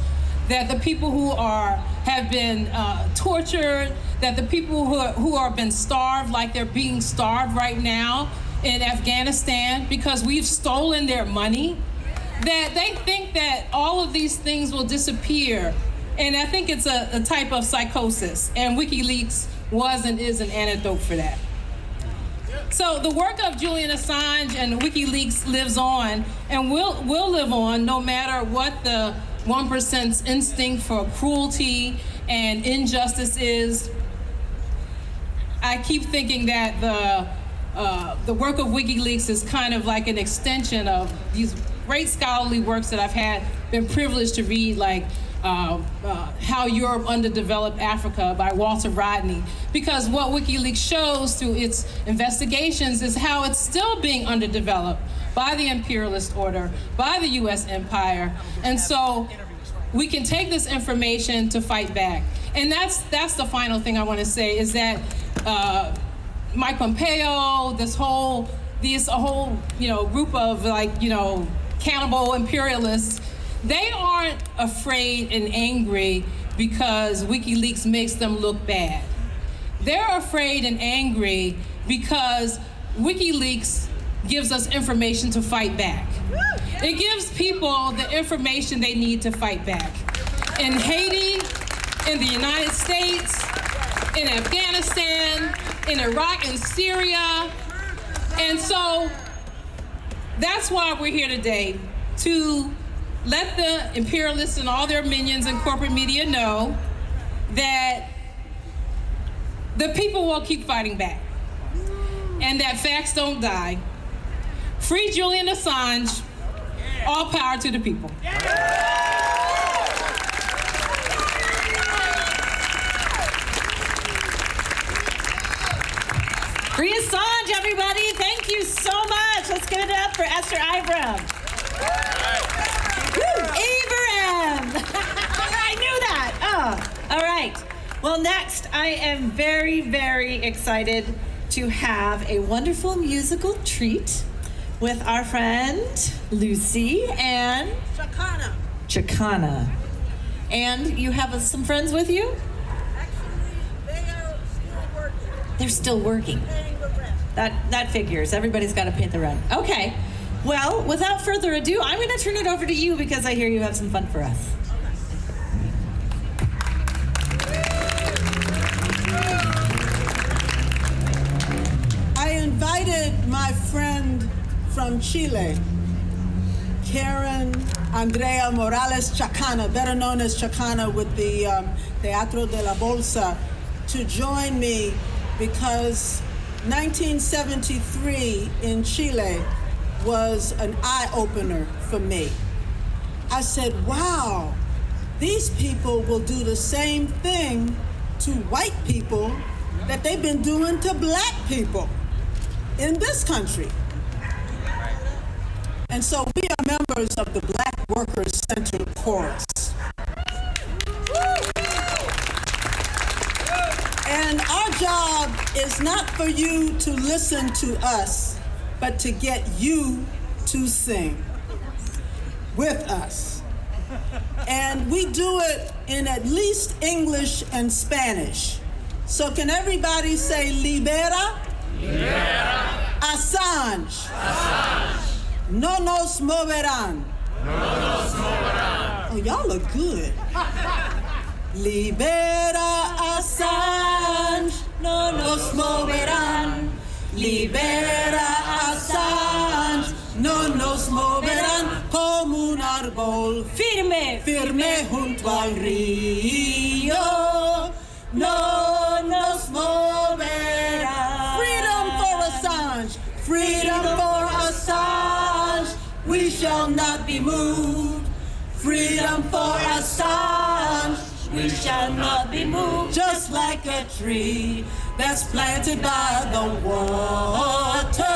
that the people who have been tortured, that the people who are been starved like they're being starved right now in Afghanistan because we've stolen their money, that they think that all of these things will disappear. And I think it's a type of psychosis, and WikiLeaks was and is an antidote for that. So the work of Julian Assange and WikiLeaks lives on and will live on no matter what the 1%'s instinct for cruelty and injustice is. I keep thinking that the work of WikiLeaks is kind of like an extension of these great scholarly works that I've been privileged to read, like How Europe Underdeveloped Africa by Walter Rodney, because what WikiLeaks shows through its investigations is how it's still being underdeveloped by the imperialist order, by the US empire. And so we can take this information to fight back. And that's the final thing I want to say is that Mike Pompeo, this whole group of cannibal imperialists, they aren't afraid and angry because WikiLeaks makes them look bad. They're afraid and angry because WikiLeaks gives us information to fight back. It gives people the information they need to fight back. In Haiti, in the United States, in Afghanistan, in Iraq and Syria. And so that's why we're here today, to let the imperialists and all their minions and corporate media know that the people will keep fighting back and that facts don't die. Free Julian Assange. All power to the people. Free Assange, everybody. Thank you so much. Let's give it up for Esther Ibram. Ibram! I knew that. Oh, all right. Well, next, I am very, very excited to have a wonderful musical treat with our friend Lucy and Chicana. And you have some friends with you? Actually, they are still working. They're still working. Paying the rent. That figures. Everybody's got to pay the rent. Okay. Well, without further ado, I'm going to turn it over to you because I hear you have some fun for us. I invited my friend from Chile, Karen Andrea Morales Chacana, better known as Chacana with the Teatro de la Bolsa, to join me because 1973 in Chile was an eye-opener for me. I said, wow, these people will do the same thing to white people that they've been doing to black people in this country. And so we are members of the Black Workers Center Chorus. And our job is not for you to listen to us, but to get you to sing with us. And we do it in at least English and Spanish. So can everybody say Libera? Libera. Assange. Assange. No nos moverán. No nos moverán. Oh, y'all look good. Libera Assange. No nos moverán. Libera Assange. No nos moverán como un árbol firme, firme junto al río. No nos moverán. Freedom for Assange. Freedom for Assange. We shall not be moved. Freedom for Assange. We shall not be moved. Just like a tree that's planted by the water.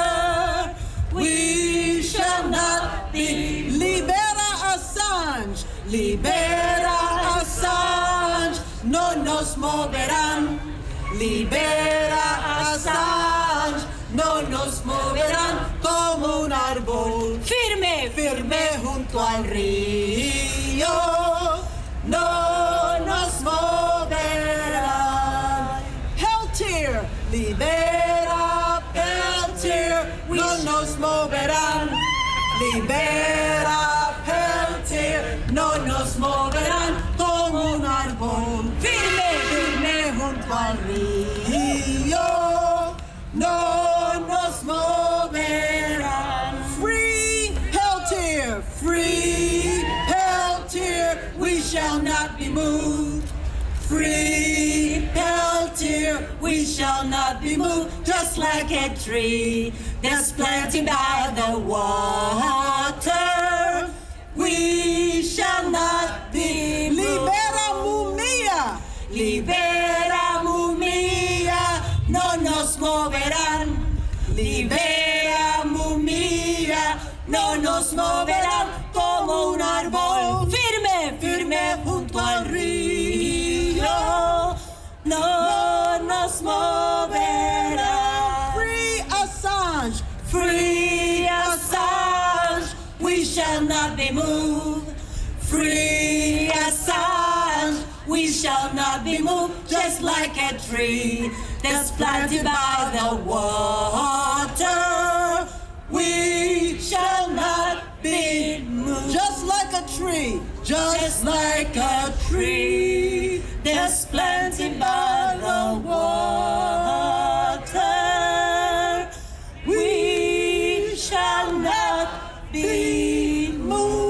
We shall not be. Libera Assange. Libera Assange. No nos moverán. Libera Assange. No nos moverán como un árbol firme, firme junto al río. No nos moverán. Peltier, libera Peltier. No nos moverán. Libera Peltier. No nos moverán como un árbol firme, firme junto al río. No nos moverán. Free Peltier, free Peltier, we shall not be moved. Free Peltier, we shall not be moved. Just like a tree that's planted by the water, we shall not be moved. Libera Mumia, libera Mumia. No nos moverán. Libera Mumia. no nos moverán como un árbol firme, firme junto al río, no nos moverán. Free Assange, free Assange, we shall not be moved. Free Assange, we shall not be moved, just like a tree that's planted by the water. We shall not be moved. Just like a tree, just like a tree that's planted by the water. We shall not be moved.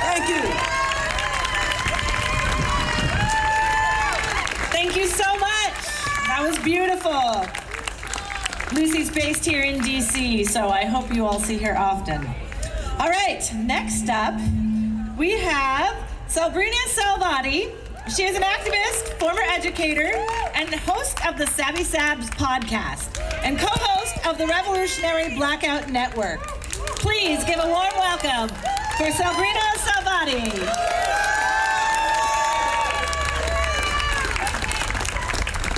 Thank you. Thank you so much. That was beautiful. Lucy's based here in DC, so I hope you all see her often. All right, next up, we have Sabrina Salvati. She is an activist, former educator, and host of the Savvy Sabs podcast, and co-host of the Revolutionary Blackout Network. Please give a warm welcome for Sabrina Salvati.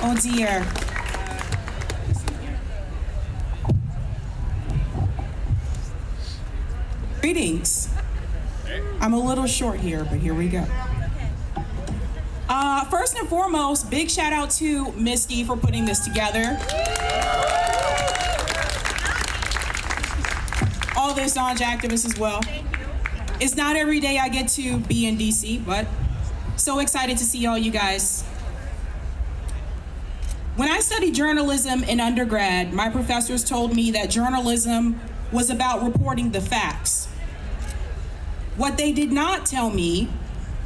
Oh dear. Greetings. I'm a little short here, but here we go. First and foremost, big shout out to Misty for putting this together. All the Assange activists as well. It's not every day I get to be in DC, but so excited to see all you guys. When I studied journalism in undergrad, my professors told me that journalism was about reporting the facts. What they did not tell me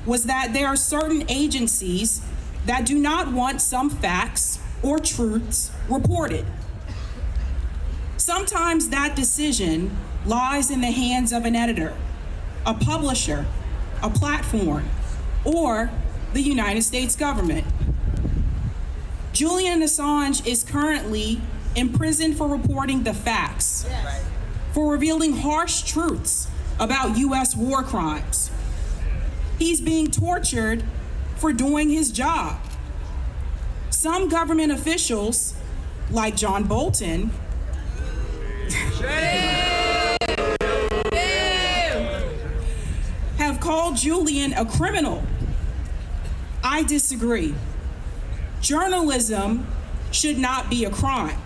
was that there are certain agencies that do not want some facts or truths reported. Sometimes that decision lies in the hands of an editor, a publisher, a platform, or the United States government. Julian Assange is currently imprisoned for reporting the facts, for revealing harsh truths about U.S. war crimes. He's being tortured for doing his job. Some government officials, like John Bolton, have called Julian a criminal. I disagree. Journalism should not be a crime.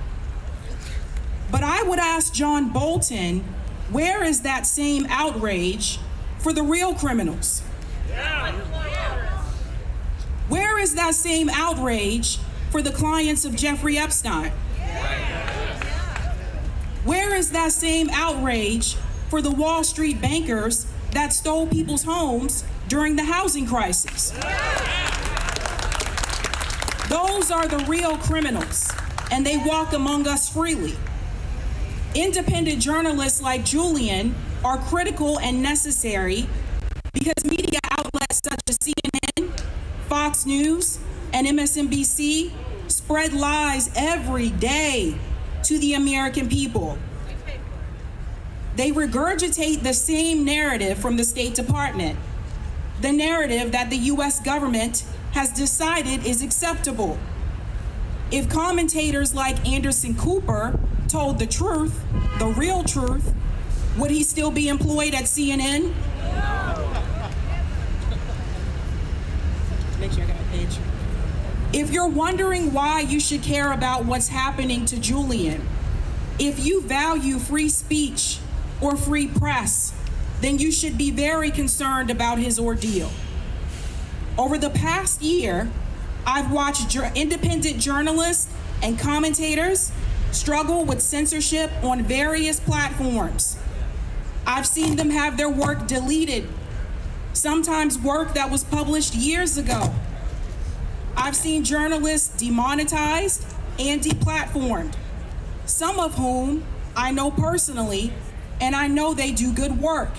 But I would ask John Bolton, where is that same outrage for the real criminals? Where is that same outrage for the clients of Jeffrey Epstein? Where is that same outrage for the Wall Street bankers that stole people's homes during the housing crisis? Those are the real criminals, and they walk among us freely. Independent journalists like Julian are critical and necessary because media outlets such as CNN, Fox News, and MSNBC spread lies every day to the American people. They regurgitate the same narrative from the State Department, the narrative that the U.S. government has decided is acceptable. If commentators like Anderson Cooper told the truth, the real truth, would he still be employed at CNN? Make sure I got a page. If you're wondering why you should care about what's happening to Julian, if you value free speech or free press, then you should be very concerned about his ordeal. Over the past year, I've watched independent journalists and commentators struggle with censorship on various platforms. I've seen them have their work deleted, sometimes work that was published years ago. I've seen journalists demonetized and deplatformed, some of whom I know personally, and I know they do good work.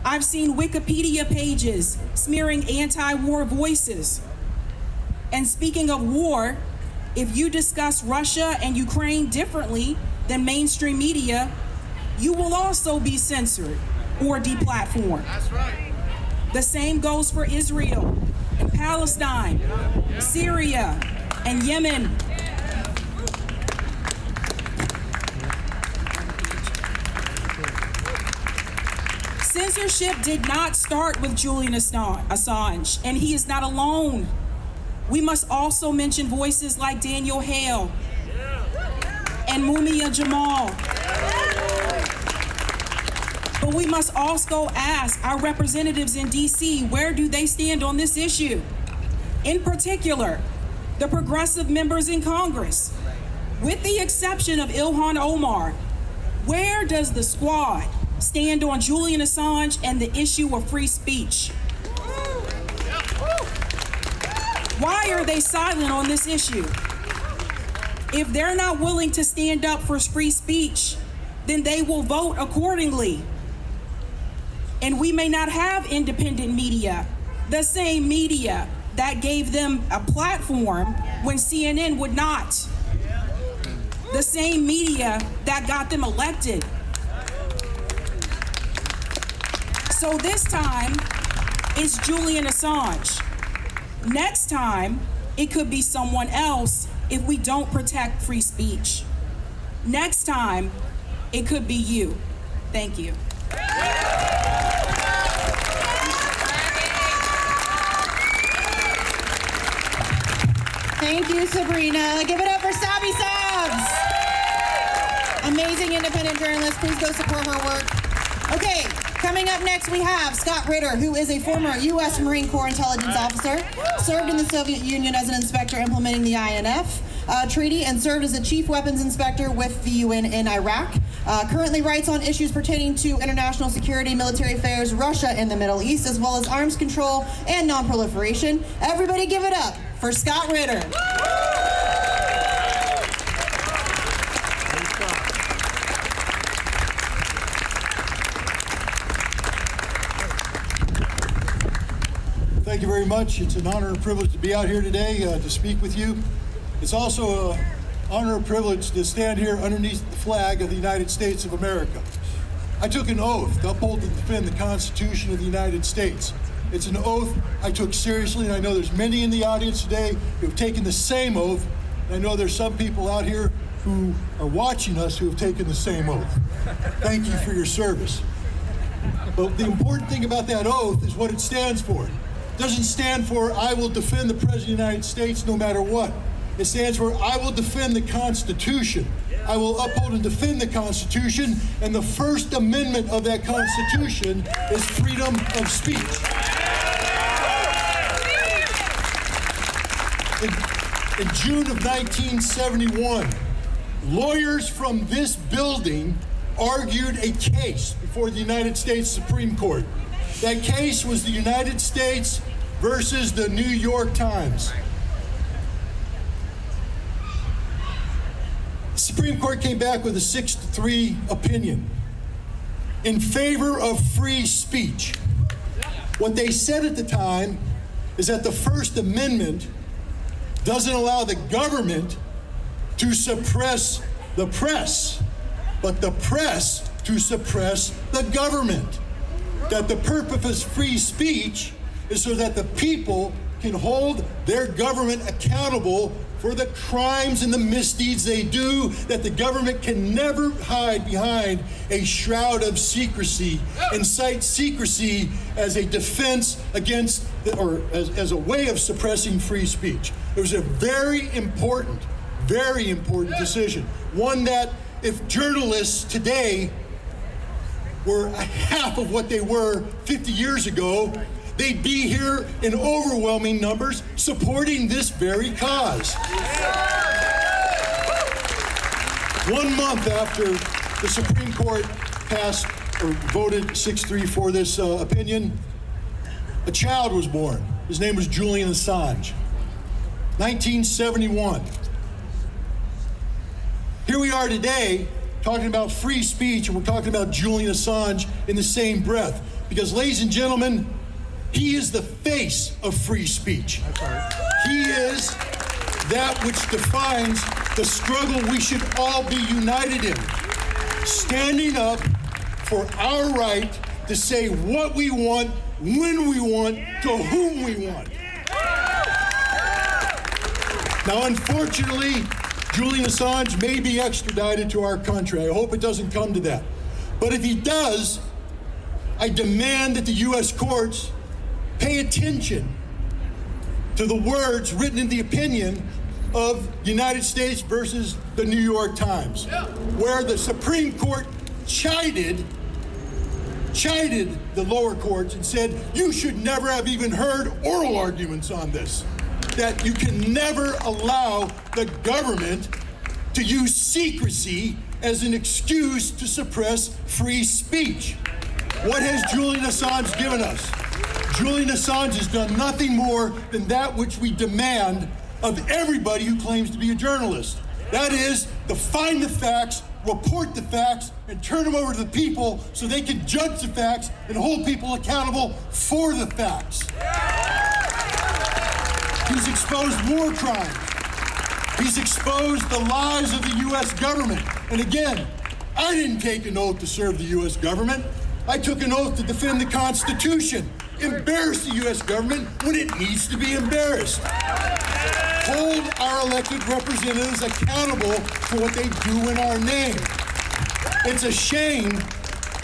I've seen Wikipedia pages smearing anti-war voices. And speaking of war, if you discuss Russia and Ukraine differently, than mainstream media, you will also be censored or deplatformed. That's right. The same goes for Israel and Palestine, Syria, and Yemen. Censorship did not start with Julian Assange, and he is not alone. We must also mention voices like Daniel Hale and Mumia Jamal. But we must also ask our representatives in DC, where do they stand on this issue? In particular, the progressive members in Congress. With the exception of Ilhan Omar, where does the squad stand on Julian Assange and the issue of free speech? Why are they silent on this issue? If they're not willing to stand up for free speech, then they will vote accordingly. And we may not have independent media, the same media that gave them a platform when CNN would not. The same media that got them elected. So this time, it's Julian Assange. Next time, it could be someone else if we don't protect free speech. Next time, it could be you. Thank you. Thank you, Sabrina. Give it up for Sabi Sabs. Amazing independent journalist. Please go support her work. Okay, coming up next we have Scott Ritter, who is a former U.S. Marine Corps intelligence officer, served in the Soviet Union as an inspector implementing the INF treaty, and served as a chief weapons inspector with the UN in Iraq. Currently writes on issues pertaining to international security, military affairs, Russia and the Middle East, as well as arms control and non-proliferation. Everybody give it up for Scott Ritter. Thank you very much. It's an honor and privilege to be out here today to speak with you. It's also an honor and privilege to stand here underneath the flag of the United States of America. I took an oath to uphold and defend the Constitution of the United States. It's an oath I took seriously, and I know there's many in the audience today who have taken the same oath. And I know there's some people out here who are watching us who have taken the same oath. Thank you for your service. But the important thing about that oath is what it stands for. It doesn't stand for, I will defend the President of the United States no matter what. It stands for, I will defend the Constitution. I will uphold and defend the Constitution, and the First Amendment of that Constitution is freedom of speech. In June of 1971, lawyers from this building argued a case before the United States Supreme Court. That case was the United States versus the New York Times. The Supreme Court came back with a 6-3 opinion in favor of free speech. What they said at the time is that the First Amendment doesn't allow the government to suppress the press, but the press to suppress the government. That the purpose of free speech is so that the people can hold their government accountable for the crimes and the misdeeds they do, that the government can never hide behind a shroud of secrecy and cite secrecy as a defense against, or as a way of suppressing free speech. It was a very important decision. One that if journalists today were half of what they were 50 years ago, they'd be here in overwhelming numbers supporting this very cause. 1 month after the Supreme Court passed or voted 6-3 for this opinion, a child was born. His name was Julian Assange. 1971. Here we are today talking about free speech, and we're talking about Julian Assange in the same breath. Because, ladies and gentlemen, he is the face of free speech. He is that which defines the struggle we should all be united in, standing up for our right to say what we want, when we want, to whom we want. Now, unfortunately, Julian Assange may be extradited to our country. I hope it doesn't come to that. But if he does, I demand that the U.S. courts pay attention to the words written in the opinion of United States versus the New York Times, where the Supreme Court chided the lower courts and said, you should never have even heard oral arguments on this, that you can never allow the government to use secrecy as an excuse to suppress free speech. What has Julian Assange given us? Julian Assange has done nothing more than that which we demand of everybody who claims to be a journalist. That is, to find the facts, report the facts, and turn them over to the people so they can judge the facts and hold people accountable for the facts. He's exposed war crimes. He's exposed the lies of the U.S. government. And again, I didn't take an oath to serve the U.S. government. I took an oath to defend the Constitution, embarrass the U.S. government when it needs to be embarrassed, hold our elected representatives accountable for what they do in our name. It's a shame,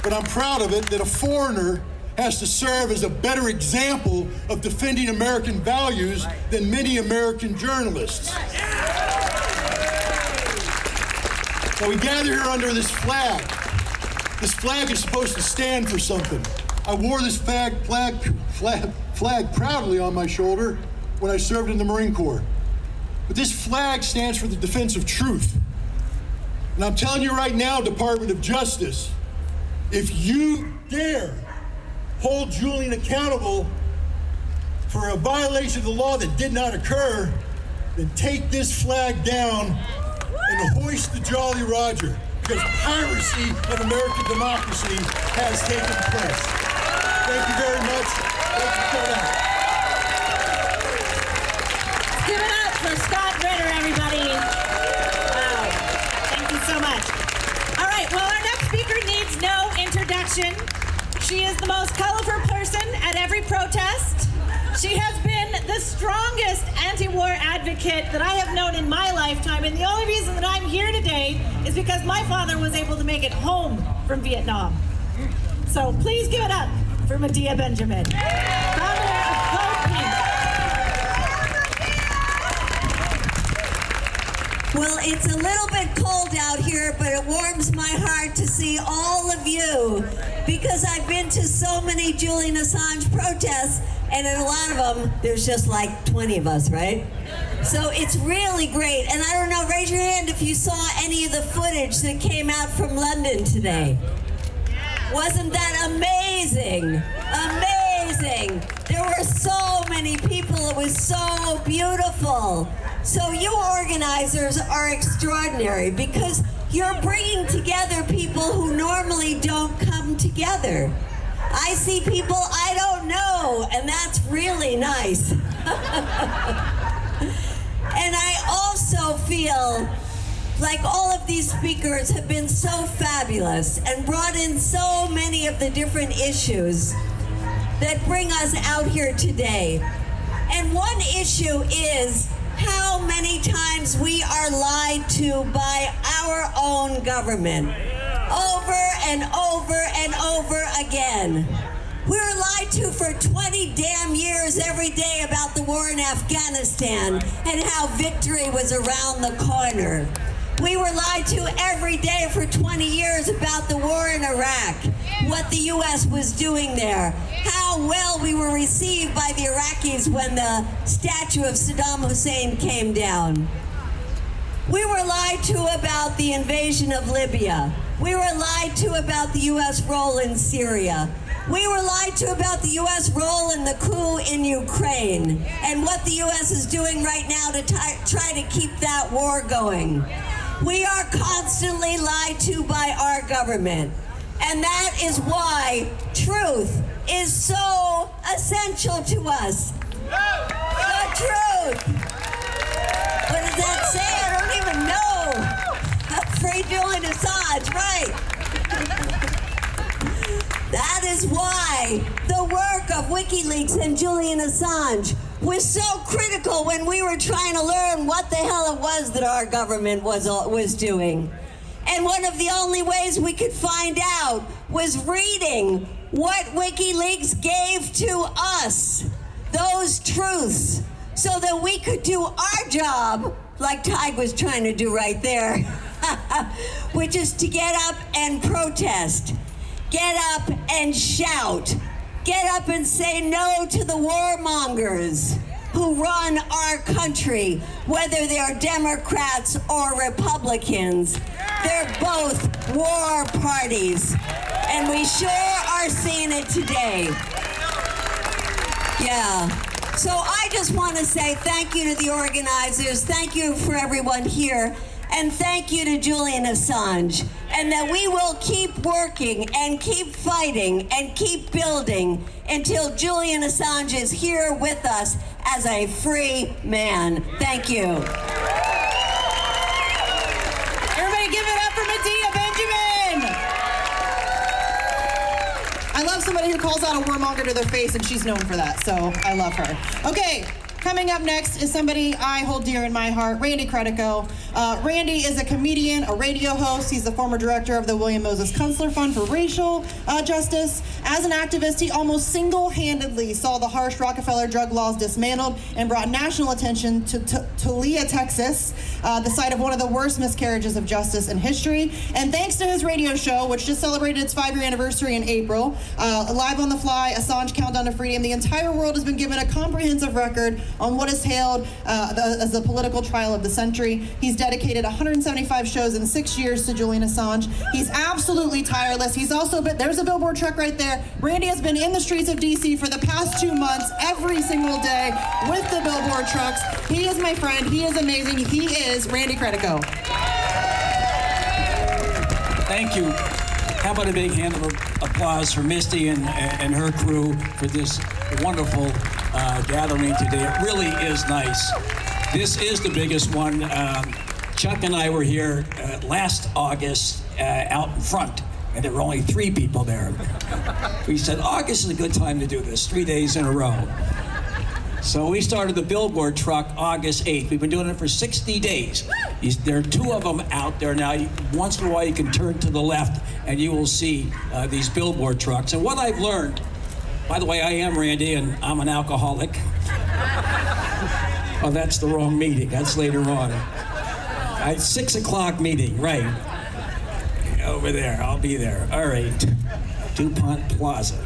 but I'm proud of it, that a foreigner has to serve as a better example of defending American values than many American journalists. So we gather here under this flag. This flag is supposed to stand for something. I wore this flag proudly on my shoulder when I served in the Marine Corps. But this flag stands for the defense of truth. And I'm telling you right now, Department of Justice, if you dare hold Julian accountable for a violation of the law that did not occur, then take this flag down and hoist the Jolly Roger, because piracy of American democracy has taken place. Thank you very much. Thank you for that. Give it up for Scott Ritter, everybody. Wow. Thank you so much. All right, well, our next speaker needs no introduction. She is the most colorful person at every protest. She has been the strongest anti-war advocate that I have known in my lifetime, and the only reason that I'm here today is because my father was able to make it home from Vietnam. So please give it up for Medea Benjamin, founder of Code Pink. Well, it's a little bit cold out here, but it warms my heart to see all of you, because I've been to so many Julian Assange protests, and in a lot of them, there's just like 20 of us, right? So it's really great. And I don't know, raise your hand if you saw any of the footage that came out from London today. Wasn't that amazing? Amazing. There were so many people. It was so beautiful. So you organizers are extraordinary, because you're bringing together people who normally don't come together. I see people I don't know, and that's really nice. And I also feel like all of these speakers have been so fabulous and brought in so many of the different issues that bring us out here today. And one issue is how many times we are lied to by our own government, over and over and over again. We were lied to for 20 damn years every day about the war in Afghanistan and how victory was around the corner. We were lied to every day for 20 years about the war in Iraq, what the U.S. was doing there, how well we were received by the Iraqis when the statue of Saddam Hussein came down. We were lied to about the invasion of Libya. We were lied to about the U.S. role in Syria. We were lied to about the U.S. role in the coup in Ukraine and what the U.S. is doing right now to try to keep that war going. We are constantly lied to by our government. And that is why truth is so essential to us. The truth. What does that say? I don't even know. WikiLeaks and Julian Assange was so critical when we were trying to learn what the hell it was that our government was doing. And one of the only ways we could find out was reading what WikiLeaks gave to us, those truths, so that we could do our job, like Tig was trying to do right there, which is to get up and protest, get up and shout, get up and say no to the warmongers who run our country, whether they're Democrats or Republicans. They're both war parties, and we sure are seeing it today. Yeah. So I just want to say thank you to the organizers, thank you for everyone here, and thank you to Julian Assange, and that we will keep working and keep fighting and keep building until Julian Assange is here with us as a free man. Thank you. Everybody give it up for Medea Benjamin. I love somebody who calls out a warmonger to their face, and she's known for that, so I love her. Okay. Coming up next is somebody I hold dear in my heart, Randy Credico. Randy is a comedian, a radio host. He's the former director of the William Moses Kunstler Fund for Racial Justice. As an activist, he almost single-handedly saw the harsh Rockefeller drug laws dismantled and brought national attention to Tollia, Texas, the site of one of the worst miscarriages of justice in history. And thanks to his radio show, which just celebrated its 5-year anniversary in April, Live on the Fly, Assange Countdown to Freedom, the entire world has been given a comprehensive record on what is hailed as the political trial of the century. He's dedicated 175 shows in 6 years to Julian Assange. He's absolutely tireless. He's also been, there's a billboard truck right there. Randy has been in the streets of DC for the past 2 months, every single day with the billboard trucks. He is my friend. He is amazing. He is Randy Credico. Thank you. How about a big hand of applause for Misty and her crew for this wonderful gathering today. It really is nice. This is the biggest one. Chuck and I were here last August out in front, and there were only 3 people there. We said, August is a good time to do this, 3 days in a row. So we started the billboard truck August 8th. We've been doing it for 60 days. There are 2 of them out there now. Once in a while you can turn to the left and you will see these billboard trucks. And what I've learned, by the way, I am Randy and I'm an alcoholic. Oh, that's the wrong meeting. That's later on. 6 o'clock meeting, right. Over there, I'll be there. All right, DuPont Plaza.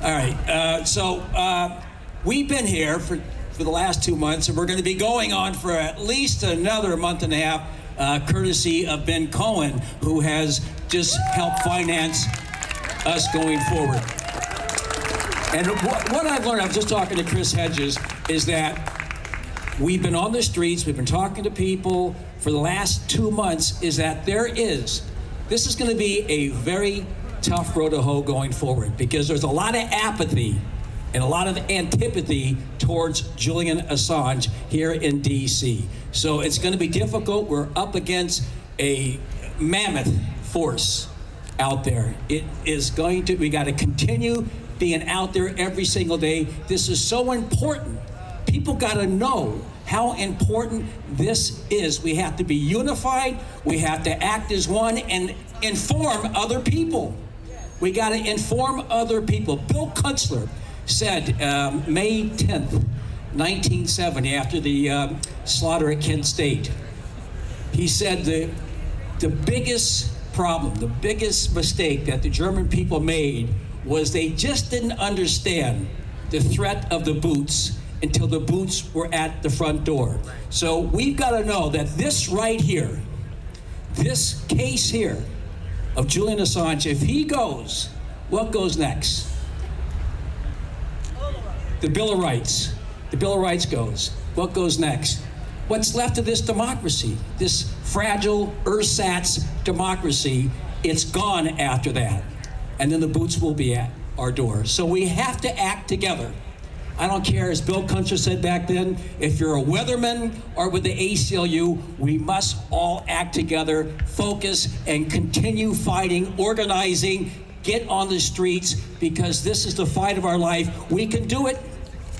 All right, we've been here for the last 2 months, and we're going to be going on for at least another month and a half, courtesy of Ben Cohen, who has just helped finance us going forward. And what I've learned, I was just talking to Chris Hedges, is that we've been on the streets, we've been talking to people for the last 2 months, is that this is going to be a very tough road to hoe going forward, because there's a lot of apathy and a lot of antipathy towards Julian Assange here in DC. So it's going to be difficult. We're up against a mammoth force out there. It is going to, we got to continue being out there every single day. This is so important. People got to know how important this is. We have to be unified. We have to act as one and inform other people. We got to inform other people. Bill Kunstler said May 10th, 1970, after the slaughter at Kent State, he said the biggest problem, the biggest mistake that the German people made was they just didn't understand the threat of the boots until the boots were at the front door. So we've got to know that this right here, this case here of Julian Assange, if he goes, what goes next? The Bill of Rights. The Bill of Rights goes. What goes next? What's left of this democracy, this fragile ersatz democracy, it's gone after that. And then the boots will be at our door. So we have to act together. I don't care, as Bill Kunstler said back then, if you're a weatherman or with the ACLU, we must all act together, focus, and continue fighting, organizing, get on the streets, because this is the fight of our life. We can do it.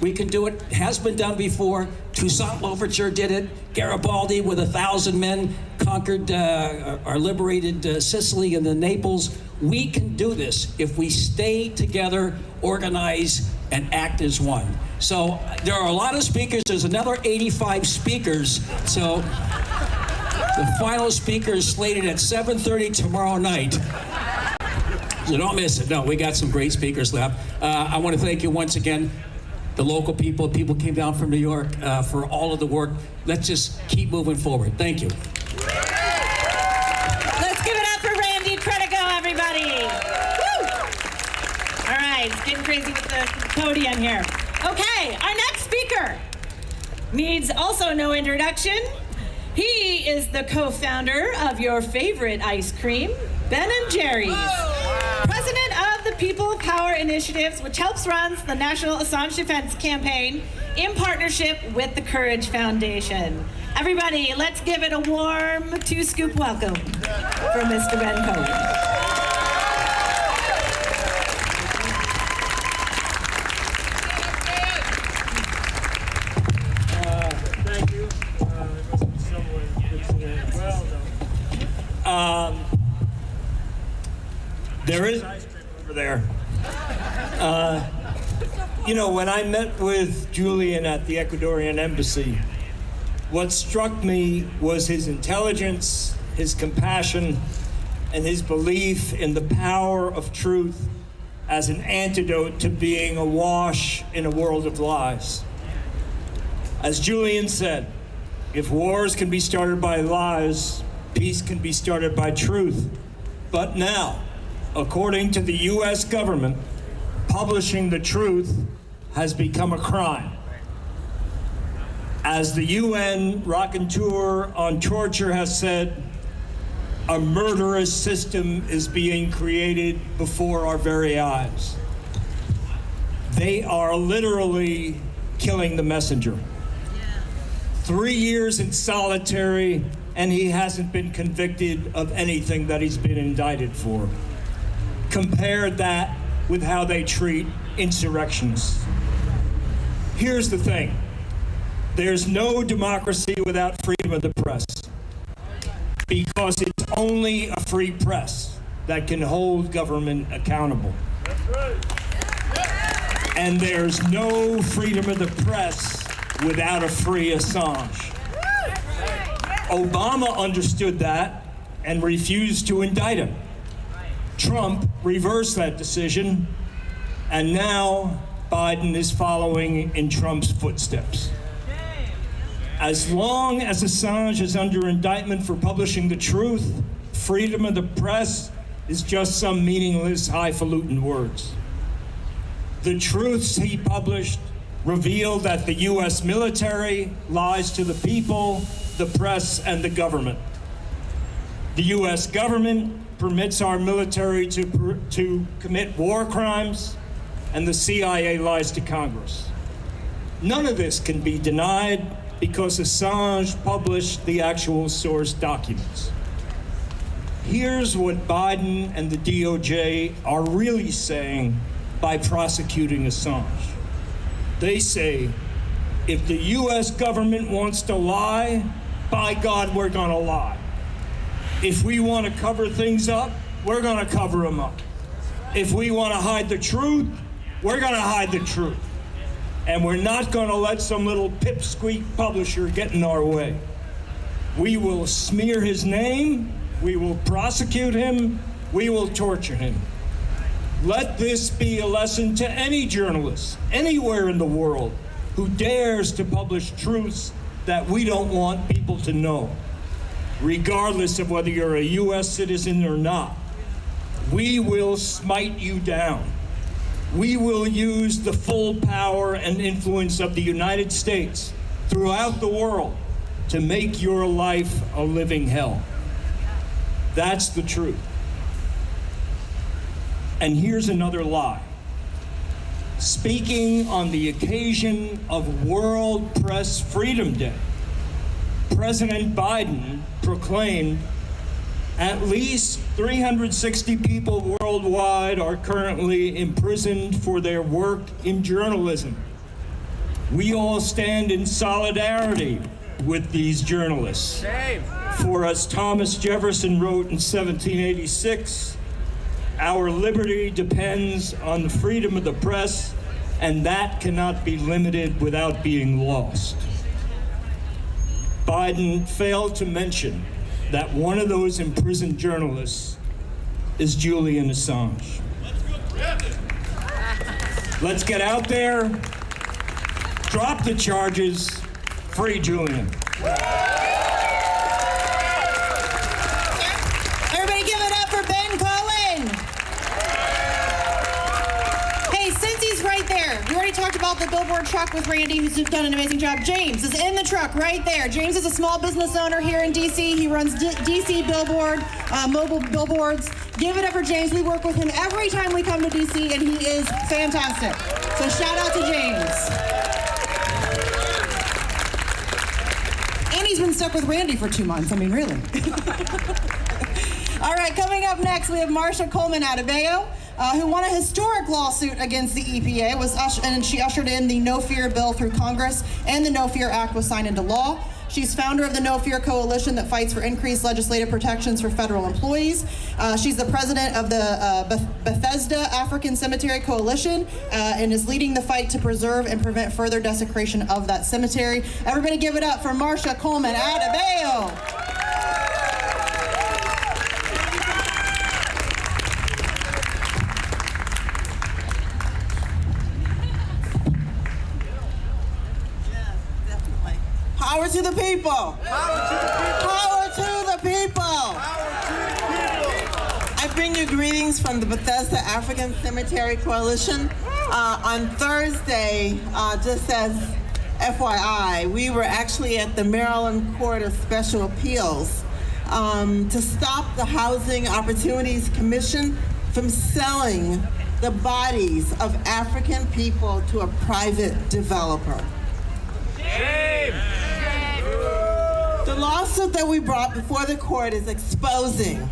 We can do it. Has been done before. Toussaint Louverture did it. Garibaldi with 1,000 men conquered or liberated Sicily and then Naples. We can do this if we stay together, organize, and act as one. So there are a lot of speakers. There's another 85 speakers. So the final speaker is slated at 7:30 tomorrow night. So don't miss it. No, we got some great speakers left. I want to thank you once again, the local people came down from New York for all of the work. Let's just keep moving forward. Thank you. Let's give it up for Randy Credico, everybody. Woo! All right, it's getting crazy with the podium here. Okay, our next speaker needs also no introduction. He is the co-founder of your favorite ice cream, Ben & Jerry's. President of the People Power Initiatives, which helps runs the National Assange Defense Campaign in partnership with the Courage Foundation. Everybody, let's give it a warm two-scoop welcome for Mr. Ben Cohen. Thank you. There is ice cream over there. You know, when I met with Julian at the Ecuadorian embassy, what struck me was his intelligence, his compassion, and his belief in the power of truth as an antidote to being awash in a world of lies. As Julian said, if wars can be started by lies, peace can be started by truth. But now, according to the U.S. government, publishing the truth has become a crime. As the UN raconteur on torture has said, a murderous system is being created before our very eyes. They are literally killing the messenger. 3 years in solitary, and he hasn't been convicted of anything that he's been indicted for. Compare that with how they treat insurrectionists. Here's the thing. There's no democracy without freedom of the press, because it's only a free press that can hold government accountable. And there's no freedom of the press without a free Assange. Obama understood that and refused to indict him. Trump reversed that decision, and now Biden is following in Trump's footsteps. As long as Assange is under indictment for publishing the truth, freedom of the press is just some meaningless, highfalutin words. The truths he published reveal that the U.S. military lies to the people, the press, and the government. The U.S. government permits our military to commit war crimes, and the CIA lies to Congress. None of this can be denied because Assange published the actual source documents. Here's what Biden and the DOJ are really saying by prosecuting Assange. They say, if the U.S. government wants to lie, by God, we're gonna lie. If we want to cover things up, we're gonna cover them up. If we want to hide the truth, we're gonna hide the truth. And we're not gonna let some little pipsqueak publisher get in our way. We will smear his name, we will prosecute him, we will torture him. Let this be a lesson to any journalist, anywhere in the world, who dares to publish truths that we don't want people to know, regardless of whether you're a U.S. citizen or not. We will smite you down. We will use the full power and influence of the United States throughout the world to make your life a living hell. That's the truth. And here's another lie. Speaking on the occasion of World Press Freedom Day, President Biden proclaimed, At least 360 people worldwide are currently imprisoned for their work in journalism. We all stand in solidarity with these journalists. For as Thomas Jefferson wrote in 1786, our liberty depends on the freedom of the press, and that cannot be limited without being lost. Biden failed to mention that one of those imprisoned journalists is Julian Assange. Let's get out there, drop the charges, free Julian. Everybody give it up for Ben Cohen. Hey, since he's right there, we already talked about the billboard truck with Randy, who's done an amazing job. James is in the truck right there. James is a small business owner here in D.C. He runs D.C. billboard, mobile billboards. Give it up for James. We work with him every time we come to D.C., and he is fantastic. So shout out to James. And he's been stuck with Randy for 2 months. I mean, really. All right, coming up next, we have Marsha Coleman Adebayo, who won a historic lawsuit against the EPA, and she ushered in the No Fear bill through Congress, and the No Fear Act was signed into law. She's founder of the No Fear Coalition that fights for increased legislative protections for federal employees. She's the president of the Bethesda African Cemetery Coalition and is leading the fight to preserve and prevent further desecration of that cemetery. Everybody give it up for Marsha Coleman Adebayo. Power to the people. Power to the people. Power to the people. I bring you greetings from the Bethesda African Cemetery Coalition. On Thursday, just as FYI, we were actually at the Maryland Court of Special Appeals to stop the Housing Opportunities Commission from selling the bodies of African people to a private developer. Shame! The lawsuit that we brought before the court is exposing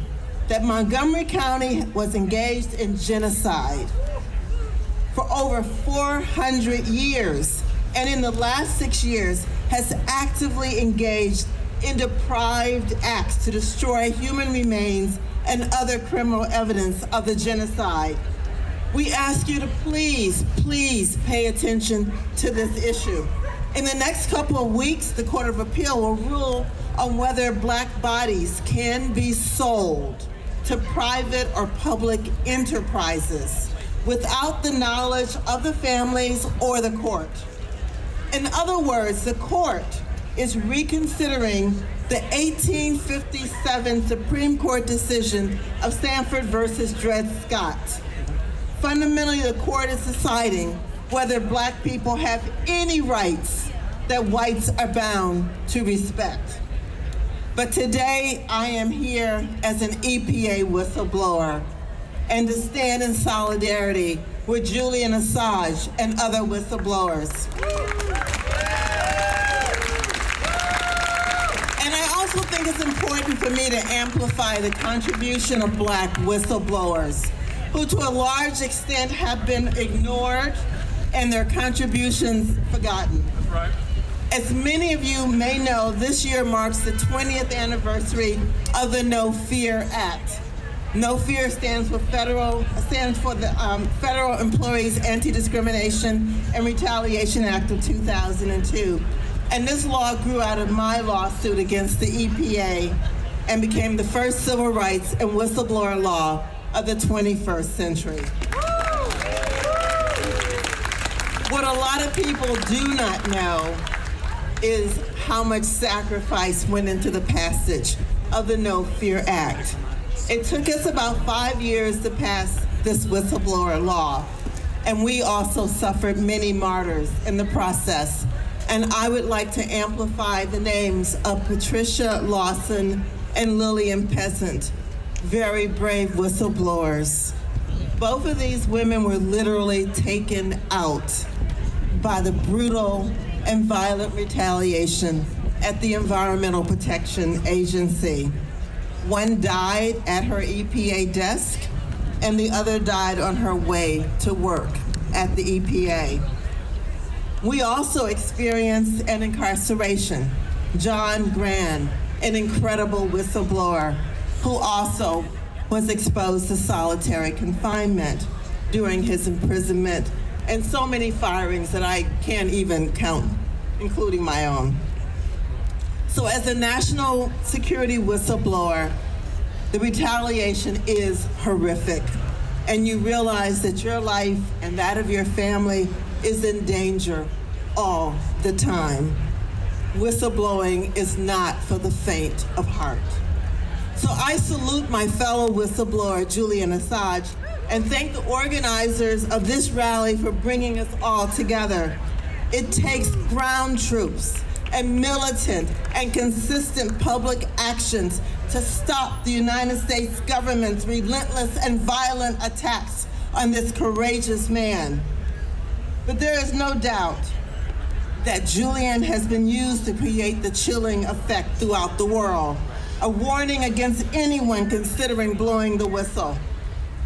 that Montgomery County was engaged in genocide for over 400 years, and in the last 6 years has actively engaged in deprived acts to destroy human remains and other criminal evidence of the genocide. We ask you to please pay attention to this issue. In the next couple of weeks, the Court of Appeal will rule on whether Black bodies can be sold to private or public enterprises without the knowledge of the families or the court. In other words, the court is reconsidering the 1857 Supreme Court decision of Sanford versus Dred Scott. Fundamentally, the court is deciding whether Black people have any rights that whites are bound to respect. But today, I am here as an EPA whistleblower and to stand in solidarity with Julian Assange and other whistleblowers. And I also think it's important for me to amplify the contribution of Black whistleblowers, who to a large extent have been ignored and their contributions forgotten. That's right. As many of you may know, this year marks the 20th anniversary of the No Fear Act. No Fear stands for the Federal Employees Anti-Discrimination and Retaliation Act of 2002. And this law grew out of my lawsuit against the EPA and became the first civil rights and whistleblower law of the 21st century. What a lot of people do not know is how much sacrifice went into the passage of the No Fear Act. It took us about 5 years to pass this whistleblower law, and we also suffered many martyrs in the process. And I would like to amplify the names of Patricia Lawson and Lillian Peasant, very brave whistleblowers. Both of these women were literally taken out by the brutal and violent retaliation at the Environmental Protection Agency. One died at her EPA desk, and the other died on her way to work at the EPA. We also experienced an incarceration. John Grand, an incredible whistleblower, who also was exposed to solitary confinement during his imprisonment, and so many firings that I can't even count, including my own. So as a national security whistleblower, the retaliation is horrific, and you realize that your life and that of your family is in danger all the time. Whistleblowing is not for the faint of heart. So I salute my fellow whistleblower, Julian Assange, and thank the organizers of this rally for bringing us all together. It takes ground troops and militant and consistent public actions to stop the United States government's relentless and violent attacks on this courageous man. But there is no doubt that Julian has been used to create the chilling effect throughout the world, a warning against anyone considering blowing the whistle.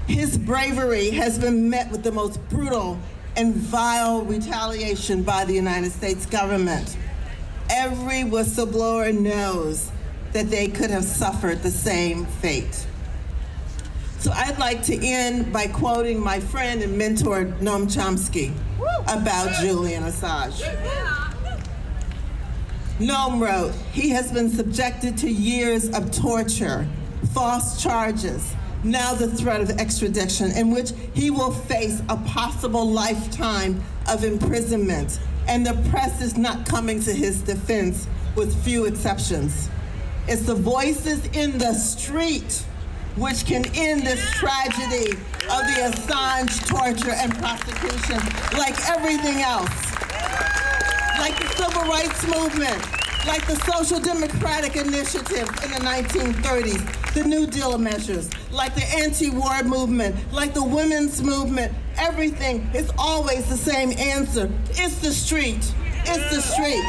His bravery has been met with the most brutal and vile retaliation by the United States government. Every whistleblower knows that they could have suffered the same fate. So I'd like to end by quoting my friend and mentor, Noam Chomsky, about Julian Assange. Noam wrote, "He has been subjected to years of torture, false charges, now the threat of extradition, in which he will face a possible lifetime of imprisonment, and the press is not coming to his defense, with few exceptions. It's the voices in the street which can end this tragedy of the Assange torture and prosecution, like everything else. Like the Civil Rights Movement, like the Social Democratic Initiative in the 1930s, the New Deal measures, like the anti-war movement, like the women's movement. Everything is always the same answer. It's the street. It's the street.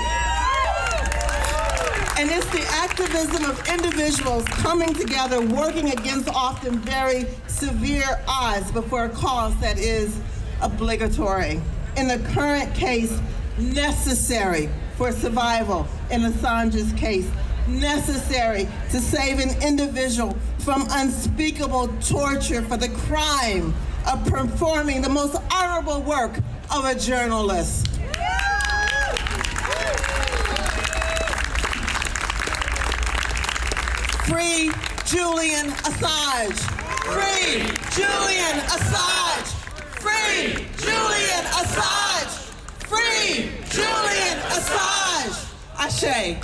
And it's the activism of individuals coming together, working against often very severe odds, but for a cause that is obligatory. In the current case, necessary for survival. In Assange's case, necessary to save an individual from unspeakable torture for the crime of performing the most honorable work of a journalist. Free Julian Assange! Free Julian Assange! Free Julian Assange! Free Julian Assange! Ashe.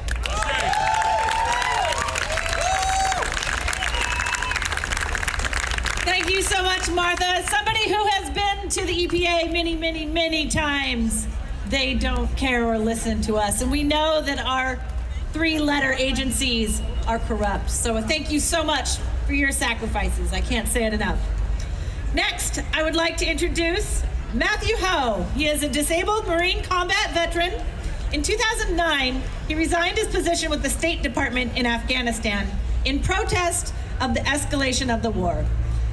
Thank you so much, Martha. As somebody who has been to the EPA many, many, many times, they don't care or listen to us. And we know that our three-letter agencies are corrupt. So thank you so much for your sacrifices. I can't say it enough. Next, I would like to introduce Matthew Ho. He is a disabled Marine combat veteran. In 2009, he resigned his position with the State Department in Afghanistan in protest of the escalation of the war.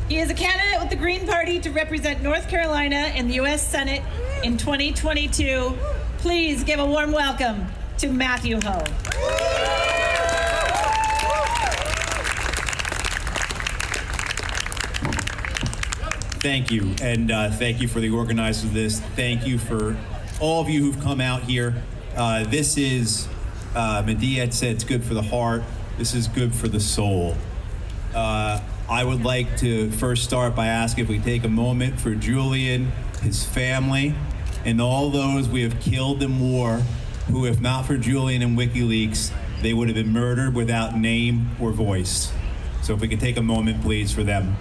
He is a candidate with the Green Party to represent North Carolina in the U.S. Senate in 2022. Please give a warm welcome to Matthew Ho. Thank you, and thank you for the organizers of this. Thank you for all of you who've come out here. This is, Medea had said, it's good for the heart. This is good for the soul. I would like to first start by asking if we take a moment for Julian, his family, and all those we have killed in war, who, if not for Julian and WikiLeaks, they would have been murdered without name or voice. So if we could take a moment, please, for them.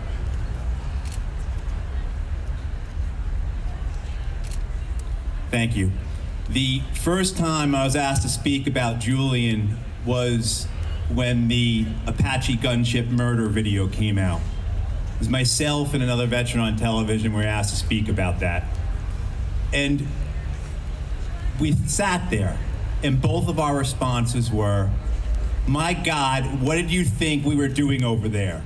Thank you. The first time I was asked to speak about Julian was when the Apache gunship murder video came out. It was myself and another veteran on television were asked to speak about that. And we sat there, and both of our responses were, My God, what did you think we were doing over there?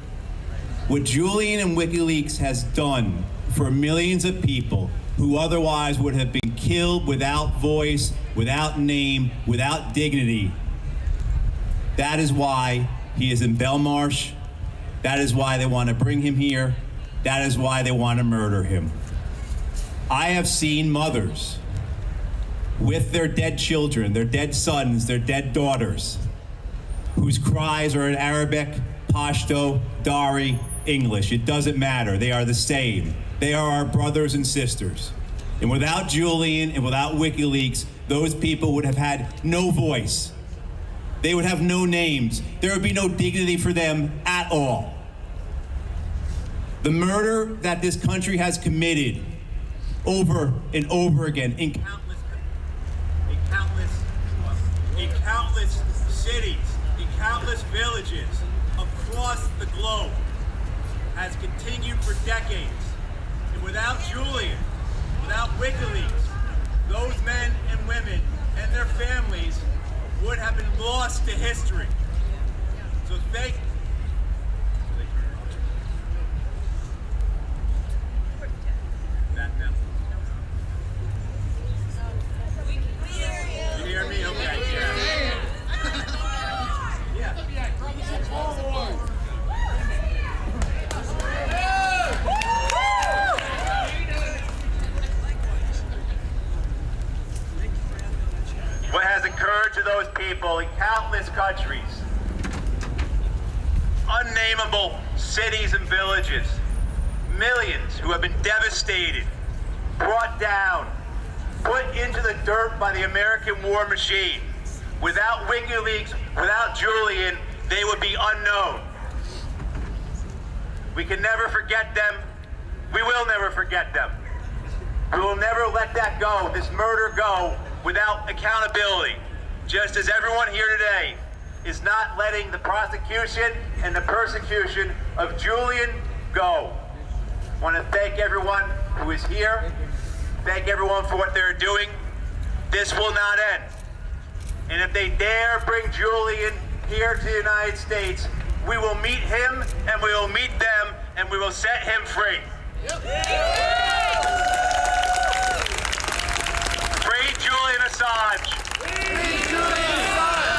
What Julian and WikiLeaks has done for millions of people who otherwise would have been killed without voice, without name, without dignity. That is why he is in Belmarsh. That is why they want to bring him here. That is why they want to murder him. I have seen mothers with their dead children, their dead sons, their dead daughters, whose cries are in Arabic, Pashto, Dari, English. It doesn't matter. They are the same. They are our brothers and sisters. And without Julian and without WikiLeaks, those people would have had no voice. They would have no names. There would be no dignity for them at all. The murder that this country has committed over and over again in countless cities, in countless villages across the globe has continued for decades. And without Julian, without WikiLeaks, those men and women and their families would have been lost to history. So thank you. You hear me? Okay. What has occurred to those people in countless countries, unnameable cities and villages, millions who have been devastated, brought down, put into the dirt by the American war machine. Without WikiLeaks, without Julian, they would be unknown. We can never forget them. We will never forget them. We will never let that go, this murder go, without accountability. Just as everyone here today is not letting the prosecution and the persecution of Julian go. I want to thank everyone who is here. Thank everyone for what they're doing. This will not end. And if they dare bring Julian here to the United States, we will meet him and we will meet them and we will set him free. Free Julian Assange. Free Julian Assange.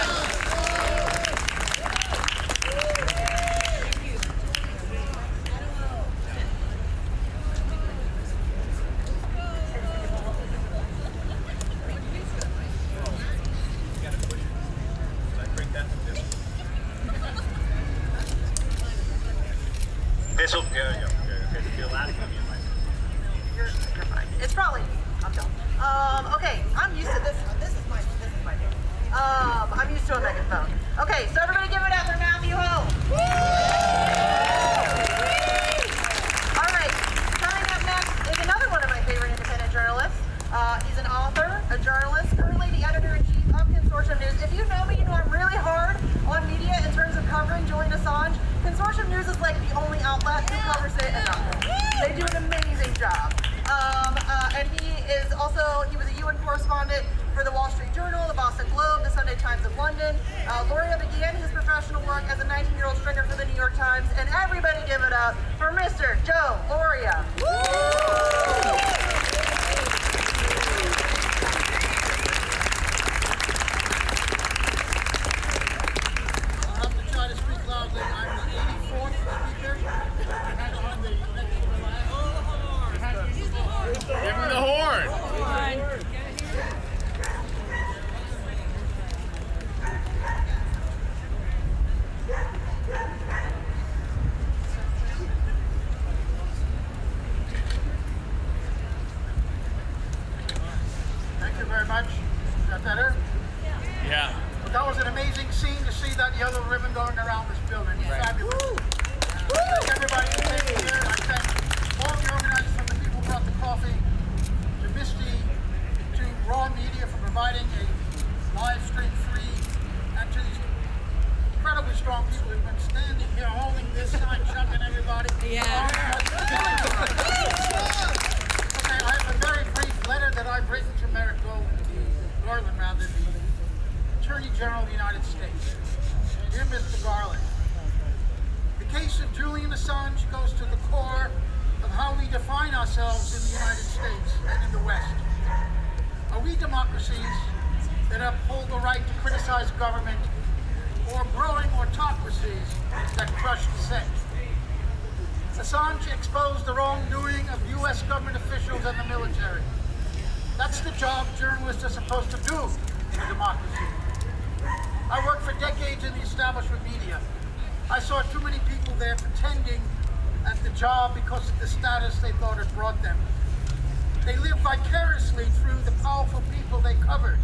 This will go. It's probably. I'm done. Okay, I'm used to this. This is my thing. I'm used to a megaphone. Okay, so everybody give it up for Matthew Ho. All right, coming up next is another one of my favorite independent journalists. He's an author, a journalist, currently the editor-in-chief of Consortium News. If you know me, you know I'm really hard on media in terms of covering Julian Assange. Consortium News is like the only outlet who covers it enough. They do an amazing job. And he was a UN correspondent for the Wall Street Journal, the Boston Globe, the Sunday Times of London. Loria began his professional work as a 19-year-old stringer for the New York Times, and everybody give it up for Mr. Joe Loria. Give him the horn. Thank you very much. Is that better? Yeah. Well, that was an amazing scene to see that yellow ribbon going around this building. It was fabulous. Thank everybody for being here. I thank all the organizers from the people who brought the coffee, to Misty, to Raw Media for providing a live stream free, and to these incredibly strong people who've been standing here holding this sign, chucking everybody. Yeah. Okay, I have a very brief letter that I've written to Merrick Garland, the Attorney General of the United States. Dear Mr. Garland, the case of Julian Assange goes to the core of how we define ourselves in the United States and in the West. Are we democracies that uphold the right to criticize government, or growing autocracies that crush dissent? Assange exposed the wrongdoing of U.S. government officials and the military. That's the job journalists are supposed to do in a democracy. I worked for decades in the establishment media. I saw too many people there pretending at the job because of the status they thought it brought them. They lived vicariously through the powerful people they covered,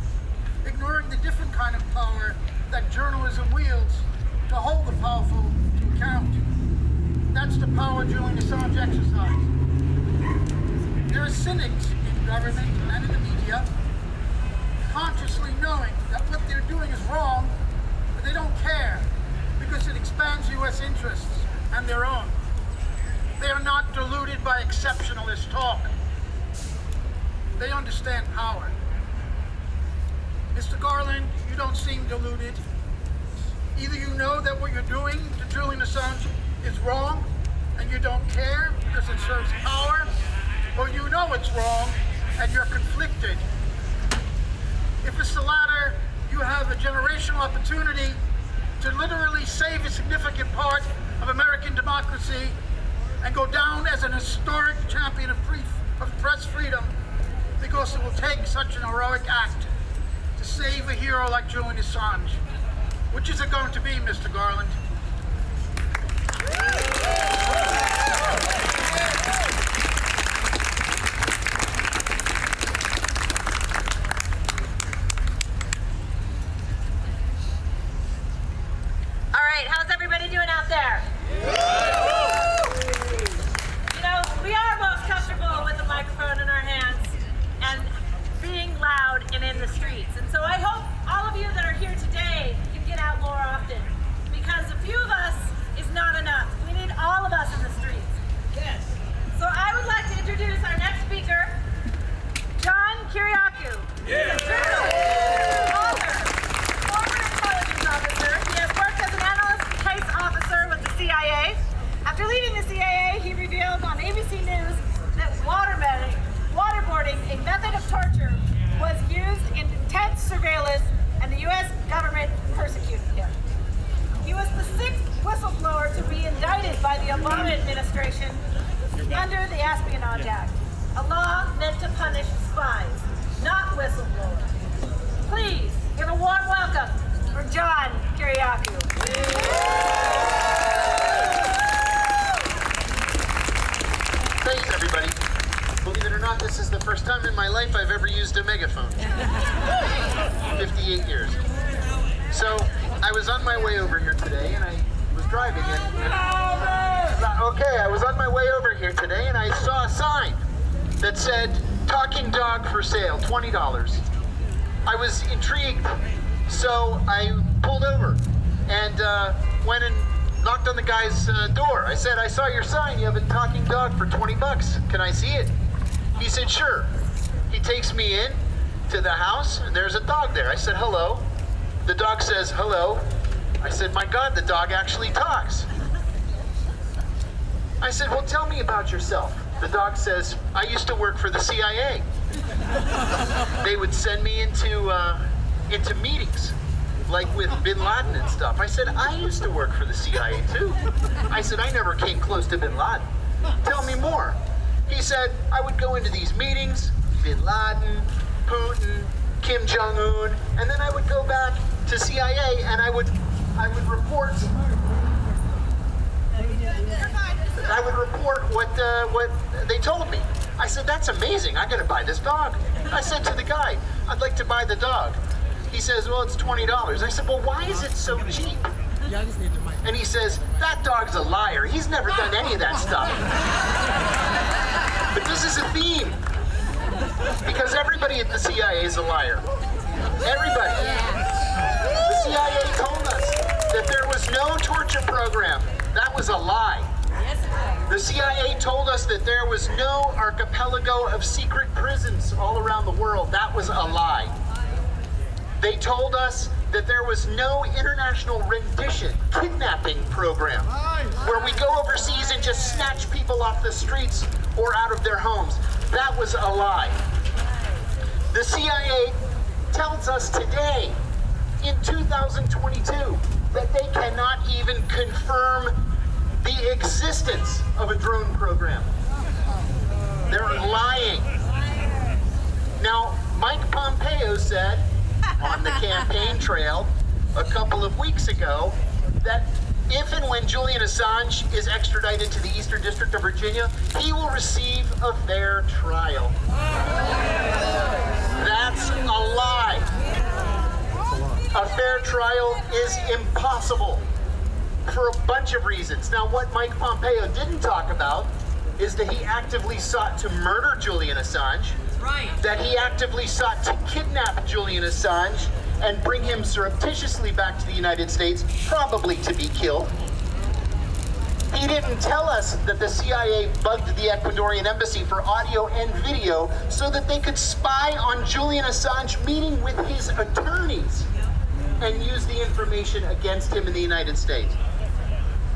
ignoring the different kind of power that journalism wields to hold the powerful to account. That's the power Julian Assange exercised. There are cynics in government and in the media, consciously knowing that what they're doing is wrong, but they don't care because it expands U.S. interests and their own. They are not deluded by exceptionalist talk. They understand power. Mr. Garland, you don't seem deluded. Either you know that what you're doing to Julian Assange is wrong and you don't care because it serves power, or you know it's wrong and you're conflicted. If it's the latter, you have a generational opportunity to literally save a significant part of American democracy and go down as an historic champion of press freedom, because it will take such an heroic act to save a hero like Julian Assange. Which is it going to be, Mr. Garland? All right, how's everybody doing out there? You know, we are most comfortable with the microphone in our hands and being loud and in the streets. And so I hope all of you that are here today can get out more often, because a few of us is not enough. We need all of us in the streets. Yes. So I would like to introduce our next speaker, John Kiriakou. Yeah. He's a journalist, author, former intelligence officer. He has worked as an analyst and case officer with the CIA. After leaving the CIA, he revealed on ABC News that waterboarding, a method of torture, was used in intense surveillance, and the U.S. government persecuted him. He was the sixth whistleblower to be indicted by the Obama administration under the Espionage Act, a law meant to punish spies, not whistleblowers. Please give a warm welcome for John Kiriakou. Thanks, everybody. Believe it or not, this is the first time in my life I've ever used a megaphone. 58 years. So, I was on my way over here today, and I was driving, I was on my way over here today, and I saw a sign that said, "Talking dog for sale, $20. I was intrigued, so I pulled over and went and knocked on the guy's door. I said, "I saw your sign, you have a talking dog for $20. Can I see it?" He said, "Sure." He takes me in to the house, and there's a dog there. I said, "Hello." The dog says, "Hello." I said, "My God, the dog actually talks." I said, "Well, tell me about yourself." The dog says, "I used to work for the CIA. They would send me into meetings, like with Bin Laden and stuff." I said, "I used to work for the CIA too." I said, "I never came close to Bin Laden. Tell me more." He said, "I would go into these meetings, Bin Laden, Putin, Kim Jong-un, and then I would go back to CIA and I would report what they told me." I said, "That's amazing. I gotta buy this dog." I said to the guy, "I'd like to buy the dog." He says, "Well, it's $20. I said, "Well, why is it so cheap?" And he says, "That dog's a liar. He's never done any of that stuff." But this is a theme, because everybody at the CIA is a liar. Everybody. The CIA told us that there was no torture program. That was a lie. The CIA told us that there was no archipelago of secret prisons all around the world. That was a lie. They told us that there was no international rendition kidnapping program where we go overseas and just snatch people off the streets or out of their homes. That was a lie. The CIA tells us today, in 2022, that they cannot even confirm the existence of a drone program. They're lying. Now, Mike Pompeo said on the campaign trail a couple of weeks ago that if and when Julian Assange is extradited to the Eastern District of Virginia, he will receive a fair trial. That's a lie. A fair trial is impossible for a bunch of reasons. Now, what Mike Pompeo didn't talk about is that he actively sought to murder Julian Assange, that he actively sought to kidnap Julian Assange and bring him surreptitiously back to the United States, probably to be killed. He didn't tell us that the CIA bugged the Ecuadorian embassy for audio and video so that they could spy on Julian Assange meeting with his attorneys and use the information against him in the United States.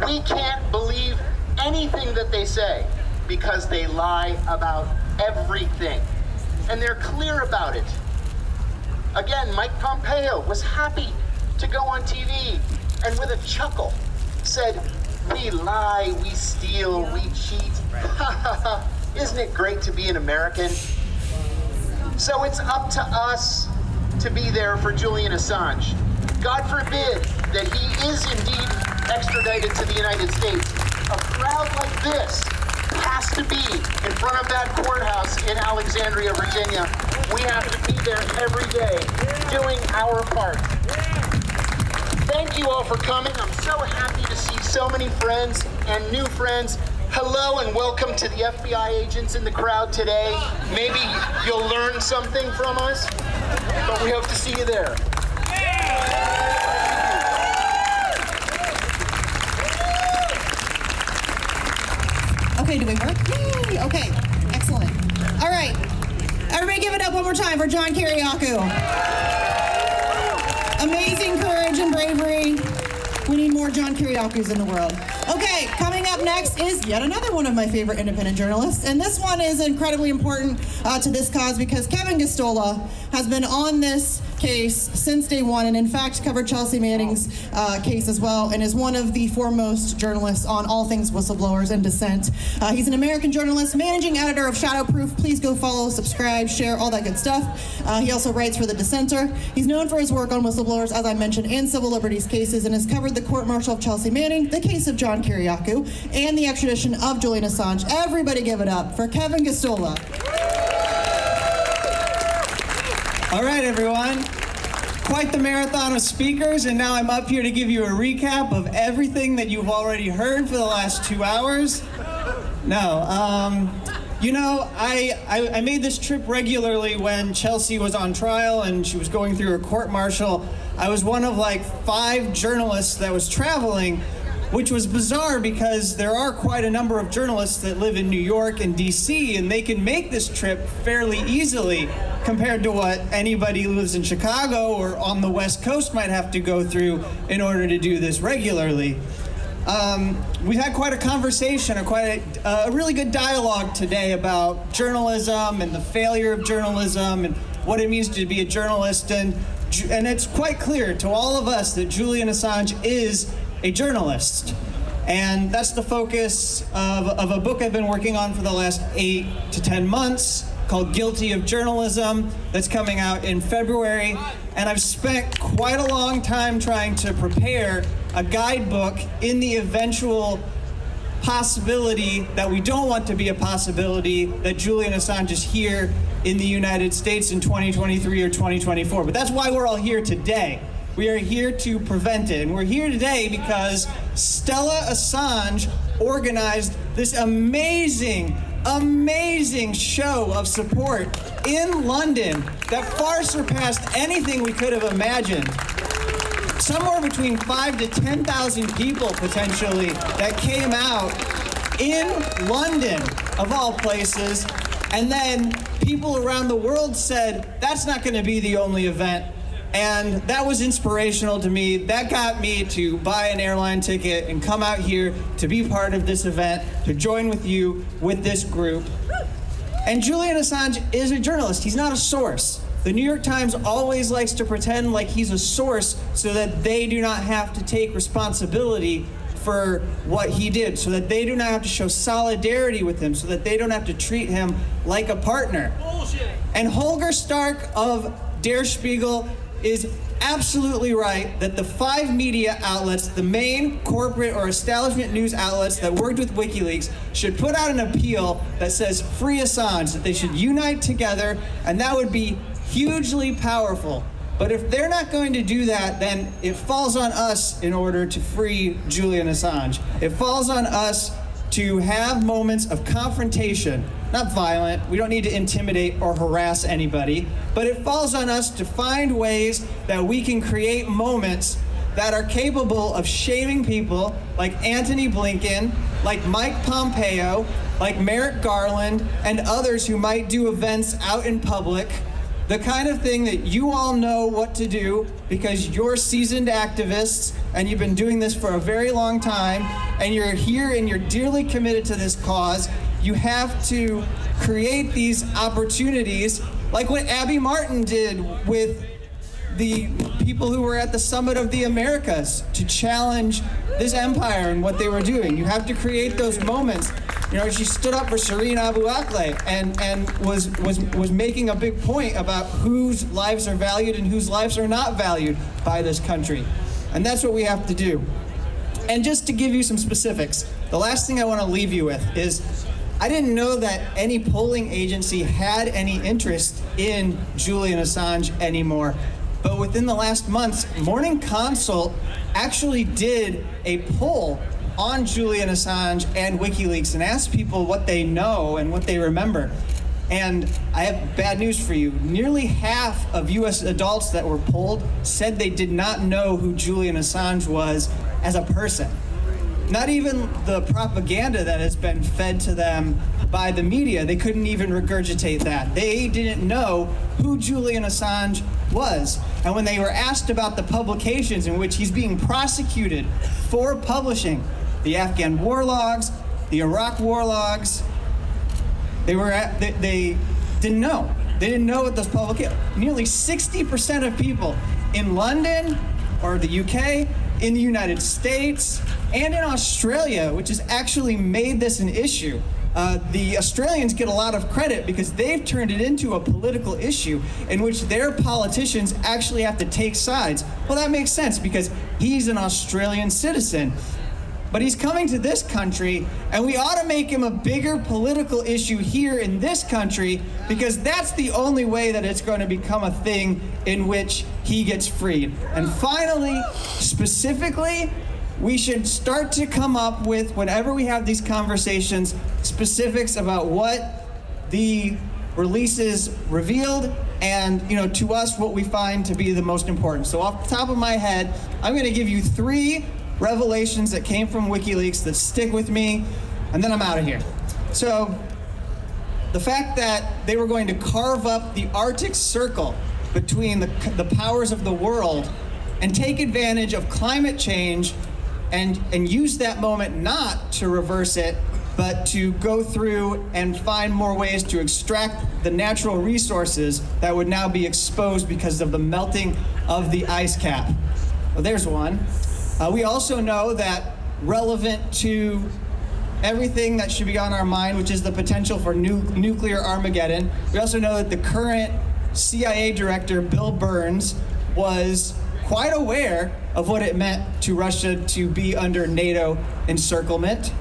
We can't believe anything that they say because they lie about everything. And they're clear about it. Again, Mike Pompeo was happy to go on TV and with a chuckle said, "We lie, we steal, we cheat." Isn't it great to be an American? So it's up to us to be there for Julian Assange. God forbid that he is indeed extradited to the United States. A crowd like this has to be in front of that courthouse in Alexandria, Virginia. We have to be there every day doing our part. Thank you all for coming. I'm so happy to see so many friends and new friends. Hello and welcome to the FBI agents in the crowd today. Maybe you'll learn something from us, but we hope to see you there. Okay, do we work? Yay! Okay, excellent. All right, everybody give it up one more time for John Kiriakou. Amazing courage and bravery. We need more John Kiriakus in the world. Okay, coming up next is yet another one of my favorite independent journalists, and this one is incredibly important to this cause because Kevin Gosztola has been on this case since day one, and in fact covered Chelsea Manning's case as well, and is one of the foremost journalists on all things whistleblowers and dissent. He's an American journalist, managing editor of Shadowproof. Please go follow, subscribe, share, all that good stuff. He also writes for The Dissenter. He's known for his work on whistleblowers, as I mentioned, and civil liberties cases, and has covered the court-martial of Chelsea Manning, the case of John Kiriakou, and the extradition of Julian Assange. Everybody give it up for Kevin Gosztola. All right, everyone. Quite the marathon of speakers, and now I'm up here to give you a recap of everything that you've already heard for the last 2 hours. No, you know, I made this trip regularly when Chelsea was on trial and she was going through her court-martial. I was one of like 5 journalists that was traveling, which was bizarre because there are quite a number of journalists that live in New York and DC, and they can make this trip fairly easily compared to what anybody who lives in Chicago or on the West Coast might have to go through in order to do this regularly. We've had quite a conversation, a really good dialogue today about journalism and the failure of journalism and what it means to be a journalist, and it's quite clear to all of us that Julian Assange is a journalist. And that's the focus of a book I've been working on for the last 8 to 10 months called Guilty of Journalism, that's coming out in February. And I've spent quite a long time trying to prepare a guidebook in the eventual possibility that we don't want to be a possibility that Julian Assange is here in the United States in 2023 or 2024. But that's why we're all here today. We are here to prevent it. And we're here today because Stella Assange organized this amazing show of support in London that far surpassed anything we could have imagined. Somewhere between 5,000 to 10,000 people potentially that came out in London, of all places. And then people around the world said, that's not going to be the only event And that was inspirational to me. That got me to buy an airline ticket and come out here to be part of this event, to join with you with this group. And Julian Assange is a journalist. He's not a source. The New York Times always likes to pretend like he's a source so that they do not have to take responsibility for what he did, so that they do not have to show solidarity with him, so that they don't have to treat him like a partner. Bullshit. And Holger Stark of Der Spiegel is absolutely right that the 5 media outlets, the main corporate or establishment news outlets that worked with WikiLeaks, should put out an appeal that says free Assange, that they should unite together, and that would be hugely powerful. But if they're not going to do that, then it falls on us in order to free Julian Assange. It falls on us to have moments of confrontation, not violent. We don't need to intimidate or harass anybody, but it falls on us to find ways that we can create moments that are capable of shaming people like Antony Blinken, like Mike Pompeo, like Merrick Garland, and others who might do events out in public. The kind of thing that you all know what to do because you're seasoned activists and you've been doing this for a very long time and you're here and you're dearly committed to this cause. You have to create these opportunities like what Abby Martin did with the people who were at the Summit of the Americas to challenge this empire and what they were doing. You have to create those moments. You know, she stood up for Shireen Abu Akleh and was making a big point about whose lives are valued and whose lives are not valued by this country. And that's what we have to do. And just to give you some specifics, the last thing I want to leave you with is I didn't know that any polling agency had any interest in Julian Assange anymore. But within the last months, Morning Consult actually did a poll on Julian Assange and WikiLeaks and asked people what they know and what they remember. And I have bad news for you. Nearly half of US adults that were polled said they did not know who Julian Assange was as a person. Not even the propaganda that has been fed to them by the media. They couldn't even regurgitate that. They didn't know who Julian Assange was. And when they were asked about the publications in which he's being prosecuted for publishing, the Afghan war logs, the Iraq war logs, they didn't know. They didn't know what those publications. Nearly 60% of people in London or the UK, in the United States, and in Australia, which has actually made this an issue. The Australians get a lot of credit because they've turned it into a political issue in which their politicians actually have to take sides. Well, that makes sense because he's an Australian citizen. But he's coming to this country, and we ought to make him a bigger political issue here in this country because that's the only way that it's going to become a thing in which he gets freed. And finally, specifically, we should start to come up with, whenever we have these conversations, specifics about what the releases revealed and, to us, what we find to be the most important. So off the top of my head, I'm going to give you 3 revelations that came from WikiLeaks that stick with me, and then I'm out of here. So, the fact that they were going to carve up the Arctic Circle between the powers of the world and take advantage of climate change and use that moment not to reverse it, but to go through and find more ways to extract the natural resources that would now be exposed because of the melting of the ice cap. Well, there's one. We also know that relevant to everything that should be on our mind, which is the potential for nuclear Armageddon, we also know that the current CIA director, Bill Burns, was quite aware of what it meant to Russia to be under NATO encirclement.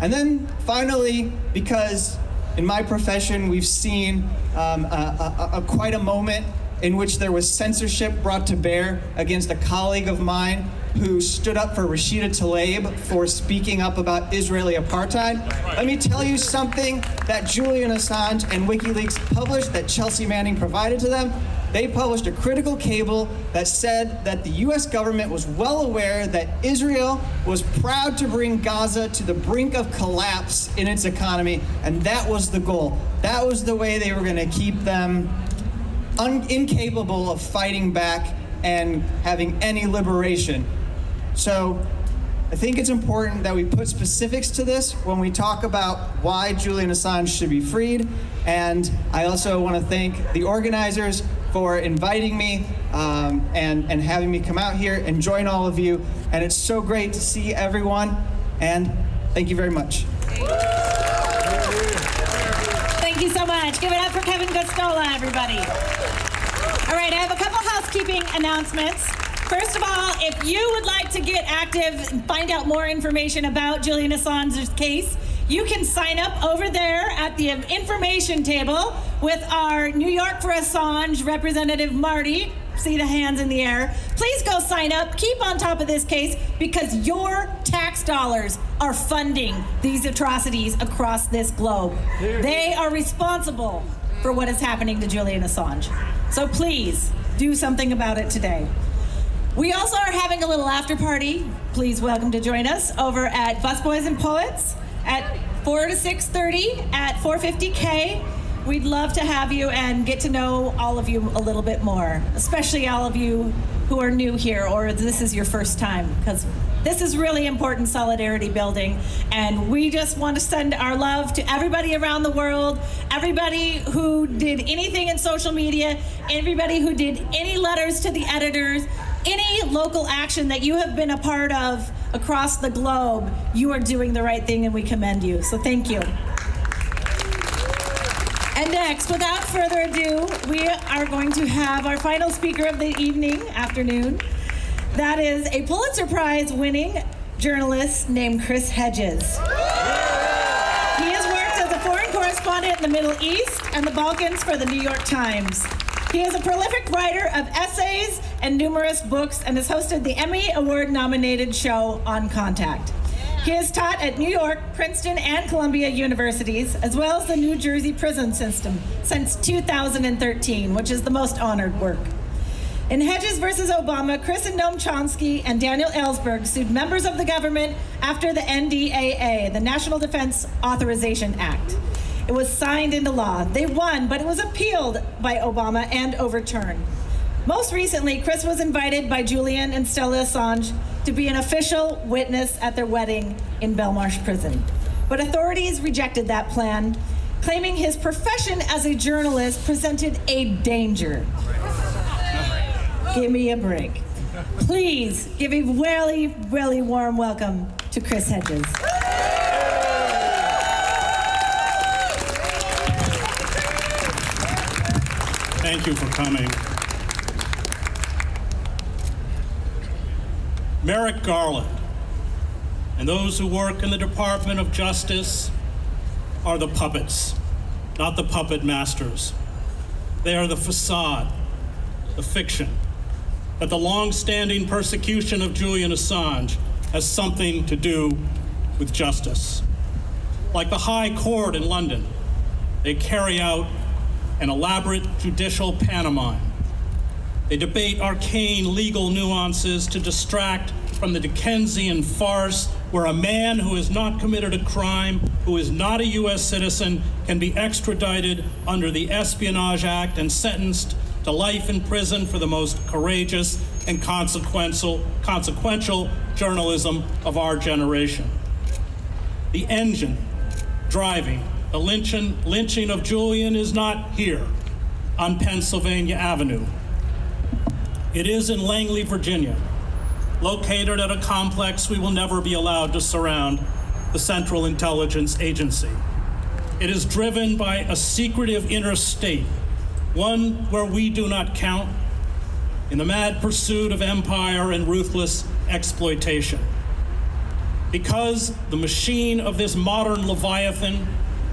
And then finally, because in my profession we've seen quite a moment in which there was censorship brought to bear against a colleague of mine who stood up for Rashida Tlaib for speaking up about Israeli apartheid. Let me tell you something that Julian Assange and WikiLeaks published that Chelsea Manning provided to them. They published a critical cable that said that the US government was well aware that Israel was proud to bring Gaza to the brink of collapse in its economy, and that was the goal. That was the way they were going to keep them incapable of fighting back and having any liberation. So I think it's important that we put specifics to this when we talk about why Julian Assange should be freed. And I also want to thank the organizers for inviting me and having me come out here and join all of you. And it's so great to see everyone. And thank you very much. Thank you so much. Give it up for Kevin Gustola, everybody. All right, I have a couple housekeeping announcements. First of all, if you would like to get active and find out more information about Julian Assange's case, you can sign up over there at the information table with our New York for Assange representative, Marty. See the hands in the air. Please go sign up. Keep on top of this case because your tax dollars are funding these atrocities across this globe. They are responsible for what is happening to Julian Assange. So please do something about it today. We also are having a little after party. Please welcome to join us over at Busboys and Poets at 4 to 6:30 at 450K. We'd love to have you and get to know all of you a little bit more, especially all of you who are new here or this is your first time, because this is really important solidarity building. And we just want to send our love to everybody around the world, everybody who did anything in social media, everybody who did any letters to the editors, any local action that you have been a part of across the globe. You are doing the right thing and we commend you. So thank you. And next, without further ado, we are going to have our final speaker of the afternoon. That is a Pulitzer Prize winning journalist named Chris Hedges. He has worked as a foreign correspondent in the Middle East and the Balkans for the New York Times. He is a prolific writer of essays and numerous books and has hosted the Emmy Award-nominated show On Contact. He has taught at New York, Princeton, and Columbia universities, as well as the New Jersey prison system since 2013, which is the most honored work. In Hedges versus Obama, Chris and Noam Chomsky and Daniel Ellsberg sued members of the government after the NDAA, the National Defense Authorization Act. It was signed into law. They won, but it was appealed by Obama and overturned. Most recently, Chris was invited by Julian and Stella Assange to be an official witness at their wedding in Belmarsh Prison. But authorities rejected that plan, claiming his profession as a journalist presented a danger. Give me a break. Please give a really, really warm welcome to Chris Hedges. Thank you for coming. Merrick Garland and those who work in the Department of Justice are the puppets, not the puppet masters. They are the facade, the fiction, that the long-standing persecution of Julian Assange has something to do with justice. Like the High Court in London, they carry out an elaborate judicial pantomime. They debate arcane legal nuances to distract from the Dickensian farce where a man who has not committed a crime, who is not a U.S. citizen, can be extradited under the Espionage Act and sentenced to life in prison for the most courageous and consequential journalism of our generation. The engine driving the lynching of Julian is not here on Pennsylvania Avenue. It is in Langley, Virginia, located at a complex we will never be allowed to surround, the Central Intelligence Agency. It is driven by a secretive interstate, one where we do not count, in the mad pursuit of empire and ruthless exploitation. Because the machine of this modern Leviathan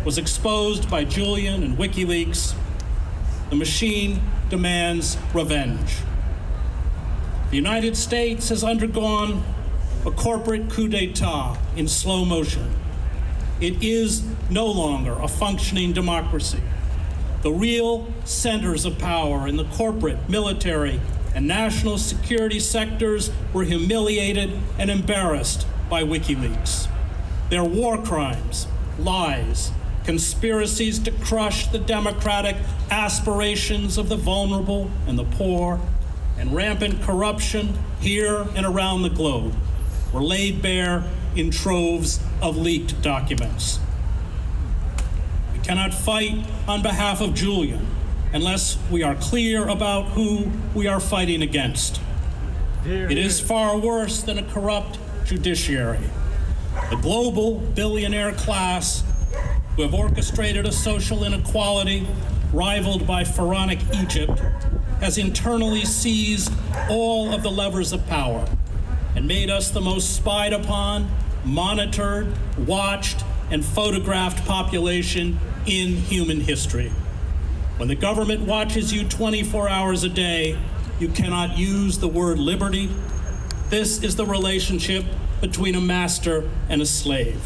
was exposed by Julian and WikiLeaks, the machine demands revenge. The United States has undergone a corporate coup d'etat in slow motion. It is no longer a functioning democracy. The real centers of power in the corporate, military, and national security sectors were humiliated and embarrassed by WikiLeaks. Their war crimes, lies, conspiracies to crush the democratic aspirations of the vulnerable and the poor, and rampant corruption here and around the globe were laid bare in troves of leaked documents. We cannot fight on behalf of Julian unless we are clear about who we are fighting against. It is far worse than a corrupt judiciary. The global billionaire class who have orchestrated a social inequality rivaled by pharaonic Egypt has internally seized all of the levers of power and made us the most spied upon, monitored, watched, and photographed population in human history. When the government watches you 24 hours a day, you cannot use the word liberty. This is the relationship between a master and a slave.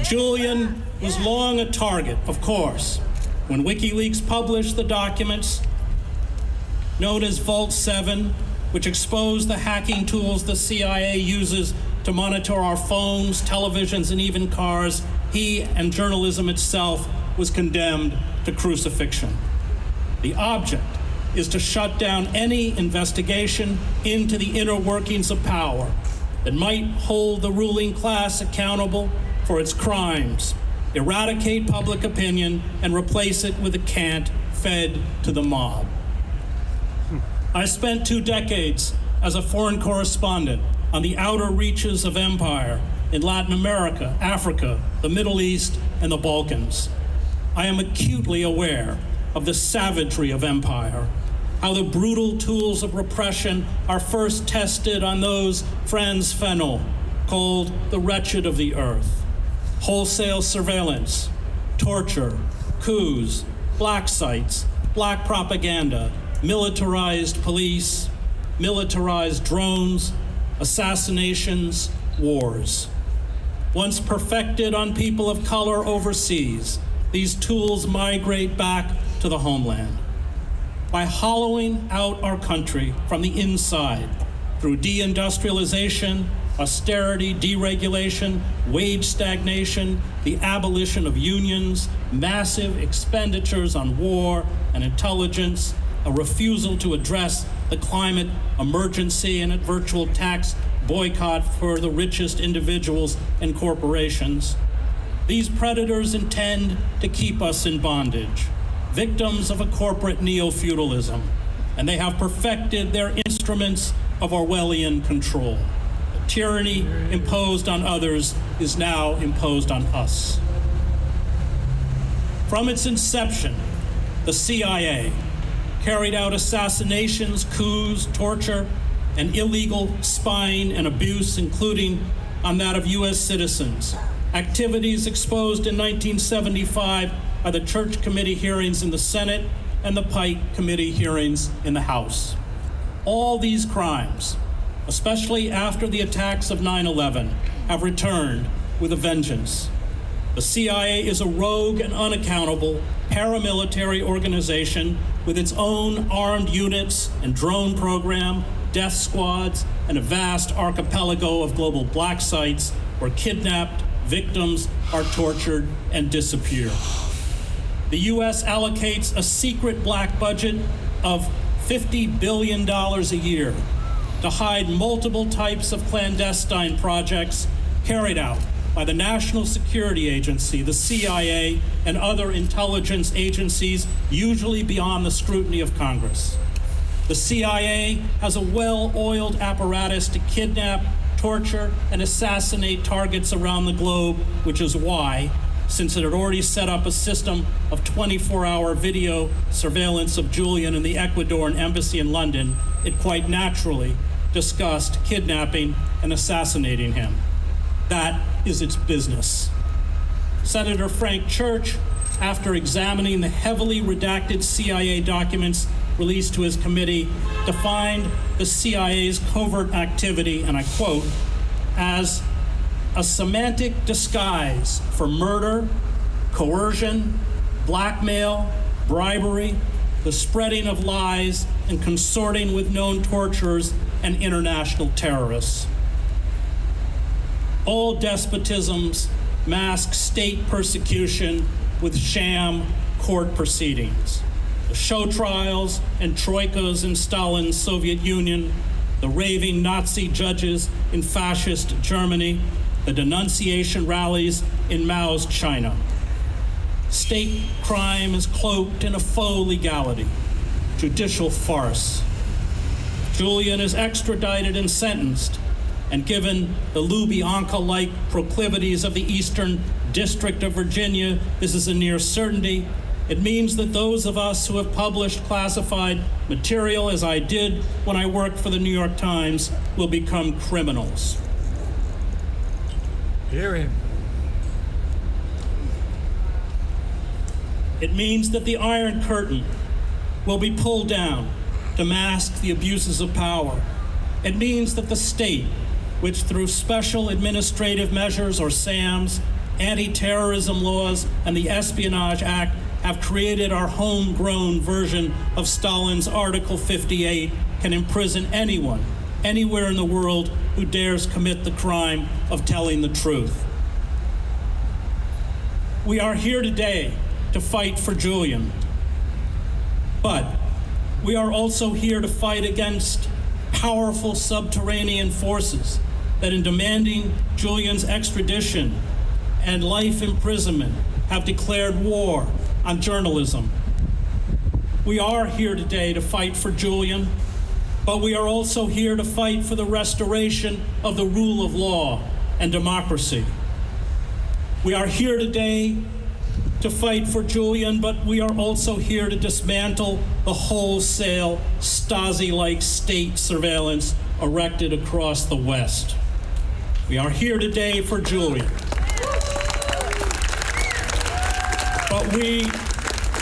Julian was long a target, of course. When WikiLeaks published the documents known as Vault 7, which exposed the hacking tools the CIA uses to monitor our phones, televisions, and even cars, he and journalism itself was condemned to crucifixion. The object is to shut down any investigation into the inner workings of power that might hold the ruling class accountable for its crimes, eradicate public opinion, and replace it with a cant fed to the mob. I spent 2 decades as a foreign correspondent on the outer reaches of empire in Latin America, Africa, the Middle East, and the Balkans. I am acutely aware of the savagery of empire, how the brutal tools of repression are first tested on those Franz Fanon called the wretched of the earth. Wholesale surveillance, torture, coups, black sites, black propaganda, militarized police, militarized drones, assassinations, wars. Once perfected on people of color overseas, these tools migrate back to the homeland. By hollowing out our country from the inside through deindustrialization, austerity, deregulation, wage stagnation, the abolition of unions, massive expenditures on war and intelligence, a refusal to address the climate emergency, and a virtual tax boycott for the richest individuals and corporations. These predators intend to keep us in bondage, victims of a corporate neo-feudalism, and they have perfected their instruments of Orwellian control. The tyranny imposed on others is now imposed on us. From its inception, the CIA carried out assassinations, coups, torture, and illegal spying and abuse, including on that of U.S. citizens. Activities exposed in 1975 by the Church Committee hearings in the Senate and the Pike Committee hearings in the House. All these crimes, especially after the attacks of 9/11, have returned with a vengeance. The CIA is a rogue and unaccountable paramilitary organization with its own armed units and drone program, death squads, and a vast archipelago of global black sites where kidnapped victims are tortured and disappear. The U.S. allocates a secret black budget of $50 billion a year to hide multiple types of clandestine projects carried out by the National Security Agency, the CIA, and other intelligence agencies, usually beyond the scrutiny of Congress. The CIA has a well-oiled apparatus to kidnap, torture, and assassinate targets around the globe, which is why, since it had already set up a system of 24-hour video surveillance of Julian in the Ecuadorian embassy in London, it quite naturally discussed kidnapping and assassinating him. That is its business. Senator Frank Church, after examining the heavily redacted CIA documents released to his committee, defined the CIA's covert activity, and I quote, as a semantic disguise for murder, coercion, blackmail, bribery, the spreading of lies, and consorting with known torturers and international terrorists. All despotisms mask state persecution with sham court proceedings. The show trials and troikas in Stalin's Soviet Union, the raving Nazi judges in fascist Germany, the denunciation rallies in Mao's China. State crime is cloaked in a faux legality, judicial farce. Julian is extradited and sentenced, and given the Lubyanka-like proclivities of the Eastern District of Virginia, this is a near certainty. It means that those of us who have published classified material, as I did when I worked for the New York Times, will become criminals. Hear him. It means that the Iron Curtain will be pulled down to mask the abuses of power. It means that the state, which through special administrative measures, or SAMs, anti-terrorism laws, and the Espionage Act, have created our homegrown version of Stalin's Article 58, can imprison anyone, anywhere in the world, who dares commit the crime of telling the truth. We are here today to fight for Julian, but we are also here to fight against powerful subterranean forces that, in demanding Julian's extradition and life imprisonment, have declared war on journalism. We are here today to fight for Julian, but we are also here to fight for the restoration of the rule of law and democracy. We are here today to fight for Julian, but we are also here to dismantle the wholesale Stasi-like state surveillance erected across the West. We are here today for Julian. But we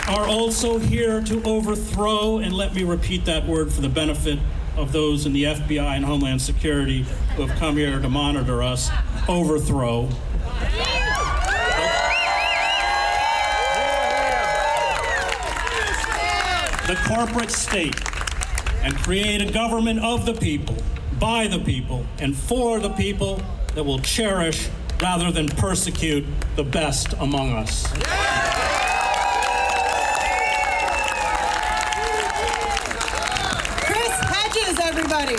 are also here to overthrow, and let me repeat that word for the benefit of those in the FBI and Homeland Security who have come here to monitor us, overthrow the corporate state and create a government of the people, by the people, and for the people that will cherish rather than persecute the best among us. Everybody.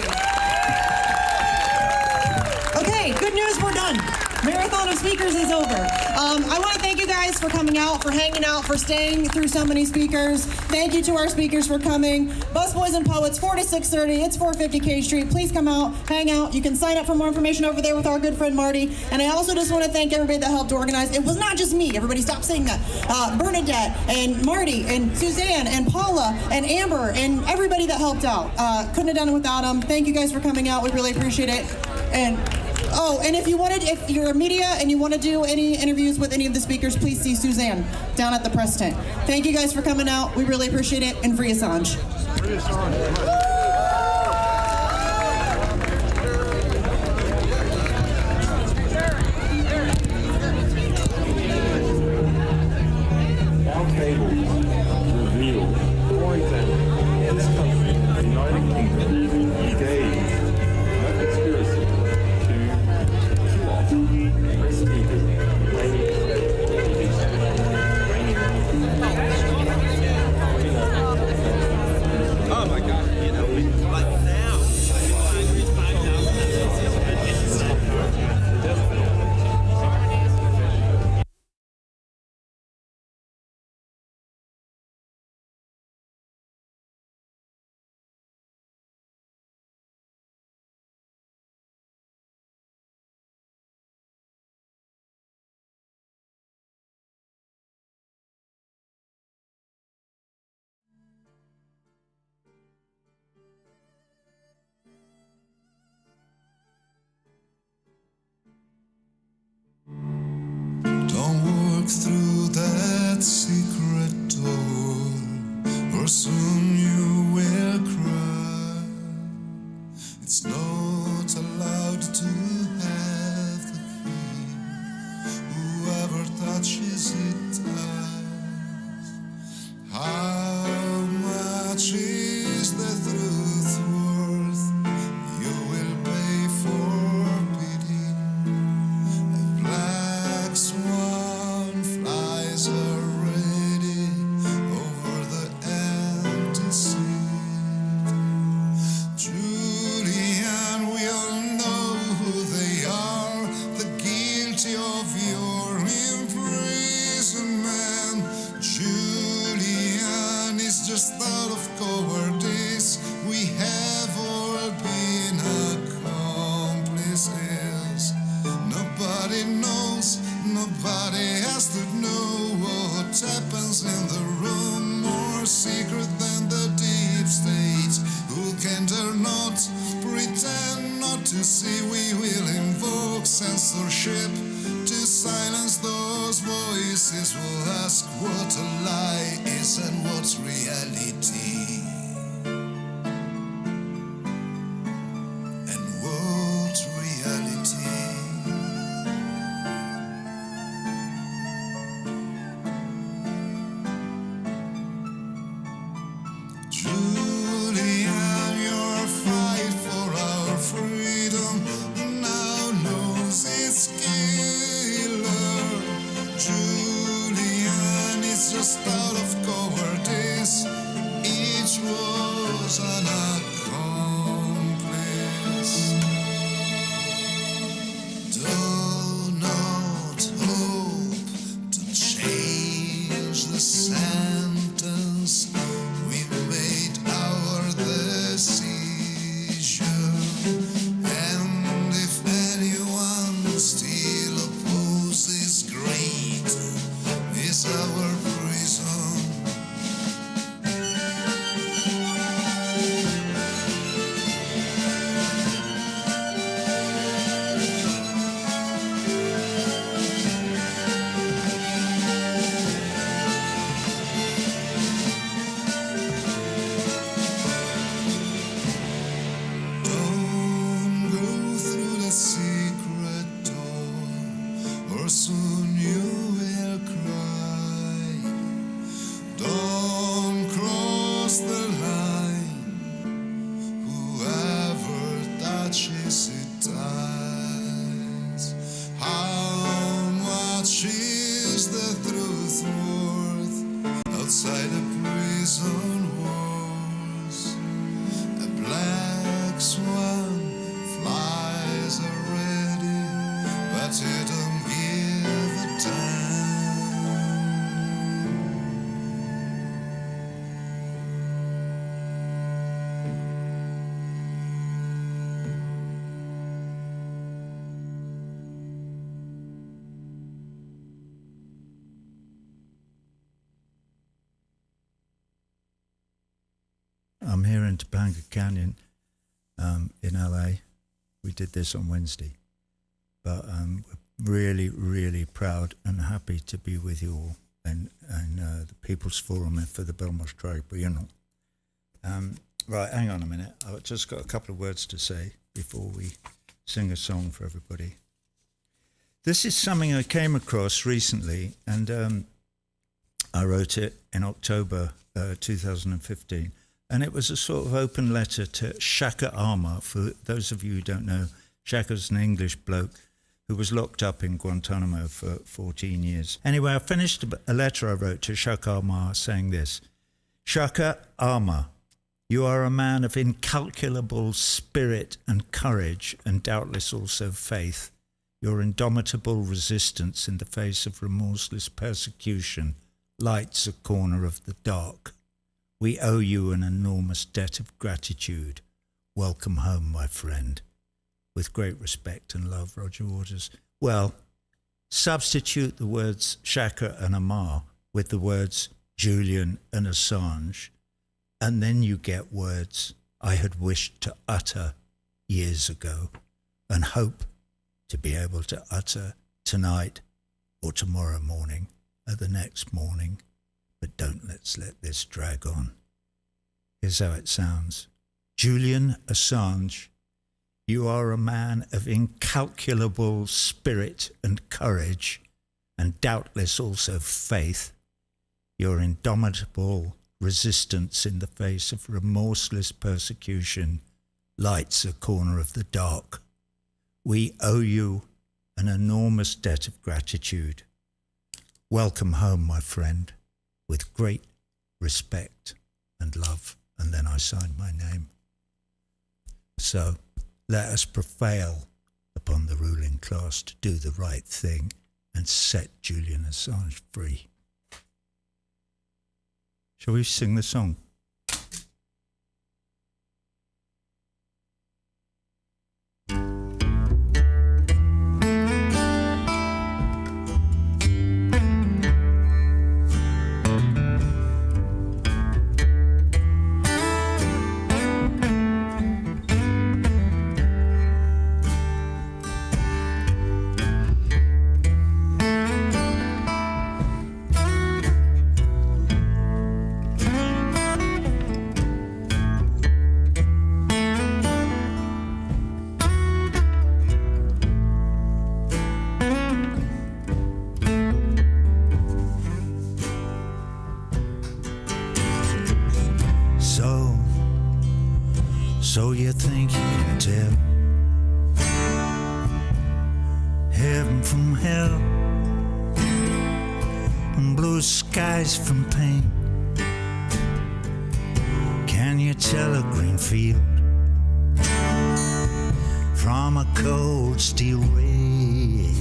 Okay, good news, we're done. Marathon of speakers is over. I want to thank you guys for coming out, for hanging out, for staying through so many speakers. Thank you to our speakers for coming. Busboys and Poets, 4 to 6:30. It's 450 K Street. Please come out, hang out. You can sign up for more information over there with our good friend Marty. And I also just want to thank everybody that helped organize. It was not just me. Everybody stop saying that. Bernadette and Marty and Suzanne and Paula and Amber and everybody that helped out. Couldn't have done it without them. Thank you guys for coming out. We really appreciate it. And if you're a media and you want to do any interviews with any of the speakers, please see Suzanne down at the press tent. Thank you guys for coming out. We really appreciate it. And free Assange. Free Assange. Through that secret door, or soon you will cry. It's not allowed to have the key. Whoever touches it dies. How much is the truth worth? You will pay for pity. A black swan nobody knows, nobody has to know what happens in the room. More secret than the deep state. Who can dare not pretend not to see? We will invoke censorship to silence those voices who ask what a lie is and what's reality. And what's reality? Julian, your fight for our freedom now knows its killer. Julian is just out of cowardice. Each was an accomplice. Do not hope to change the sentence. We've made our decision, and if anyone still opposes, great is our prison. Don't go through the secret door, or soon you will cry. Don't cross the line. Whoever touches it dies. How much is the truth worth outside the prison walls? A black swan flies already, but you don't give a damn. I'm here in Topanga Canyon in LA. We did this on Wednesday, but we're really, really proud and happy to be with you all and the People's Forum and for the Belmarsh Tribunal. Right, hang on a minute. I've just got a couple of words to say before we sing a song for everybody. This is something I came across recently, and I wrote it in October 2015. And it was a sort of open letter to Shaka Arma. For those of you who don't know, Shaka's an English bloke who was locked up in Guantanamo for 14 years. Anyway, I finished a letter I wrote to Shaka Arma saying this: Shaka Arma, you are a man of incalculable spirit and courage, and doubtless also faith. Your indomitable resistance in the face of remorseless persecution lights a corner of the dark. We owe you an enormous debt of gratitude. Welcome home, my friend. With great respect and love, Roger Waters. Well, substitute the words Shaka and Amar with the words Julian and Assange, and then you get words I had wished to utter years ago and hope to be able to utter tonight or tomorrow morning or the next morning. But let's let this drag on. Here's how it sounds. Julian Assange, you are a man of incalculable spirit and courage, and doubtless also faith. Your indomitable resistance in the face of remorseless persecution lights a corner of the dark. We owe you an enormous debt of gratitude. Welcome home, my friend. With great respect and love. And then I signed my name. So let us prevail upon the ruling class to do the right thing and set Julian Assange free. Shall we sing the song? So you think you can tell heaven from hell, and blue skies from pain? Can you tell a green field from a cold steel ray?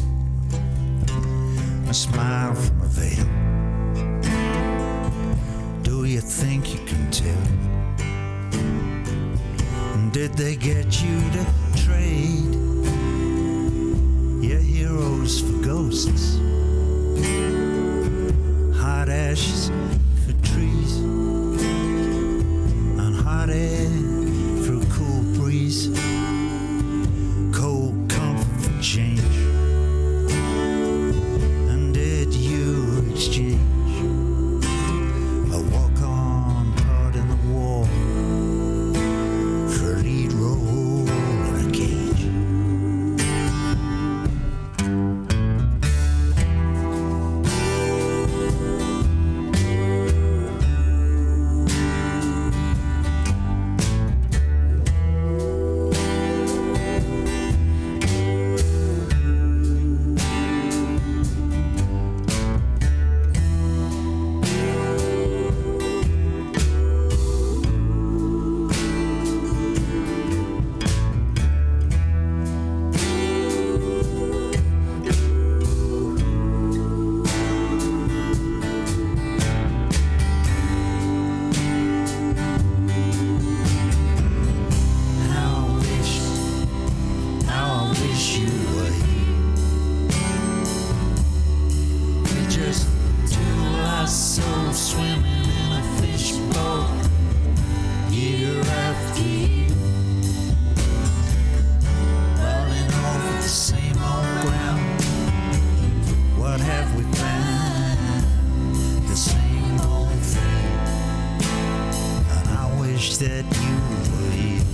A smile from a veil. Do you think you can tell? Did they get you to trade your heroes for ghosts? Hot ashes for trees, and hot air for a cool breeze, cold comfort for change. And did you exchange a walk-on part in the war for a lead role in a cage? That you were here.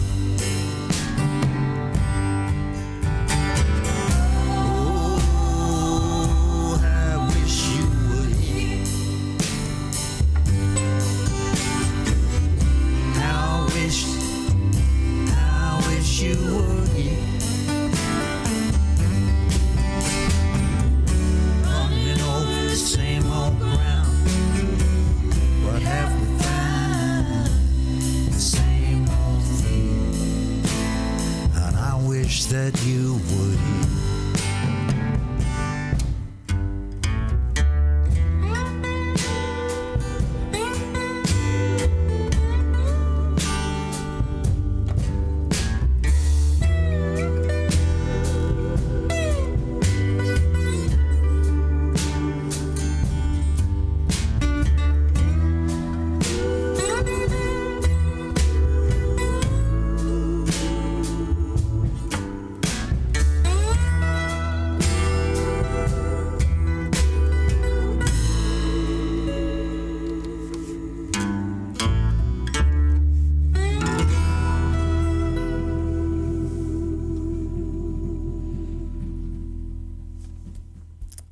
Oh, I wish you were here. I wish you were here. Running over the same old ground. What have we found? The same old thing. And I wish that you would hear.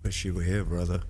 Wish you were here, brother.